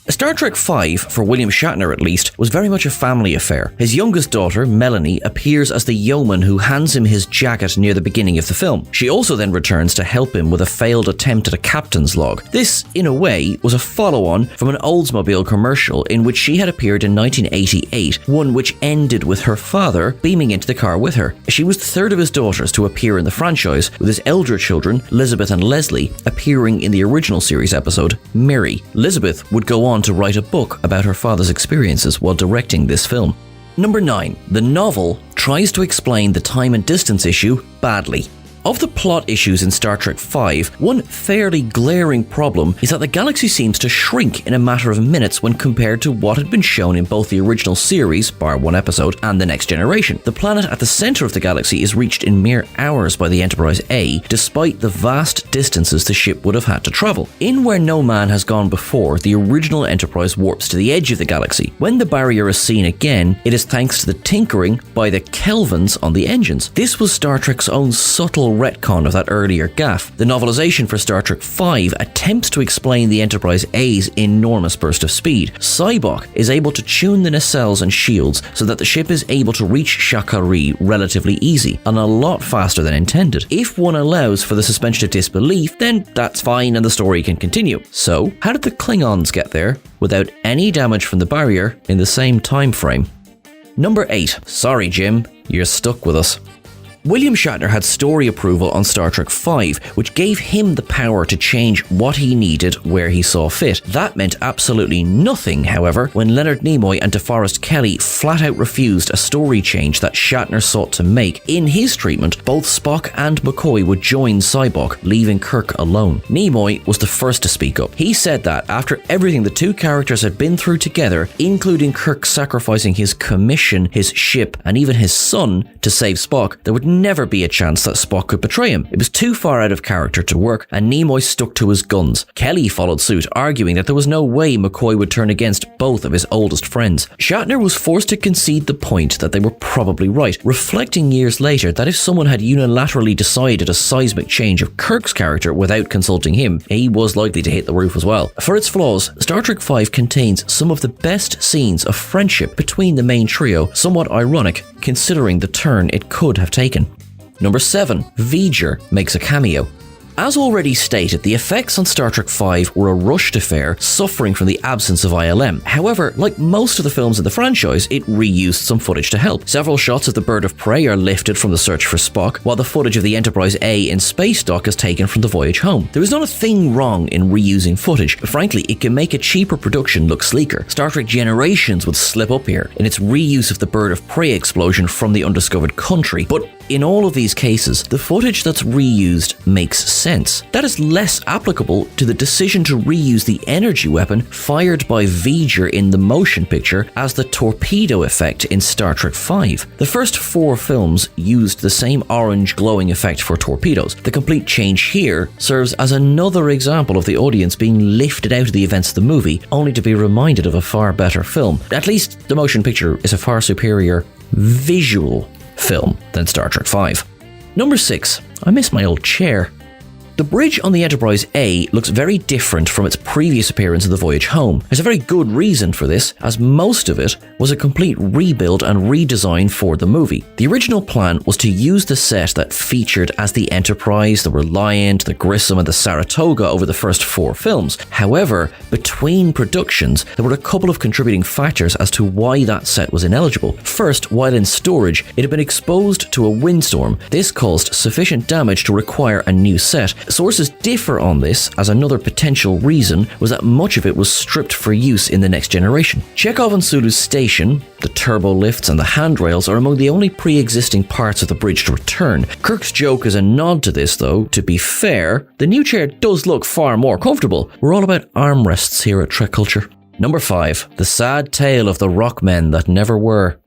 Star Trek V, for William Shatner at least, was very much a family affair. His youngest daughter, Melanie, appears as the yeoman who hands him his jacket near the beginning of the film. She also then returns to help him with a failed attempt at a captain's log. This, in a way, was a follow-on from an Oldsmobile commercial in which she had appeared in 1988, one which ended with her father beaming into the car with her. She was the third of his daughters to appear in the franchise, with his elder children, Elizabeth and Leslie, appearing in the original series episode, Mary. Elizabeth would go on to write a book about her father's experiences while directing this film. Number 9. The novel tries to explain the time and distance issue badly. Of the plot issues in Star Trek V, one fairly glaring problem is that the galaxy seems to shrink in a matter of minutes when compared to what had been shown in both the original series, bar one episode, and The Next Generation. The planet at the center of the galaxy is reached in mere hours by the Enterprise A, despite the vast distances the ship would have had to travel. In Where No Man Has Gone Before, the original Enterprise warps to the edge of the galaxy. When the barrier is seen again, it is thanks to the tinkering by the Kelvins on the engines. This was Star Trek's own subtle retcon of that earlier gaffe. The novelization for Star Trek V attempts to explain the Enterprise A's enormous burst of speed. Spacewalk is able to tune the nacelles and shields so that the ship is able to reach Shakari relatively easy and a lot faster than intended. If one allows for the suspension of disbelief, then that's fine and the story can continue. So, how did the Klingons get there without any damage from the barrier in the same time frame? Number 8. Sorry, Jim, you're stuck with us. William Shatner had story approval on Star Trek V, which gave him the power to change what he needed where he saw fit. That meant absolutely nothing, however, when Leonard Nimoy and DeForest Kelley flat out refused a story change that Shatner sought to make. In his treatment, both Spock and McCoy would join Spacewalk, leaving Kirk alone. Nimoy was the first to speak up. He said that after everything the two characters had been through together, including Kirk sacrificing his commission, his ship, and even his son to save Spock, there would never be a chance that Spock could betray him. It was too far out of character to work, and Nimoy stuck to his guns. Kelley followed suit, arguing that there was no way McCoy would turn against both of his oldest friends. Shatner was forced to concede the point that they were probably right, reflecting years later that if someone had unilaterally decided a seismic change of Kirk's character without consulting him, he was likely to hit the roof as well. For its flaws, Star Trek V contains some of the best scenes of friendship between the main trio, somewhat ironic considering the turn it could have taken. Number 7. V'ger makes a cameo. As already stated, the effects on Star Trek V were a rushed affair, suffering from the absence of ILM. However, like most of the films in the franchise, it reused some footage to help. Several shots of the Bird of Prey are lifted from the search for Spock, while the footage of the Enterprise A in space dock is taken from the voyage home. There is not a thing wrong in reusing footage, but frankly, it can make a cheaper production look sleeker. Star Trek Generations would slip up here in its reuse of the Bird of Prey explosion from the undiscovered country, but in all of these cases, the footage that's reused makes sense. That is less applicable to the decision to reuse the energy weapon fired by V'ger in the motion picture as the torpedo effect in Star Trek V. The first 4 films used the same orange glowing effect for torpedoes. The complete change here serves as another example of the audience being lifted out of the events of the movie, only to be reminded of a far better film. At least the motion picture is a far superior visual film than Star Trek V. Number 6. I miss my old chair. The bridge on the Enterprise A looks very different from its previous appearance in the voyage home. There's a very good reason for this, as most of it was a complete rebuild and redesign for the movie. The original plan was to use the set that featured as the Enterprise, the Reliant, the Grissom and the Saratoga over the first 4 films. However, between productions, there were a couple of contributing factors as to why that set was ineligible. First, while in storage, it had been exposed to a windstorm. This caused sufficient damage to require a new set. Sources differ on this, as another potential reason was that much of it was stripped for use in the Next Generation. Chekhov and Sulu's station, the turbo lifts and the handrails are among the only pre-existing parts of the bridge to return. Kirk's joke is a nod to this though. To be fair, the new chair does look far more comfortable. We're all about armrests here at TrekCulture. Number 5. The sad tale of the rock men that never were.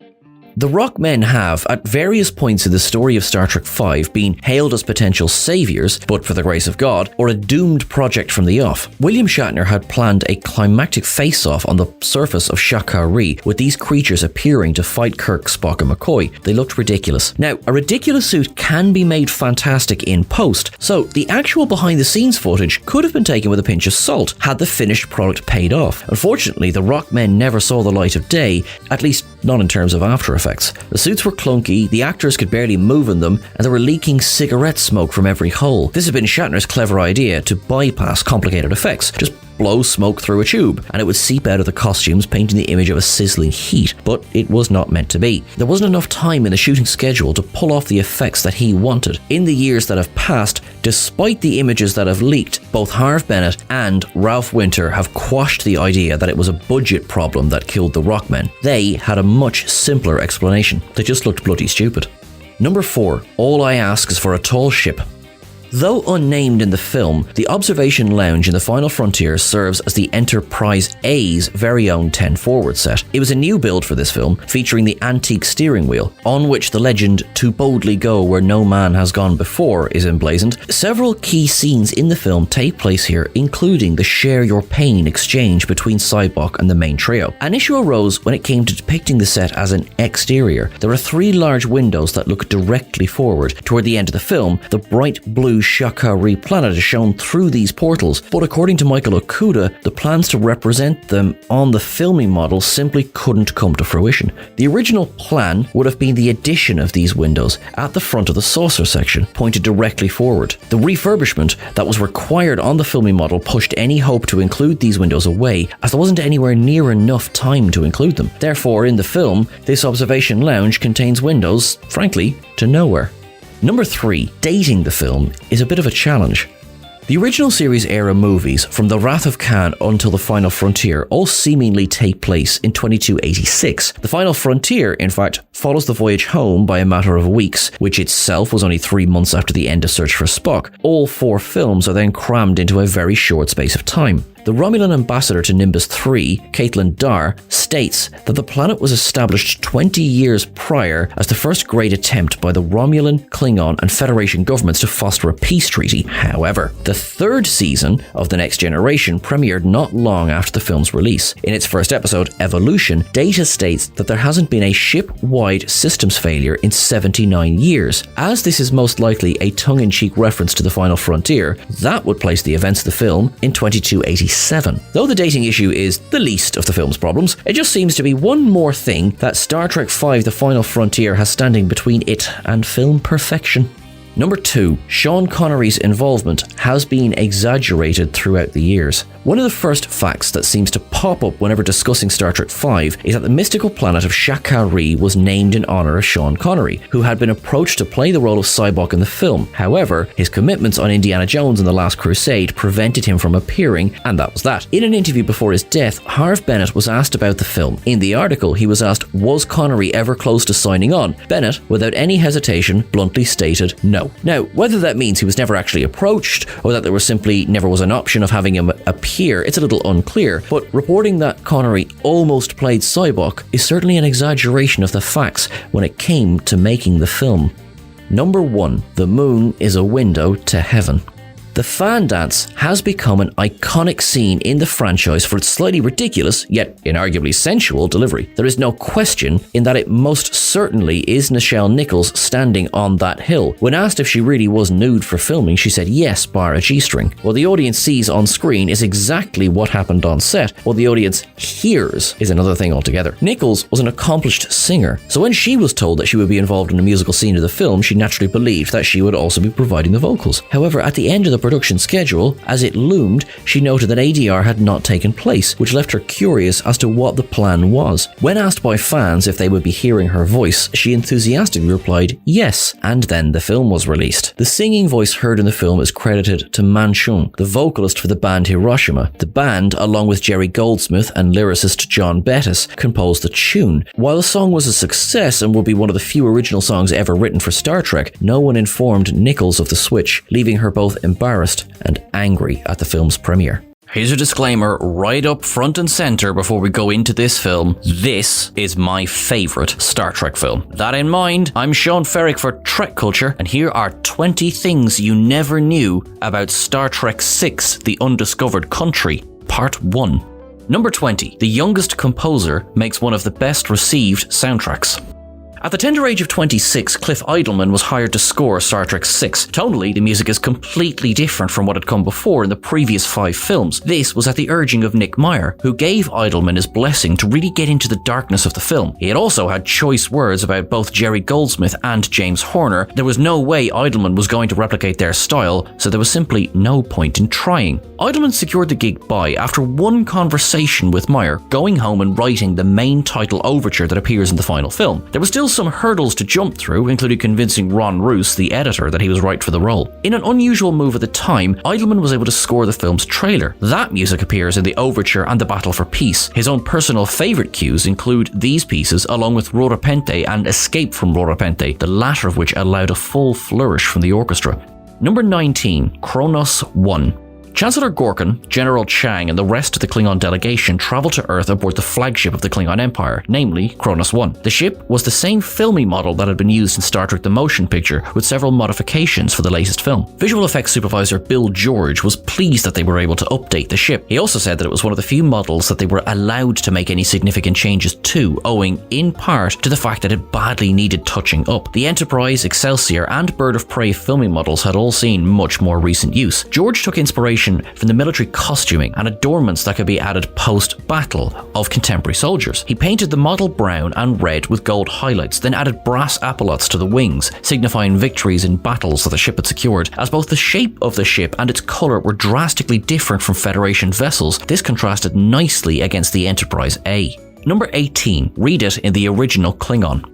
The rock men have, at various points in the story of Star Trek V, been hailed as potential saviors, but for the grace of God, or a doomed project from the off. William Shatner had planned a climactic face-off on the surface of Shakari, with these creatures appearing to fight Kirk, Spock and McCoy. They looked ridiculous. Now, a ridiculous suit can be made fantastic in post, so the actual behind-the-scenes footage could have been taken with a pinch of salt, had the finished product paid off. Unfortunately, the rock men never saw the light of day, at least not in terms of after effects. The suits were clunky, the actors could barely move in them, and they were leaking cigarette smoke from every hole. This had been Shatner's clever idea to bypass complicated effects. Just blow smoke through a tube, and it would seep out of the costumes, painting the image of a sizzling heat, but it was not meant to be. There wasn't enough time in the shooting schedule to pull off the effects that he wanted. In the years that have passed, despite the images that have leaked, both Harve Bennett and Ralph Winter have quashed the idea that it was a budget problem that killed the Rockmen. They had a much simpler explanation. They just looked bloody stupid. Number 4. All I ask is for a tall ship. Though unnamed in the film, the observation lounge in The Final Frontier serves as the Enterprise A's very own 10 forward set. It was a new build for this film, featuring the antique steering wheel, on which the legend "to boldly go where no man has gone before" is emblazoned. Several key scenes in the film take place here, including the share your pain exchange between Sybok and the main trio. An issue arose when it came to depicting the set as an exterior. There are 3 large windows that look directly forward. Toward the end of the film, the bright blue Shakari planet is shown through these portals, but according to Michael Okuda, the plans to represent them on the filming model simply couldn't come to fruition. The original plan would have been the addition of these windows at the front of the saucer section, pointed directly forward. The refurbishment that was required on the filming model pushed any hope to include these windows away, as there wasn't anywhere near enough time to include them. Therefore, in the film, this observation lounge contains windows, frankly, to nowhere. Number 3. Dating the film is a bit of a challenge. The original series era movies, from The Wrath of Khan until The Final Frontier, all seemingly take place in 2286. The Final Frontier, in fact, follows the voyage home by a matter of weeks, which itself was only 3 months after the end of Search for Spock. All 4 films are then crammed into a very short space of time. The Romulan ambassador to Nimbus 3, Caitlin Dar, states that the planet was established 20 years prior as the first great attempt by the Romulan, Klingon, and Federation governments to foster a peace treaty. However, the 3rd season of The Next Generation premiered not long after the film's release. In its first episode, Evolution, Data states that there hasn't been a ship-wide systems failure in 79 years. As this is most likely a tongue-in-cheek reference to The Final Frontier, that would place the events of the film in 2287. Though the dating issue is the least of the film's problems, it just seems to be one more thing that Star Trek V: The Final Frontier has standing between it and film perfection. Number 2. Sean Connery's involvement has been exaggerated throughout the years. One of the first facts that seems to pop up whenever discussing Star Trek V is that the mystical planet of Shakari was named in honor of Sean Connery, who had been approached to play the role of Sybok in the film. However, his commitments on Indiana Jones and the Last Crusade prevented him from appearing, and that was that. In an interview before his death, Harve Bennett was asked about the film. In the article, he was asked, was Connery ever close to signing on? Bennett, without any hesitation, bluntly stated no. Now, whether that means he was never actually approached, or that there was simply never was an option of having him appear, it's a little unclear, but reporting that Connery almost played Sybok is certainly an exaggeration of the facts when it came to making the film. Number 1. The moon is a window to heaven. The fan dance has become an iconic scene in the franchise for its slightly ridiculous, yet inarguably sensual delivery. There is no question in that it most certainly is Nichelle Nichols standing on that hill. When asked if she really was nude for filming, she said yes, bar a G-string. What the audience sees on screen is exactly what happened on set. What the audience hears is another thing altogether. Nichols was an accomplished singer, so when she was told that she would be involved in a musical scene of the film, she naturally believed that she would also be providing the vocals. However, at the end of the production schedule, as it loomed, she noted that ADR had not taken place, which left her curious as to what the plan was. When asked by fans if they would be hearing her voice, she enthusiastically replied yes, and then the film was released. The singing voice heard in the film is credited to Man Chung, the vocalist for the band Hiroshima. The band, along with Jerry Goldsmith and lyricist John Bettis, composed the tune. While the song was a success and would be one of the few original songs ever written for Star Trek, no one informed Nichols of the switch, leaving her both embarrassed and angry at the film's premiere. Here's a disclaimer right up front and center before we go into this film. This is my favourite Star Trek film. That in mind, I'm Sean Ferrick for TrekCulture, and here are 20 things you never knew about Star Trek VI: The Undiscovered Country, Part 1. Number 20. The youngest composer makes one of the best received soundtracks. At the tender age of 26, Cliff Idleman was hired to score Star Trek VI. Tonally, the music is completely different from what had come before in the previous 5 films. This was at the urging of Nick Meyer, who gave Idleman his blessing to really get into the darkness of the film. He had also had choice words about both Jerry Goldsmith and James Horner. There was no way Idleman was going to replicate their style, so there was simply no point in trying. Idleman secured the gig by, after one conversation with Meyer, going home and writing the main title overture that appears in the final film. There was still some hurdles to jump through, including convincing Ron Roos, the editor, that he was right for the role. In an unusual move at the time, Idleman was able to score the film's trailer. That music appears in the overture and the Battle for Peace. His own personal favourite cues include these pieces, along with Rorapente and Escape from Rorapente, the latter of which allowed a full flourish from the orchestra. Number 19. Kronos 1. Chancellor Gorkon, General Chang, and the rest of the Klingon delegation traveled to Earth aboard the flagship of the Klingon Empire, namely Kronos 1. The ship was the same filmy model that had been used in Star Trek the Motion Picture, with several modifications for the latest film. Visual effects supervisor Bill George was pleased that they were able to update the ship. He also said that it was one of the few models that they were allowed to make any significant changes to, owing in part to the fact that it badly needed touching up. The Enterprise, Excelsior, and Bird of Prey filming models had all seen much more recent use. George took inspiration from the military costuming and adornments that could be added post-battle of contemporary soldiers. He painted the model brown and red with gold highlights, then added brass epaulets to the wings, signifying victories in battles that the ship had secured. As both the shape of the ship and its colour were drastically different from Federation vessels, this contrasted nicely against the Enterprise A. Number 18. Read it in the original Klingon.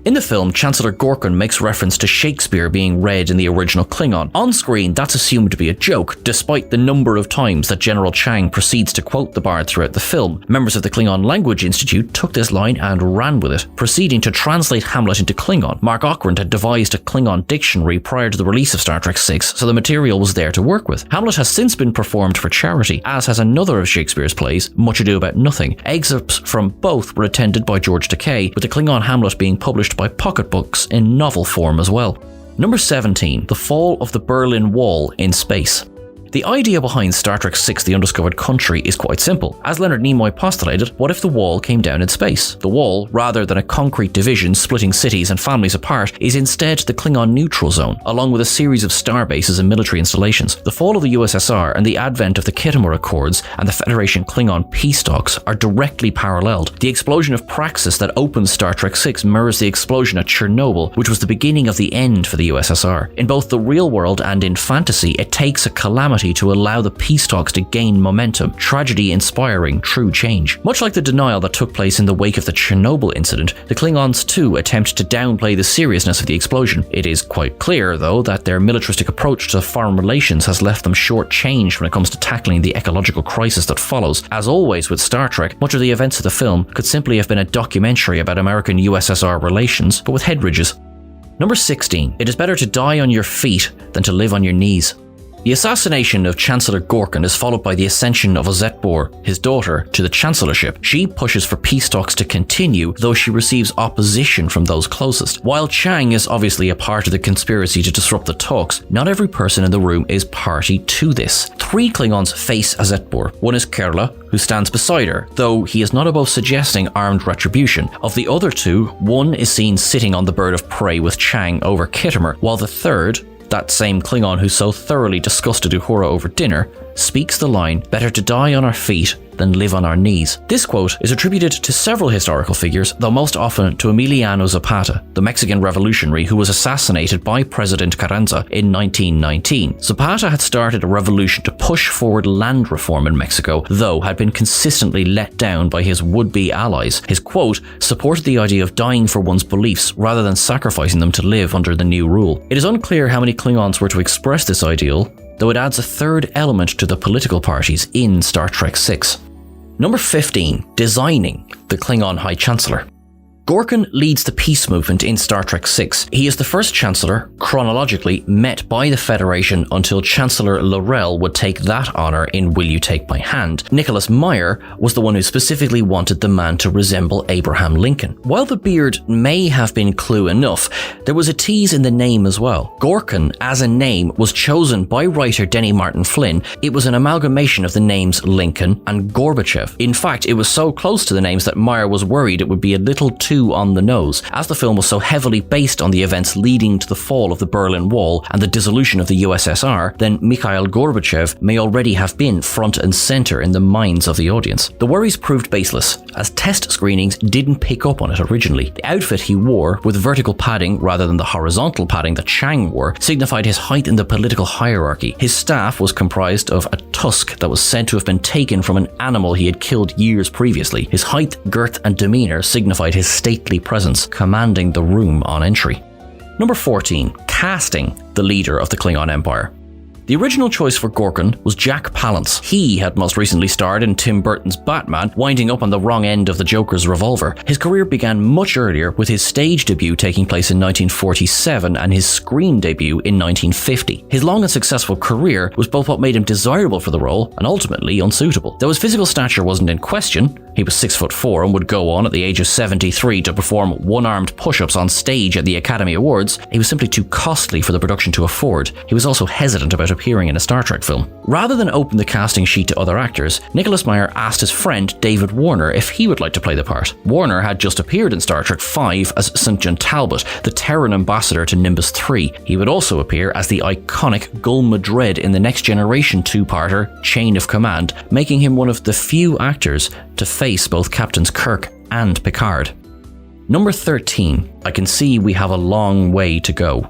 In the film, Chancellor Gorkon makes reference to Shakespeare being read in the original Klingon. On screen, that's assumed to be a joke, despite the number of times that General Chang proceeds to quote the bard throughout the film. Members of the Klingon Language Institute took this line and ran with it, proceeding to translate Hamlet into Klingon. Mark Okrand had devised a Klingon dictionary prior to the release of Star Trek VI, so the material was there to work with. Hamlet has since been performed for charity, as has another of Shakespeare's plays, Much Ado About Nothing. Excerpts from both were attended by George Takei, with the Klingon Hamlet being published by pocketbooks in novel form as well. Number 17. The Fall of the Berlin Wall in Space. The idea behind Star Trek VI: The Undiscovered Country is quite simple. As Leonard Nimoy postulated, what if the wall came down in space? The wall, rather than a concrete division splitting cities and families apart, is instead the Klingon neutral zone, along with a series of star bases and military installations. The fall of the USSR and the advent of the Khitomer Accords and the Federation Klingon peace talks are directly paralleled. The explosion of Praxis that opens Star Trek VI mirrors the explosion at Chernobyl, which was the beginning of the end for the USSR. In both the real world and in fantasy, it takes a calamity to allow the peace talks to gain momentum, tragedy inspiring true change. Much like the denial that took place in the wake of the Chernobyl incident, the Klingons too attempt to downplay the seriousness of the explosion. It is quite clear, though, that their militaristic approach to foreign relations has left them short-changed when it comes to tackling the ecological crisis that follows. As always with Star Trek, much of the events of the film could simply have been a documentary about American-USSR relations, but with head ridges. Number 16. It is better to die on your feet than to live on your knees. The assassination of Chancellor Gorkon is followed by the ascension of Ozetbor, his daughter, to the chancellorship. She pushes for peace talks to continue, though she receives opposition from those closest. While Chang is obviously a part of the conspiracy to disrupt the talks, not every person in the room is party to this. 3 Klingons face Ozetbor. One is Kerla, who stands beside her, though he is not above suggesting armed retribution. Of the other 2, one is seen sitting on the bird of prey with Chang over Khitomer, while the third, that same Klingon who so thoroughly disgusted Uhura over dinner, speaks the line, "Better to die on our feet than live on our knees." This quote is attributed to several historical figures, though most often to Emiliano Zapata, the Mexican revolutionary who was assassinated by President Carranza in 1919. Zapata had started a revolution to push forward land reform in Mexico, though had been consistently let down by his would-be allies. His quote supported the idea of dying for one's beliefs rather than sacrificing them to live under the new rule. It is unclear how many Klingons were to express this ideal, though it adds a third element to the political parties in Star Trek VI. Number 15. Designing the Klingon High Chancellor. Gorkon leads the peace movement in Star Trek VI. He is the first Chancellor, chronologically, met by the Federation until Chancellor L'Rell would take that honour in Will You Take My Hand. Nicholas Meyer was the one who specifically wanted the man to resemble Abraham Lincoln. While the beard may have been clue enough, there was a tease in the name as well. Gorkon, as a name, was chosen by writer Denny Martin Flynn. It was an amalgamation of the names Lincoln and Gorbachev. In fact, it was so close to the names that Meyer was worried it would be a little too on the nose, as the film was so heavily based on the events leading to the fall of the Berlin Wall and the dissolution of the USSR. Then Mikhail Gorbachev may already have been front and center in the minds of the audience. The worries proved baseless, as test screenings didn't pick up on it originally. The outfit he wore, with vertical padding rather than the horizontal padding that Chang wore, signified his height in the political hierarchy. His staff was comprised of a tusk that was said to have been taken from an animal he had killed years previously. His height, girth and demeanor signified his stately presence, commanding the room on entry. Number 14. Casting the leader of the Klingon Empire. The original choice for Gorkon was Jack Palance. He had most recently starred in Tim Burton's Batman, winding up on the wrong end of the Joker's revolver. His career began much earlier, with his stage debut taking place in 1947 and his screen debut in 1950. His long and successful career was both what made him desirable for the role and ultimately unsuitable. Though his physical stature wasn't in question, he was 6'4" and would go on at the age of 73 to perform one-armed push-ups on stage at the Academy Awards. He was simply too costly for the production to afford. He was also hesitant about appearing in a Star Trek film. Rather than open the casting sheet to other actors, Nicholas Meyer asked his friend David Warner if he would like to play the part. Warner had just appeared in Star Trek V as St. John Talbot, the Terran ambassador to Nimbus 3. He would also appear as the iconic Gul Madred in the Next Generation two-parter Chain of Command, making him one of the few actors to face both Captains Kirk and Picard. Number 13. I can see we have a long way to go.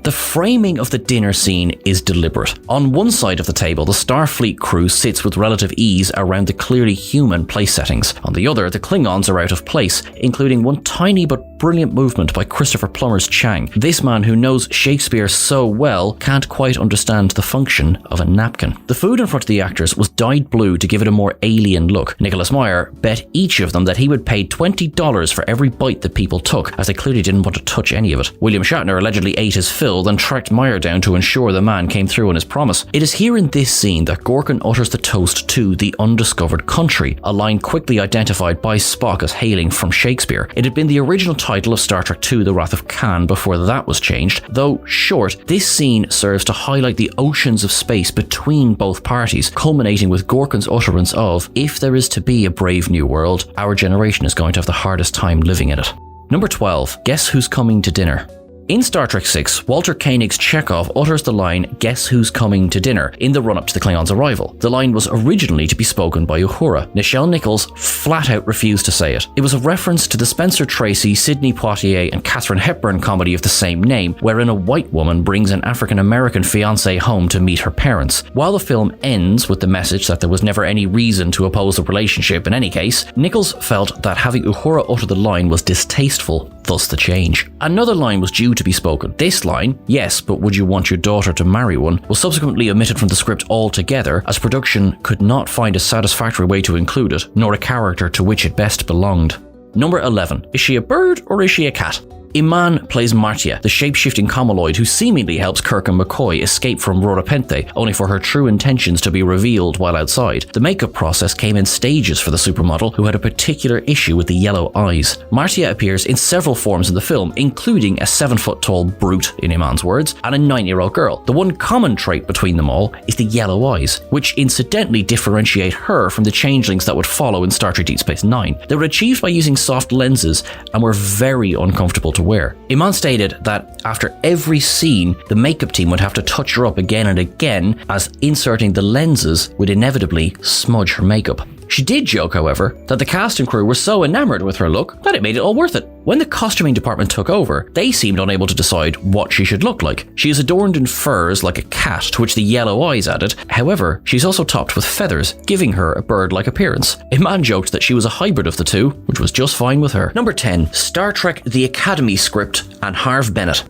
The framing of the dinner scene is deliberate. On one side of the table, the Starfleet crew sits with relative ease around the clearly human place settings. On the other, the Klingons are out of place, including one tiny but brilliant movement by Christopher Plummer's Chang. This man who knows Shakespeare so well can't quite understand the function of a napkin. The food in front of the actors was dyed blue to give it a more alien look. Nicholas Meyer bet each of them that he would pay $20 for every bite that people took, as they clearly didn't want to touch any of it. William Shatner allegedly ate his fill, then tracked Meyer down to ensure the man came through on his promise. It is here in this scene that Gorkon utters the toast to the undiscovered country, a line quickly identified by Spock as hailing from Shakespeare. It had been the original title of Star Trek II: The Wrath of Khan before that was changed. Though short, this scene serves to highlight the oceans of space between both parties, culminating with Gorkon's utterance of, "If there is to be a brave new world, our generation is going to have the hardest time living in it." Number 12. Guess who's coming to dinner? In Star Trek VI, Walter Koenig's Chekhov utters the line, "Guess who's coming to dinner?" in the run-up to the Klingons' arrival. The line was originally to be spoken by Uhura. Nichelle Nichols flat out refused to say it. It was a reference to the Spencer Tracy, Sidney Poitier and Katharine Hepburn comedy of the same name, wherein a white woman brings an African-American fiancé home to meet her parents. While the film ends with the message that there was never any reason to oppose the relationship in any case, Nichols felt that having Uhura utter the line was distasteful, thus the change. Another line was due to be spoken. This line, "Yes, but would you want your daughter to marry one?" was subsequently omitted from the script altogether, as production could not find a satisfactory way to include it, nor a character to which it best belonged. Number 11. Is she a bird or is she a cat? Iman plays Martia, the shape-shifting commodoid who seemingly helps Kirk and McCoy escape from Rodapente, only for her true intentions to be revealed while outside. The makeup process came in stages for the supermodel, who had a particular issue with the yellow eyes. Martia appears in several forms in the film, including a 7-foot-tall brute, in Iman's words, and a 9-year-old girl. The one common trait between them all is the yellow eyes, which incidentally differentiate her from the changelings that would follow in Star Trek Deep Space Nine. They were achieved by using soft lenses and were very uncomfortable to wear. Iman stated that after every scene, the makeup team would have to touch her up again and again, as inserting the lenses would inevitably smudge her makeup. She did joke, however, that the cast and crew were so enamored with her look that it made it all worth it. When the costuming department took over, they seemed unable to decide what she should look like. She is adorned in furs like a cat, to which the yellow eyes added. However, she's also topped with feathers, giving her a bird-like appearance. Iman joked that she was a hybrid of the two, which was just fine with her. Number 10. Star Trek The Academy script and Harve Bennett.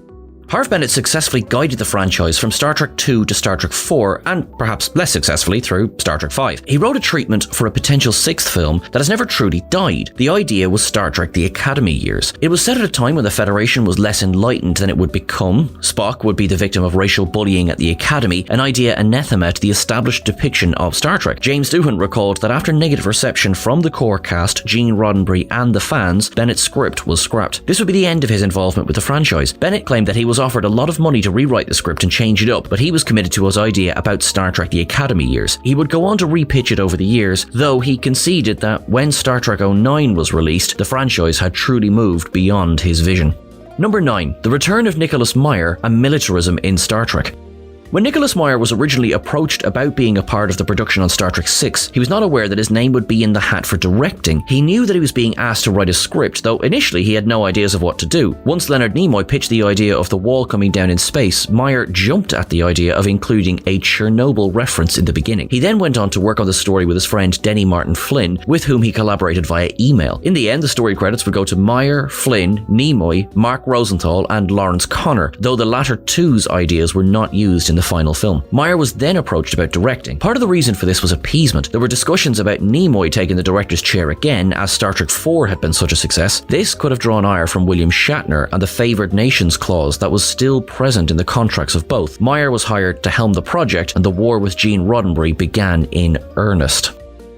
Harve Bennett successfully guided the franchise from Star Trek II to Star Trek IV, and perhaps less successfully through Star Trek V. He wrote a treatment for a potential 6th film that has never truly died. The idea was Star Trek The Academy years. It was set at a time when the Federation was less enlightened than it would become. Spock would be the victim of racial bullying at the Academy, an idea anathema to the established depiction of Star Trek. James Doohan recalled that after negative reception from the core cast, Gene Roddenberry and the fans, Bennett's script was scrapped. This would be the end of his involvement with the franchise. Bennett claimed that he was offered a lot of money to rewrite the script and change it up, but he was committed to his idea about Star Trek The Academy years. He would go on to repitch it over the years, though he conceded that when Star Trek 09 was released, the franchise had truly moved beyond his vision. Number 9. The return of Nicholas Meyer and militarism in Star Trek. When Nicholas Meyer was originally approached about being a part of the production on Star Trek VI, he was not aware that his name would be in the hat for directing. He knew that he was being asked to write a script, though initially he had no ideas of what to do. Once Leonard Nimoy pitched the idea of the wall coming down in space, Meyer jumped at the idea of including a Chernobyl reference in the beginning. He then went on to work on the story with his friend Denny Martin Flynn, with whom he collaborated via email. In the end, the story credits would go to Meyer, Flynn, Nimoy, Mark Rosenthal, and Lawrence Connor, though the latter two's ideas were not used in the final film. Meyer was then approached about directing. Part of the reason for this was appeasement. There were discussions about Nimoy taking the director's chair again, as Star Trek IV had been such a success. This could have drawn ire from William Shatner and the favoured nations clause that was still present in the contracts of both. Meyer was hired to helm the project, and the war with Gene Roddenberry began in earnest.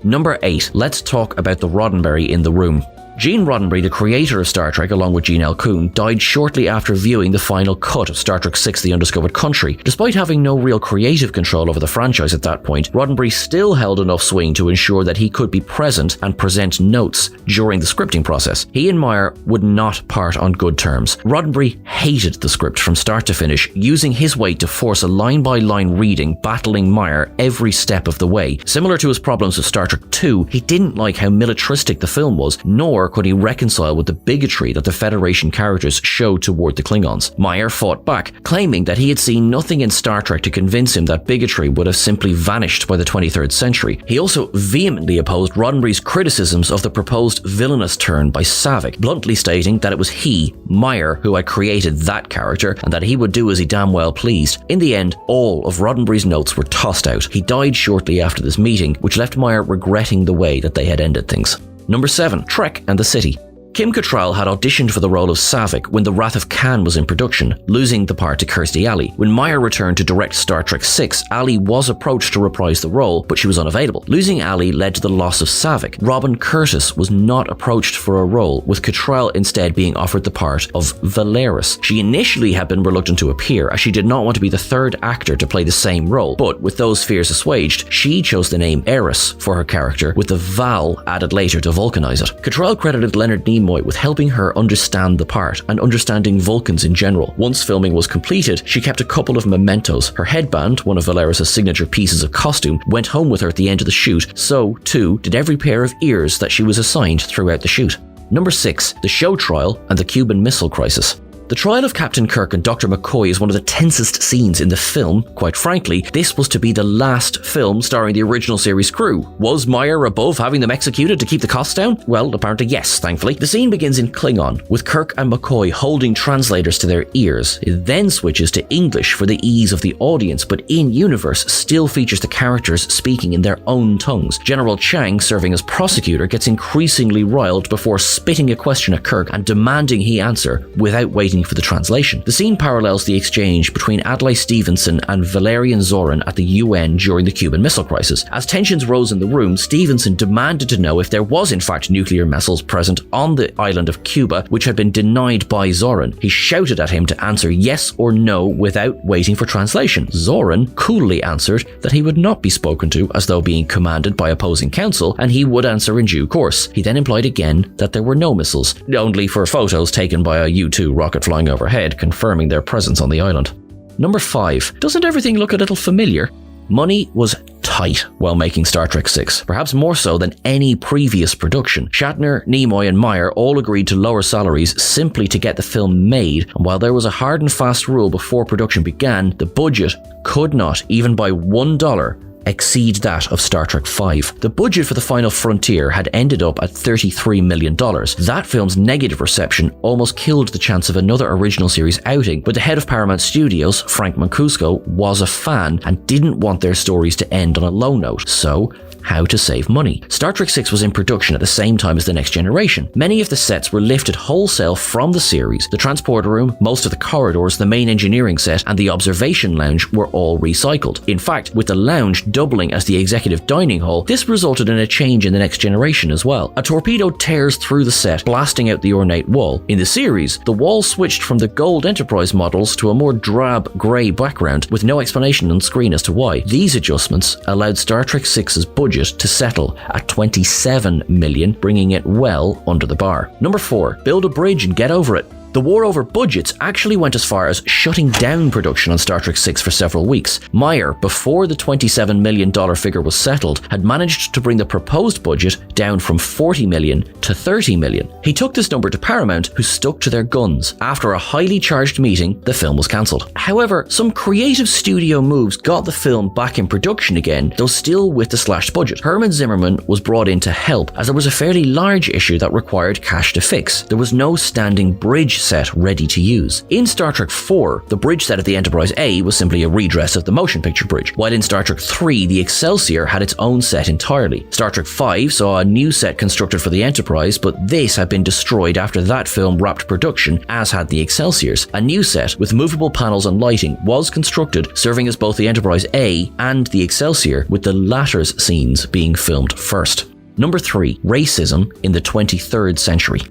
Number 8. Let's talk about the Roddenberry in the room. Gene Roddenberry, the creator of Star Trek along with Gene L. Coon, died shortly after viewing the final cut of Star Trek VI: The Undiscovered Country. Despite having no real creative control over the franchise at that point, Roddenberry still held enough swing to ensure that he could be present and present notes during the scripting process. He and Meyer would not part on good terms. Roddenberry hated the script from start to finish, using his weight to force a line-by-line reading, battling Meyer every step of the way. Similar to his problems with Star Trek II, he didn't like how militaristic the film was, nor could he reconcile with the bigotry that the Federation characters showed toward the Klingons. Meyer fought back, claiming that he had seen nothing in Star Trek to convince him that bigotry would have simply vanished by the 23rd century. He also vehemently opposed Roddenberry's criticisms of the proposed villainous turn by Savick, bluntly stating that it was he, Meyer, who had created that character, and that he would do as he damn well pleased. In the end, all of Roddenberry's notes were tossed out. He died shortly after this meeting, which left Meyer regretting the way that they had ended things. Number 7. Trek and the City. Kim Cattrall had auditioned for the role of Savick when The Wrath of Khan was in production, losing the part to Kirstie Alley. When Meyer returned to direct Star Trek VI, Alley was approached to reprise the role, but she was unavailable. Losing Alley led to the loss of Savick. Robin Curtis was not approached for a role, with Cattrall instead being offered the part of Valeris. She initially had been reluctant to appear, as she did not want to be the third actor to play the same role, but with those fears assuaged, she chose the name Eris for her character, with the Val added later to vulcanize it. Cattrall credited Leonard Nimoy with helping her understand the part and understanding Vulcans in general. Once filming was completed, she kept a couple of mementos. Her headband, one of Valeris' signature pieces of costume, went home with her at the end of the shoot, so too did every pair of ears that she was assigned throughout the shoot. Number 6. The show trial and the Cuban Missile Crisis. The trial of Captain Kirk and Dr. McCoy is one of the tensest scenes in the film. Quite frankly, this was to be the last film starring the original series crew. Was Meyer above having them executed to keep the costs down? Well, apparently yes, thankfully. The scene begins in Klingon, with Kirk and McCoy holding translators to their ears. It then switches to English for the ease of the audience, but in-universe still features the characters speaking in their own tongues. General Chang, serving as prosecutor, gets increasingly riled before spitting a question at Kirk and demanding he answer without waiting for the translation. The scene parallels the exchange between Adlai Stevenson and Valerian Zorin at the UN during the Cuban Missile Crisis. As tensions rose in the room, Stevenson demanded to know if there was in fact nuclear missiles present on the island of Cuba, which had been denied by Zorin. He shouted at him to answer yes or no without waiting for translation. Zorin coolly answered that he would not be spoken to as though being commanded by opposing counsel, and he would answer in due course. He then implied again that there were no missiles, only for photos taken by a U-2 rocket flying overhead, confirming their presence on the island. Number 5. Doesn't everything look a little familiar? Money was tight while making Star Trek VI, perhaps more so than any previous production. Shatner, Nimoy and Meyer all agreed to lower salaries simply to get the film made, and while there was a hard and fast rule before production began, the budget could not, even by $1, exceed that of Star Trek V. The budget for The Final Frontier had ended up at $33 million. That film's negative reception almost killed the chance of another original series outing, but the head of Paramount Studios, Frank Mancuso, was a fan and didn't want their stories to end on a low note. So, how to save money. Star Trek VI was in production at the same time as The Next Generation. Many of the sets were lifted wholesale from the series. The transport room, most of the corridors, the main engineering set, and the observation lounge were all recycled. In fact, with the lounge doubling as the executive dining hall, this resulted in a change in The Next Generation as well. A torpedo tears through the set, blasting out the ornate wall. In the series, the wall switched from the gold Enterprise models to a more drab grey background, with no explanation on screen as to why. These adjustments allowed Star Trek VI's budget to settle at $27 million, bringing it well under the bar. Number 4. Build a bridge and get over it. The war over budgets actually went as far as shutting down production on Star Trek VI for several weeks. Meyer, before the $27 million figure was settled, had managed to bring the proposed budget down from $40 million to $30 million. He took this number to Paramount, who stuck to their guns. After a highly charged meeting, the film was cancelled. However, some creative studio moves got the film back in production again, though still with the slashed budget. Herman Zimmerman was brought in to help, as there was a fairly large issue that required cash to fix. There was no standing bridge set ready to use. In Star Trek IV, the bridge set of the Enterprise A was simply a redress of the motion picture bridge, while in Star Trek III, the Excelsior had its own set entirely. Star Trek V saw a new set constructed for the Enterprise, but this had been destroyed after that film wrapped production, as had the Excelsior's. A new set with movable panels and lighting was constructed, serving as both the Enterprise A and the Excelsior, with the latter's scenes being filmed first. Number 3. Racism in the 23rd century.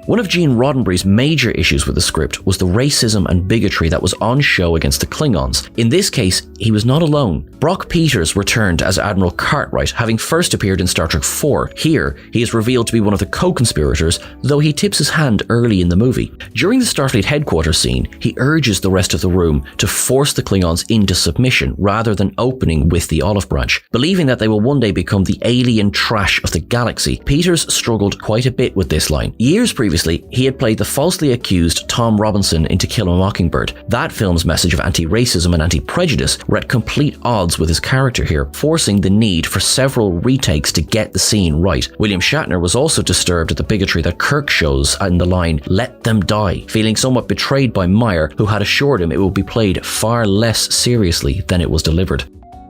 One of Gene Roddenberry's major issues with the script was the racism and bigotry that was on show against the Klingons. In this case, he was not alone. Brock Peters returned as Admiral Cartwright, having first appeared in Star Trek IV. Here, he is revealed to be one of the co-conspirators, though he tips his hand early in the movie. During the Starfleet headquarters scene, he urges the rest of the room to force the Klingons into submission rather than opening with the olive branch. Believing that they will one day become the alien trash of the galaxy, Peters struggled quite a bit with this line. Years previously, he had played the falsely accused Tom Robinson in To Kill a Mockingbird. That film's message of anti-racism and anti-prejudice were at complete odds with his character here, forcing the need for several retakes to get the scene right. William Shatner was also disturbed at the bigotry that Kirk shows in the line, "Let them die," feeling somewhat betrayed by Meyer, who had assured him it would be played far less seriously than it was delivered.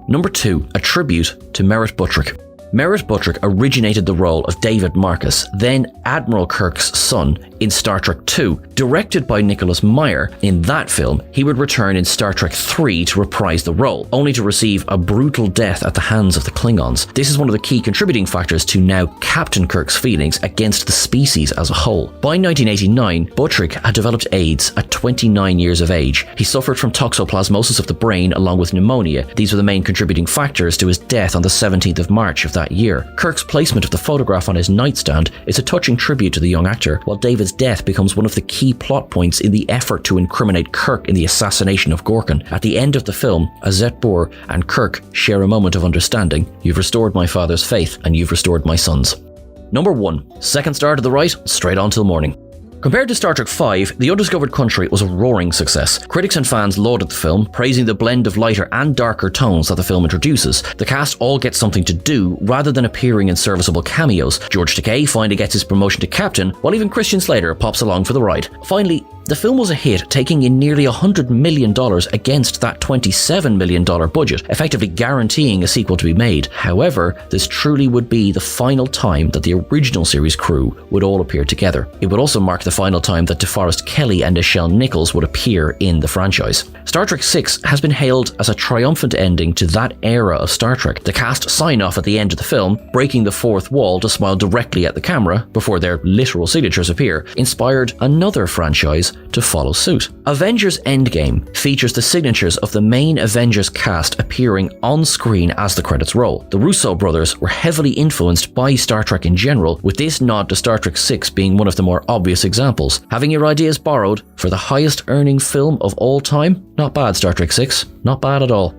Number 2. A tribute to Merritt Buttrick. Merritt Buttrick originated the role of David Marcus, then Admiral Kirk's son, in Star Trek II. Directed by Nicholas Meyer, in that film, he would return in Star Trek III to reprise the role, only to receive a brutal death at the hands of the Klingons. This is one of the key contributing factors to now Captain Kirk's feelings against the species as a whole. By 1989, Buttrick had developed AIDS at 29 years of age. He suffered from toxoplasmosis of the brain along with pneumonia. These were the main contributing factors to his death on the 17th of March of that year. Kirk's placement of the photograph on his nightstand is a touching tribute to the young actor, while David's death becomes one of the key plot points in the effort to incriminate Kirk in the assassination of Gorkin. At the end of the film, Azet Bohr and Kirk share a moment of understanding. "You've restored my father's faith, and you've restored my son's." Number 1. Second star to the right, straight on till morning. Compared to Star Trek V, The Undiscovered Country was a roaring success. Critics and fans lauded the film, praising the blend of lighter and darker tones that the film introduces. The cast all get something to do rather than appearing in serviceable cameos. George Takei finally gets his promotion to captain, while even Christian Slater pops along for the ride. Finally, the film was a hit, taking in nearly $100 million against that $27 million budget, effectively guaranteeing a sequel to be made. However, this truly would be the final time that the original series crew would all appear together. It would also mark the final time that DeForest Kelley and Nichelle Nichols would appear in the franchise. Star Trek VI has been hailed as a triumphant ending to that era of Star Trek. The cast sign off at the end of the film, breaking the fourth wall to smile directly at the camera before their literal signatures appear, inspired another franchise to follow suit. Avengers Endgame features the signatures of the main Avengers cast appearing on screen as the credits roll. The Russo brothers were heavily influenced by Star Trek in general, with this nod to Star Trek VI being one of the more obvious examples. Having your ideas borrowed for the highest earning film of all time? Not bad, Star Trek VI. Not bad at all.